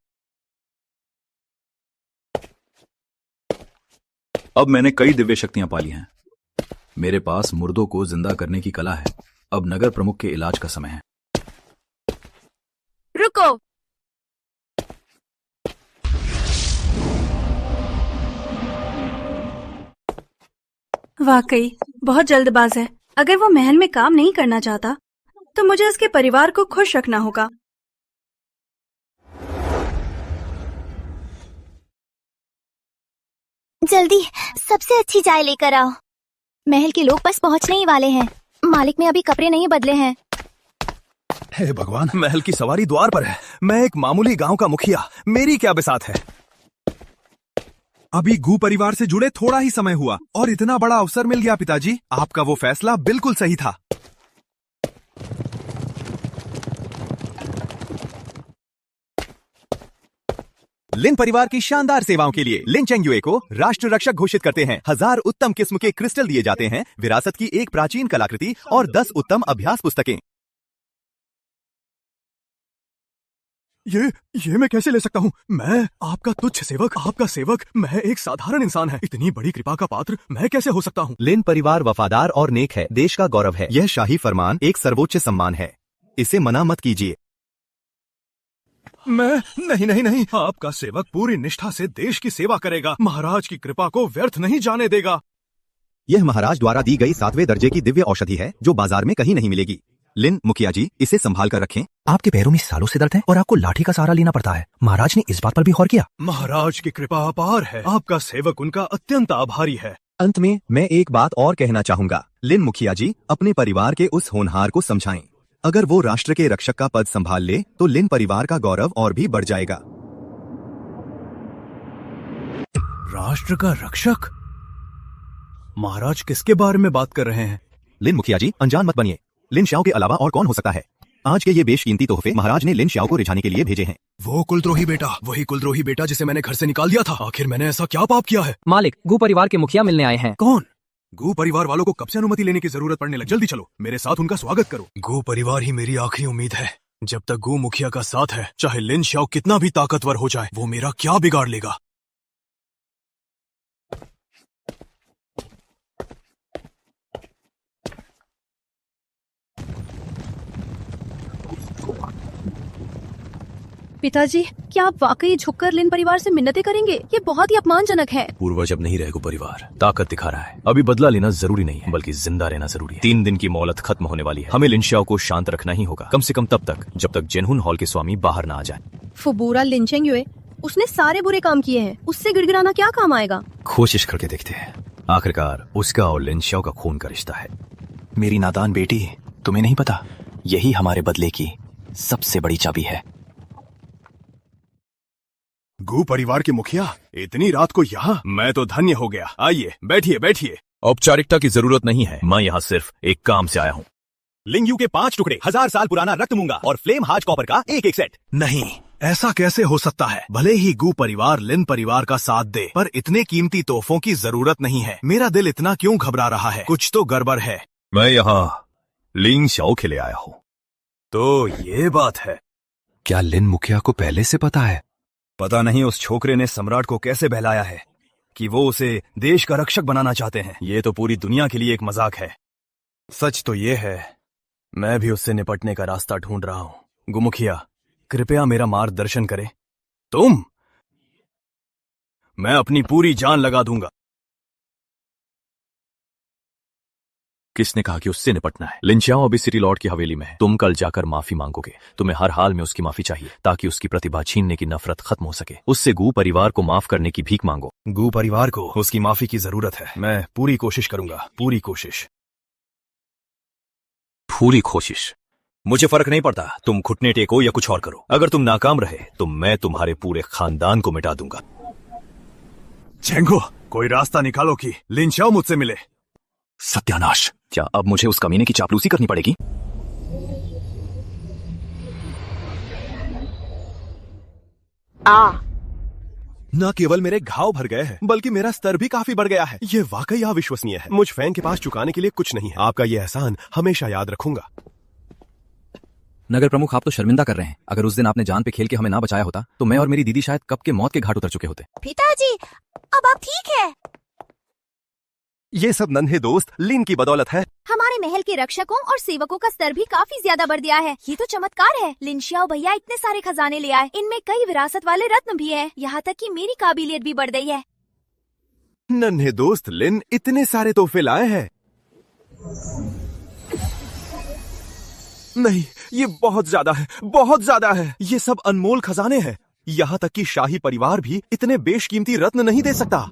अब मैंने कई दिव्य शक्तियां पाली हैं। मेरे पास मुर्दों को जिंदा करने की कला है। अब नगर प्रमुख के इलाज का समय है। रुको। वाकई बहुत जल्दबाज है। अगर वो महल में काम नहीं करना चाहता तो मुझे उसके परिवार को खुश रखना होगा। जल्दी सबसे अच्छी चाय लेकर आओ। महल के लोग बस पहुंचने ही वाले हैं। मालिक ने अभी कपड़े नहीं बदले हैं। हे भगवान, महल की सवारी द्वार पर है। मैं एक मामूली गांव का मुखिया, मेरी क्या बिसात है। अभी गू परिवार से जुड़े थोड़ा ही समय हुआ और इतना बड़ा अवसर मिल गया पिताजी। आपका वो फैसला बिल्कुल सही था। लिन परिवार की शानदार सेवाओं के लिए लिन चेंगयुए को राष्ट्र रक्षक घोषित करते हैं। 1000 उत्तम किस्म के क्रिस्टल दिए जाते हैं, विरासत की एक प्राचीन कलाकृति और 10 उत्तम अभ्यास पुस्तकें। ये मैं कैसे ले सकता हूँ? मैं आपका तुच्छ सेवक, आपका सेवक। मैं एक साधारण इंसान है। इतनी बड़ी कृपा का पात्र मैं कैसे हो सकता हूँ? लिन परिवार वफादार और नेक है, देश का गौरव है। यह शाही फरमान एक सर्वोच्च सम्मान है, इसे मना मत कीजिए। मैं नहीं, आपका सेवक पूरी निष्ठा से देश की सेवा करेगा। महाराज की कृपा को व्यर्थ नहीं जाने देगा। यह महाराज द्वारा दी गई 7वें दर्जे की दिव्य औषधि है जो बाजार में कहीं नहीं मिलेगी। लिन मुखिया जी, इसे संभाल कर रखें। आपके पैरों में सालों से दर्द है और आपको लाठी का सहारा लेना पड़ता है। महाराज ने इस बात पर भी गौर किया। महाराज की कृपा अपार है। आपका सेवक उनका अत्यंत आभारी है। अंत में मैं एक बात और कहना चाहूंगा। लिन मुखिया जी, अपने परिवार के उस होनहार को समझाएं। अगर वो राष्ट्र के रक्षक का पद संभाल ले तो लिन परिवार का गौरव और भी बढ़ जाएगा। राष्ट्र का रक्षक? महाराज किसके बारे में बात कर रहे हैं? लिन मुखिया जी, अनजान मत बनिए। लिन श्याओ के अलावा और कौन हो सकता है? आज के ये बेशकीमती तोहफे महाराज ने लिन श्याओ को रिझाने के लिए भेजे हैं। वो कुलद्रोही बेटा, वही कुलद्रोही बेटा जिसे मैंने घर से निकाल दिया था। आखिर मैंने ऐसा क्या पाप किया है? मालिक, गू परिवार के मुखिया मिलने आए हैं। कौन? गू परिवार वालों को कब से अनुमति लेने की जरूरत पड़ने लगी? जल्दी चलो, मेरे साथ उनका स्वागत करो। गू परिवार ही मेरी आखिरी उम्मीद है। जब तक गू मुखिया का साथ है, चाहे लिन श्याओ कितना भी ताकतवर हो जाए, वो मेरा क्या बिगाड़ लेगा। पिताजी, क्या आप वाकई झुककर लिन परिवार से मिन्नतें करेंगे? ये बहुत ही अपमानजनक है। पूर्वज अब नहीं रहे। गो परिवार ताकत दिखा रहा है। अभी बदला लेना जरूरी नहीं है, बल्कि जिंदा रहना जरूरी है। 3 दिन की मोहलत खत्म होने वाली है। हमें लिन श्याओ को शांत रखना ही होगा, कम से कम तब तक जब तक जेनहुन हॉल के स्वामी बाहर ना आ जाए। फुबूरा लिन चेंगयुए, उसने सारे बुरे काम किए हैं। उससे गिड़गिड़ाना क्या काम आएगा? कोशिश करके देखते हैं। आखिरकार उसका और लिन श्याओ का खून का रिश्ता है। मेरी नादान बेटी, तुम्हें नहीं पता, यही हमारे बदले की सबसे बड़ी चाबी है। गू परिवार के मुखिया इतनी रात को यहाँ? मैं तो धन्य हो गया। आइए बैठिए बैठिए। औपचारिकता की जरूरत नहीं है, मैं यहाँ सिर्फ एक काम से आया हूँ। लिंगयू के 5 टुकड़े, 1000 साल पुराना रक्त मूंगा और फ्लेम हाज कॉपर का एक सेट। नहीं, ऐसा कैसे हो सकता है? भले ही गू परिवार लिन परिवार का साथ दे, पर इतने कीमती तोहफों की जरूरत नहीं है। मेरा दिल इतना क्यों घबरा रहा है? कुछ तो गड़बड़ है। मैं यहाँ लिन श्याओ के लिए आया हूँ। तो ये बात है। क्या लिन मुखिया को पहले से पता है? पता नहीं उस छोकरे ने सम्राट को कैसे बहलाया है कि वो उसे देश का रक्षक बनाना चाहते हैं। ये तो पूरी दुनिया के लिए एक मजाक है। सच तो ये है, मैं भी उससे निपटने का रास्ता ढूंढ रहा हूँ। गुमुखिया, कृपया मेरा मार्गदर्शन करें। तुम? मैं अपनी पूरी जान लगा दूंगा। किसने कहा कि उससे निपटना है? लिन श्याओ अभी सिटी लॉर्ड की हवेली में है। तुम कल जाकर माफी मांगोगे। तुम्हें हर हाल में उसकी माफी चाहिए ताकि उसकी प्रतिभा छीनने की नफरत खत्म हो सके। उससे गू परिवार को माफ करने की भीख मांगो। गू परिवार को उसकी माफी की जरूरत है। मैं पूरी कोशिश करूंगा, पूरी कोशिश। पूरी कोशिश? मुझे फर्क नहीं पड़ता, तुम घुटने टेको या कुछ और करो। अगर तुम नाकाम रहे तो मैं तुम्हारे पूरे खानदान को मिटा दूंगा। चेंगो, कोई रास्ता निकालो कि लिन श्याओ मुझसे मिले। सत्यानाश! क्या अब मुझे उस कमीने की चापलूसी करनी पड़ेगी? न केवल मेरे घाव भर गए हैं बल्कि मेरा स्तर भी काफी बढ़ गया है। ये वाकई अविश्वसनीय है। मुझ फैन के पास चुकाने के लिए कुछ नहीं है। आपका ये एहसान हमेशा याद रखूंगा। नगर प्रमुख, आप तो शर्मिंदा कर रहे हैं। अगर उस दिन आपने जान पे खेल के हमें ना बचाया होता तो मैं और मेरी दीदी शायद कब के मौत के घाट उतर चुके होते। पिताजी, अब आप ठीक है? ये सब नन्हे दोस्त लिन की बदौलत है। हमारे महल के रक्षकों और सेवकों का स्तर भी काफी ज्यादा बढ़ गया है। ये तो चमत्कार है। लिनशियाओ भैया इतने सारे खजाने ले आए। इनमें कई विरासत वाले रत्न भी हैं। यहाँ तक कि मेरी काबिलियत भी बढ़ गई है। नन्हे दोस्त लिन इतने सारे तोहफे लाए हैं। नहीं, ये बहुत ज्यादा है, बहुत ज्यादा है। ये सब अनमोल खजाने हैं। यहाँ तक कि शाही परिवार भी इतने बेशकीमती रत्न नहीं दे सकता।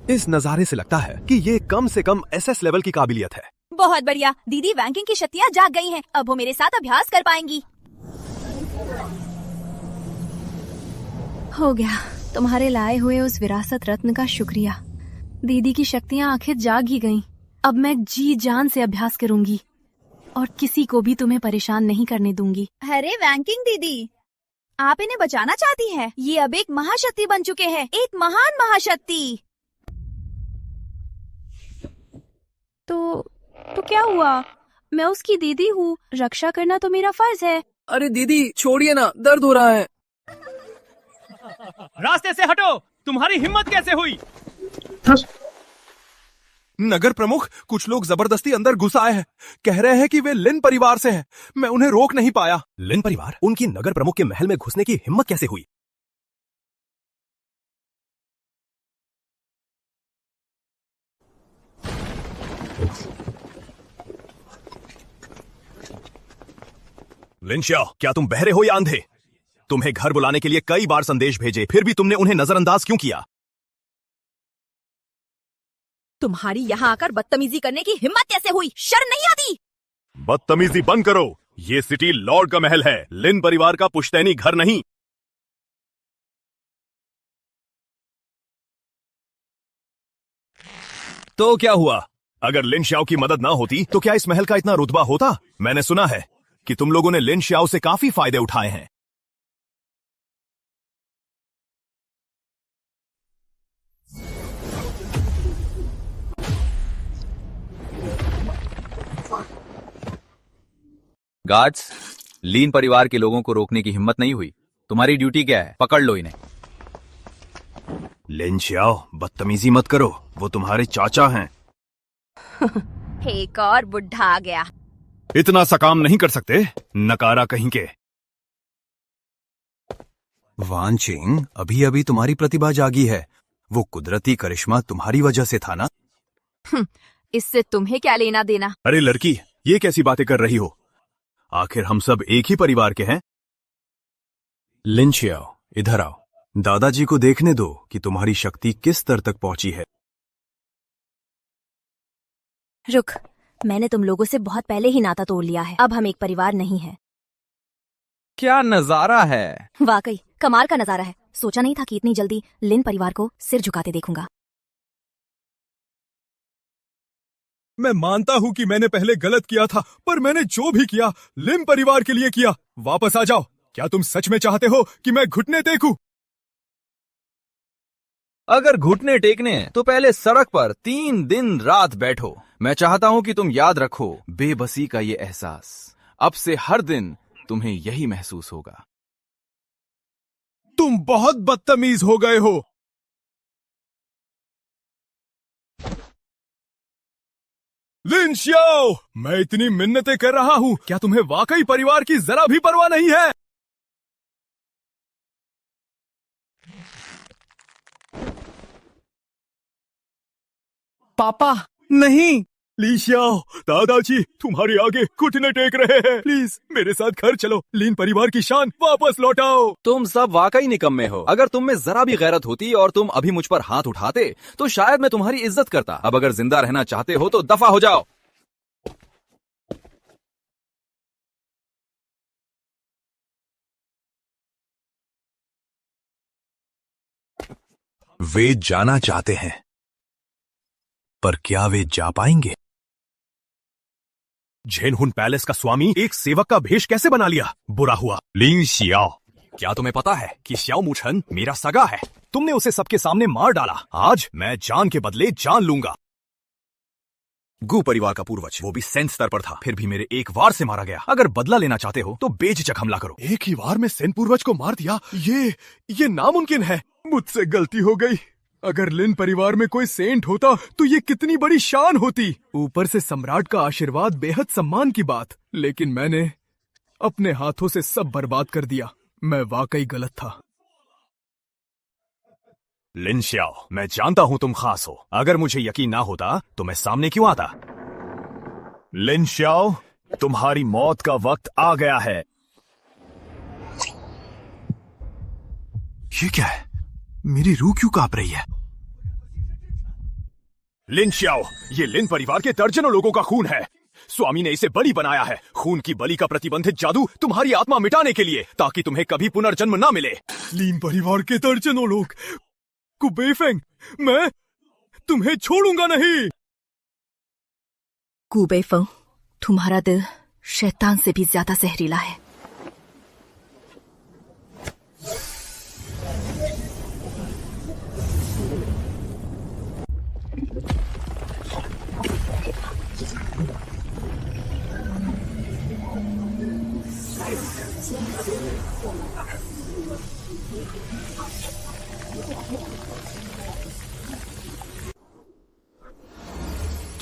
इस नजारे से लगता है कि ये कम से कम एसएस लेवल की काबिलियत है। बहुत बढ़िया, दीदी रैंकिंग की शक्तियाँ जाग गई हैं। अब वो मेरे साथ अभ्यास कर पाएंगी। हो गया। तुम्हारे लाए हुए उस विरासत रत्न का शुक्रिया। दीदी की शक्तियाँ आखिर जाग ही गईं। अब मैं जी जान से अभ्यास करूंगी और किसी को भी तुम्हें परेशान नहीं करने दूंगी। अरे रैंकिंग दीदी, आप इन्हें बचाना चाहती हैं? ये अब एक महाशक्ति बन चुके हैं, एक महान महाशक्ति। तो क्या हुआ? मैं उसकी दीदी हूँ, रक्षा करना तो मेरा फर्ज है। अरे दीदी छोड़िए ना, दर्द हो रहा है। रास्ते से हटो। तुम्हारी हिम्मत कैसे हुई? नगर प्रमुख, कुछ लोग जबरदस्ती अंदर घुस आए हैं। कह रहे हैं कि वे लिन परिवार से हैं। मैं उन्हें रोक नहीं पाया। लिन परिवार? उनकी नगर प्रमुख के महल में घुसने की हिम्मत कैसे हुई? लिनशियाओ, क्या तुम बहरे हो या अंधे? तुम्हें घर बुलाने के लिए कई बार संदेश भेजे, फिर भी तुमने उन्हें नजरअंदाज क्यों किया? तुम्हारी यहाँ आकर बदतमीजी करने की हिम्मत कैसे हुई? शर्म नहीं आती? बदतमीजी बंद करो। ये सिटी लॉर्ड का महल है, लिन परिवार का पुश्तैनी घर नहीं। तो क्या हुआ? अगर लिन शाओ की मदद ना होती तो क्या इस महल का इतना रुतबा होता? मैंने सुना है कि तुम लोगों ने लिन शाओ से काफी फायदे उठाए हैं। गार्ड्स, लीन परिवार के लोगों को रोकने की हिम्मत नहीं हुई। तुम्हारी ड्यूटी क्या है? पकड़ लो इन्हें। लिन शाओ, बदतमीजी मत करो, वो तुम्हारे चाचा हैं। एक और बुढ़ा आ गया। इतना सा काम नहीं कर सकते, नकारा कहीं के। वानचिंग, अभी अभी तुम्हारी प्रतिभा जागी है। वो कुदरती करिश्मा तुम्हारी वजह से था ना? इससे तुम्हें क्या लेना देना? अरे लड़की, ये कैसी बातें कर रही हो? आखिर हम सब एक ही परिवार के हैं। लिन शाओ, इधर आओ। दादाजी को देखने दो कि तुम्हारी शक्ति किस स्तर तक पहुंची है। रुक, मैंने तुम लोगों से बहुत पहले ही नाता तोड़ लिया है। अब हम एक परिवार नहीं है। क्या नजारा है! वाकई कमाल का नजारा है। सोचा नहीं था कि इतनी जल्दी लिन परिवार को सिर झुकाते देखूंगा। मैं मानता हूं कि मैंने पहले गलत किया था, पर मैंने जो भी किया लिन परिवार के लिए किया। वापस आ जाओ। क्या तुम सच में चाहते हो कि मैं घुटने टेकूं? अगर घुटने टेकने हैं तो पहले सड़क पर 3 दिन रात बैठो। मैं चाहता हूं कि तुम याद रखो बेबसी का ये एहसास। अब से हर दिन तुम्हें यही महसूस होगा। तुम बहुत बदतमीज हो गए हो। लिन शाओ, मैं इतनी मिन्नतें कर रहा हूं, क्या तुम्हें वाकई परिवार की जरा भी परवाह नहीं है? पापा नहीं। लिन शाओ, दादाजी तुम्हारे आगे घुटने टेक रहे हैं। प्लीज मेरे साथ घर चलो। लिन परिवार की शान वापस लौटाओ। तुम सब वाकई निकम्मे हो। अगर तुम में जरा भी गैरत होती और तुम अभी मुझ पर हाथ उठाते तो शायद मैं तुम्हारी इज्जत करता। अब अगर जिंदा रहना चाहते हो तो दफा हो जाओ। वे जाना चाहते हैं, पर क्या वे जा पाएंगे? झेनहुन पैलेस का स्वामी एक सेवक का भेष कैसे बना लिया? बुरा हुआ। लिन xiao, क्या तुम्हें पता है कि श्याओ मुछन मेरा सगा है? तुमने उसे सबके सामने मार डाला। आज मैं जान के बदले जान लूंगा। गु परिवार का पूर्वज, वो भी सेन स्तर पर था, फिर भी मेरे एक वार से मारा गया। अगर बदला लेना चाहते हो तो बेझिझक हमला करो। एक ही वार में सेन पूर्वज को मार दिया, ये नामुमकिन है। मुझसे गलती हो गई। अगर लिन परिवार में कोई सेंट होता तो ये कितनी बड़ी शान होती। ऊपर से सम्राट का आशीर्वाद बेहद सम्मान की बात, लेकिन मैंने अपने हाथों से सब बर्बाद कर दिया। मैं वाकई गलत था। लिन xiao, मैं जानता हूं तुम खास हो। अगर मुझे यकीन ना होता तो मैं सामने क्यों आता? लिन xiao, तुम्हारी मौत का वक्त आ गया है। ये क्या है? मेरी रूह क्यों कांप रही है? लिन xiao, ये लिन परिवार के दर्जनों लोगों का खून है। स्वामी ने इसे बलि बनाया है। खून की बलि का प्रतिबंधित जादू तुम्हारी आत्मा मिटाने के लिए, ताकि तुम्हें कभी पुनर्जन्म ना मिले। लिन परिवार के दर्जनों लोग। कुबेफेंग, मैं तुम्हें छोड़ूंगा नहीं। कुबेफेंग, तुम्हारा दिल शैतान से भी ज्यादा जहरीला है।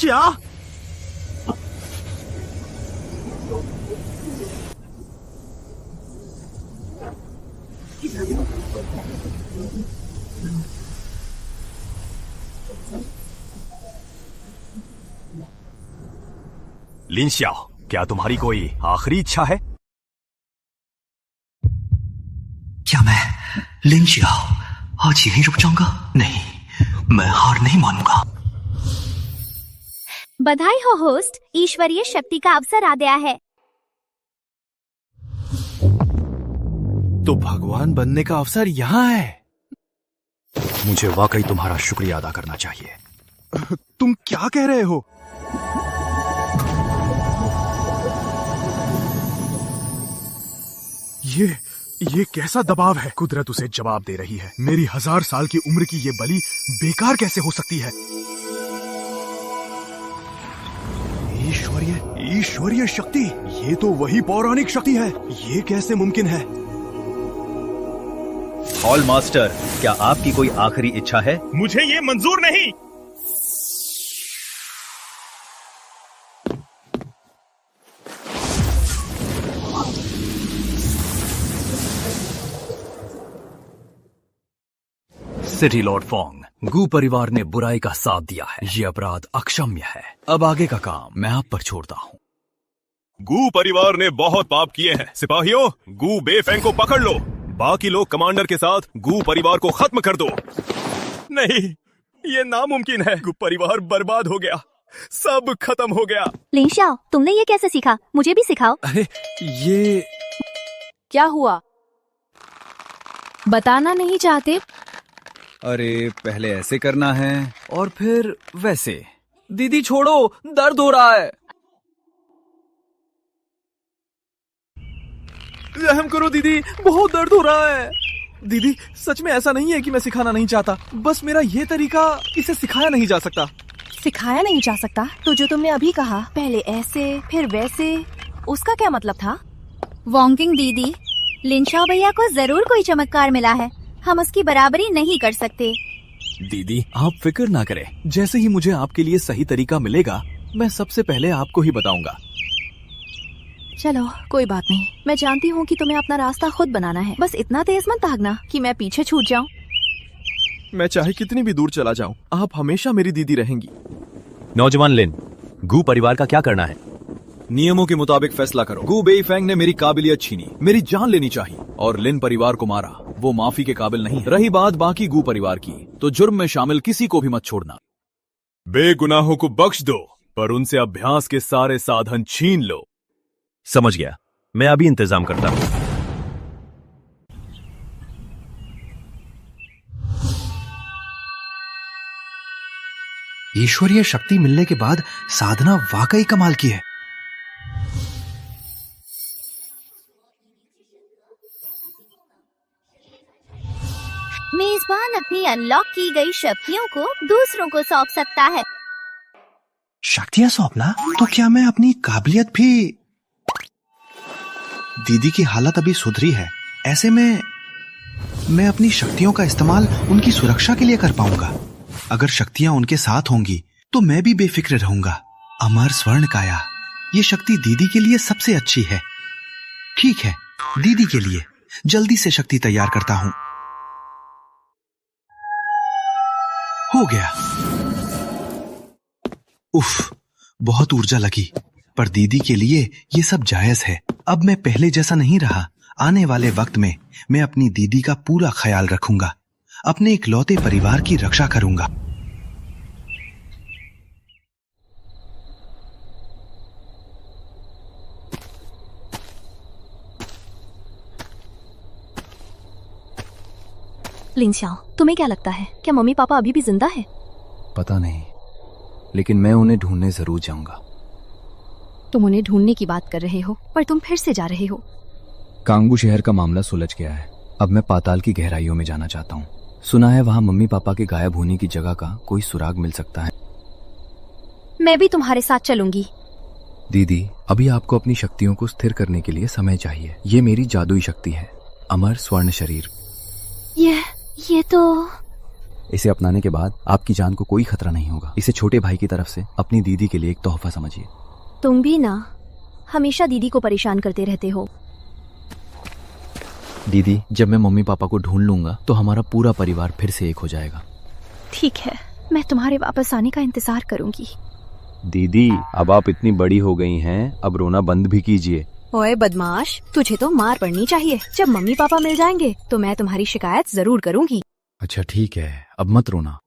क्या? लिन xiao, क्या तुम्हारी कोई आखिरी इच्छा है? क्या मैं लिन xiao आज यहीं रुक जाऊंगा? नहीं, मैं हार नहीं मानूंगा। बधाई हो होस्ट, ईश्वरीय शक्ति का अवसर आ गया है। तो भगवान बनने का अवसर यहाँ है। मुझे वाकई तुम्हारा शुक्रिया अदा करना चाहिए। तुम क्या कह रहे हो? ये कैसा दबाव है? कुदरत उसे जवाब दे रही है। मेरी 1000 साल की उम्र की ये बलि बेकार कैसे हो सकती है? ईश्वरीय शक्ति, ये तो वही पौराणिक शक्ति है। ये कैसे मुमकिन है? हॉल मास्टर, क्या आपकी कोई आखिरी इच्छा है? मुझे ये मंजूर नहीं। सिटी लॉर्ड फोंग, गु परिवार ने बुराई का साथ दिया है। ये अपराध अक्षम्य है। अब आगे का काम मैं आप पर छोड़ता हूँ। गु परिवार ने बहुत पाप किए हैं। सिपाहियों, गु बेफेंग को पकड़ लो। बाकी लोग कमांडर के साथ गु परिवार को खत्म कर दो। नहीं, ये नामुमकिन है। गु परिवार बर्बाद हो गया, सब खत्म हो गया। लिन xiao, तुमने ये कैसे सीखा? मुझे भी सिखाओ। अरे ये क्या हुआ? बताना नहीं चाहते? अरे पहले ऐसे करना है और फिर वैसे। दीदी छोड़ो, दर्द हो रहा है। रहम करो दीदी, बहुत दर्द हो रहा है। दीदी सच में ऐसा नहीं है कि मैं सिखाना नहीं चाहता, बस मेरा ये तरीका इसे सिखाया नहीं जा सकता। सिखाया नहीं जा सकता? तो जो तुमने अभी कहा, पहले ऐसे फिर वैसे, उसका क्या मतलब था? वोंगिंग दीदी, लिन xiao भैया को जरूर कोई चमत्कार मिला है। हम उसकी बराबरी नहीं कर सकते। दीदी आप फिक्र ना करें, जैसे ही मुझे आपके लिए सही तरीका मिलेगा मैं सबसे पहले आपको ही बताऊंगा। चलो कोई बात नहीं, मैं जानती हूँ कि तुम्हें अपना रास्ता खुद बनाना है। बस इतना तेज मत भागना कि मैं पीछे छूट जाऊँ। मैं चाहे कितनी भी दूर चला जाऊँ, आप हमेशा मेरी दीदी रहेंगी। नौजवान लिन, गु परिवार का क्या करना है? नियमों के मुताबिक फैसला करो। गु बेईफेंग ने मेरी काबिलियत छीनी, मेरी जान लेनी चाहिए, और लिन परिवार को मारा। वो माफी के काबिल नहीं है। रही बात बाकी गु परिवार की, तो जुर्म में शामिल किसी को भी मत छोड़ना। बेगुनाहों को बख्श दो, पर उनसे अभ्यास के सारे साधन छीन लो। समझ गया, मैं अभी इंतजाम करता हूँ। ईश्वरीय शक्ति मिलने के बाद साधना वाकई कमाल की है। स्वान अपनी अनलॉक की गई शक्तियों को दूसरों को सौंप सकता है। शक्तियां सौंपना? तो क्या मैं अपनी काबिलियत भी... दीदी की हालत अभी सुधरी है, ऐसे में मैं अपनी शक्तियों का इस्तेमाल उनकी सुरक्षा के लिए कर पाऊंगा। अगर शक्तियां उनके साथ होंगी तो मैं भी बेफिक्र रहूंगा। अमर स्वर्ण काया, ये शक्ति दीदी के लिए सबसे अच्छी है। ठीक है, दीदी के लिए जल्दी से शक्ति तैयार करता हूं। हो गया। उफ, बहुत ऊर्जा लगी, पर दीदी के लिए ये सब जायज है। अब मैं पहले जैसा नहीं रहा। आने वाले वक्त में मैं अपनी दीदी का पूरा ख्याल रखूंगा, अपने इकलौते परिवार की रक्षा करूंगा। लिंशाओ, तुम्हें क्या लगता है, क्या मम्मी पापा अभी भी जिंदा है? पता नहीं, लेकिन मैं उन्हें ढूंढने जरूर जाऊंगा। तुम उन्हें ढूंढने की बात कर रहे हो, पर तुम फिर से जा रहे हो। कांगू शहर का मामला सुलझ गया है। अब मैं पाताल की गहराइयों में जाना चाहता हूँ। सुना है वहाँ मम्मी पापा के गायब होने की जगह का कोई सुराग मिल सकता है। मैं भी तुम्हारे साथ चलूंगी। दीदी, अभी आपको अपनी शक्तियों को स्थिर करने के लिए समय चाहिए। ये मेरी जादुई शक्ति है, अमर स्वर्ण शरीर। ये तो... इसे अपनाने के बाद आपकी जान को कोई खतरा नहीं होगा। इसे छोटे भाई की तरफ से अपनी दीदी के लिए एक तोहफा समझिए। तुम भी ना हमेशा दीदी को परेशान करते रहते हो। दीदी, जब मैं मम्मी पापा को ढूंढ लूंगा तो हमारा पूरा परिवार फिर से एक हो जाएगा। ठीक है, मैं तुम्हारे वापस आने का इंतजार करूंगी। दीदी, अब आप इतनी बड़ी हो गई हैं, अब रोना बंद भी कीजिए। ओए बदमाश, तुझे तो मार पड़नी चाहिए। जब मम्मी पापा मिल जाएंगे तो मैं तुम्हारी शिकायत जरूर करूंगी। अच्छा ठीक है, अब मत रोना।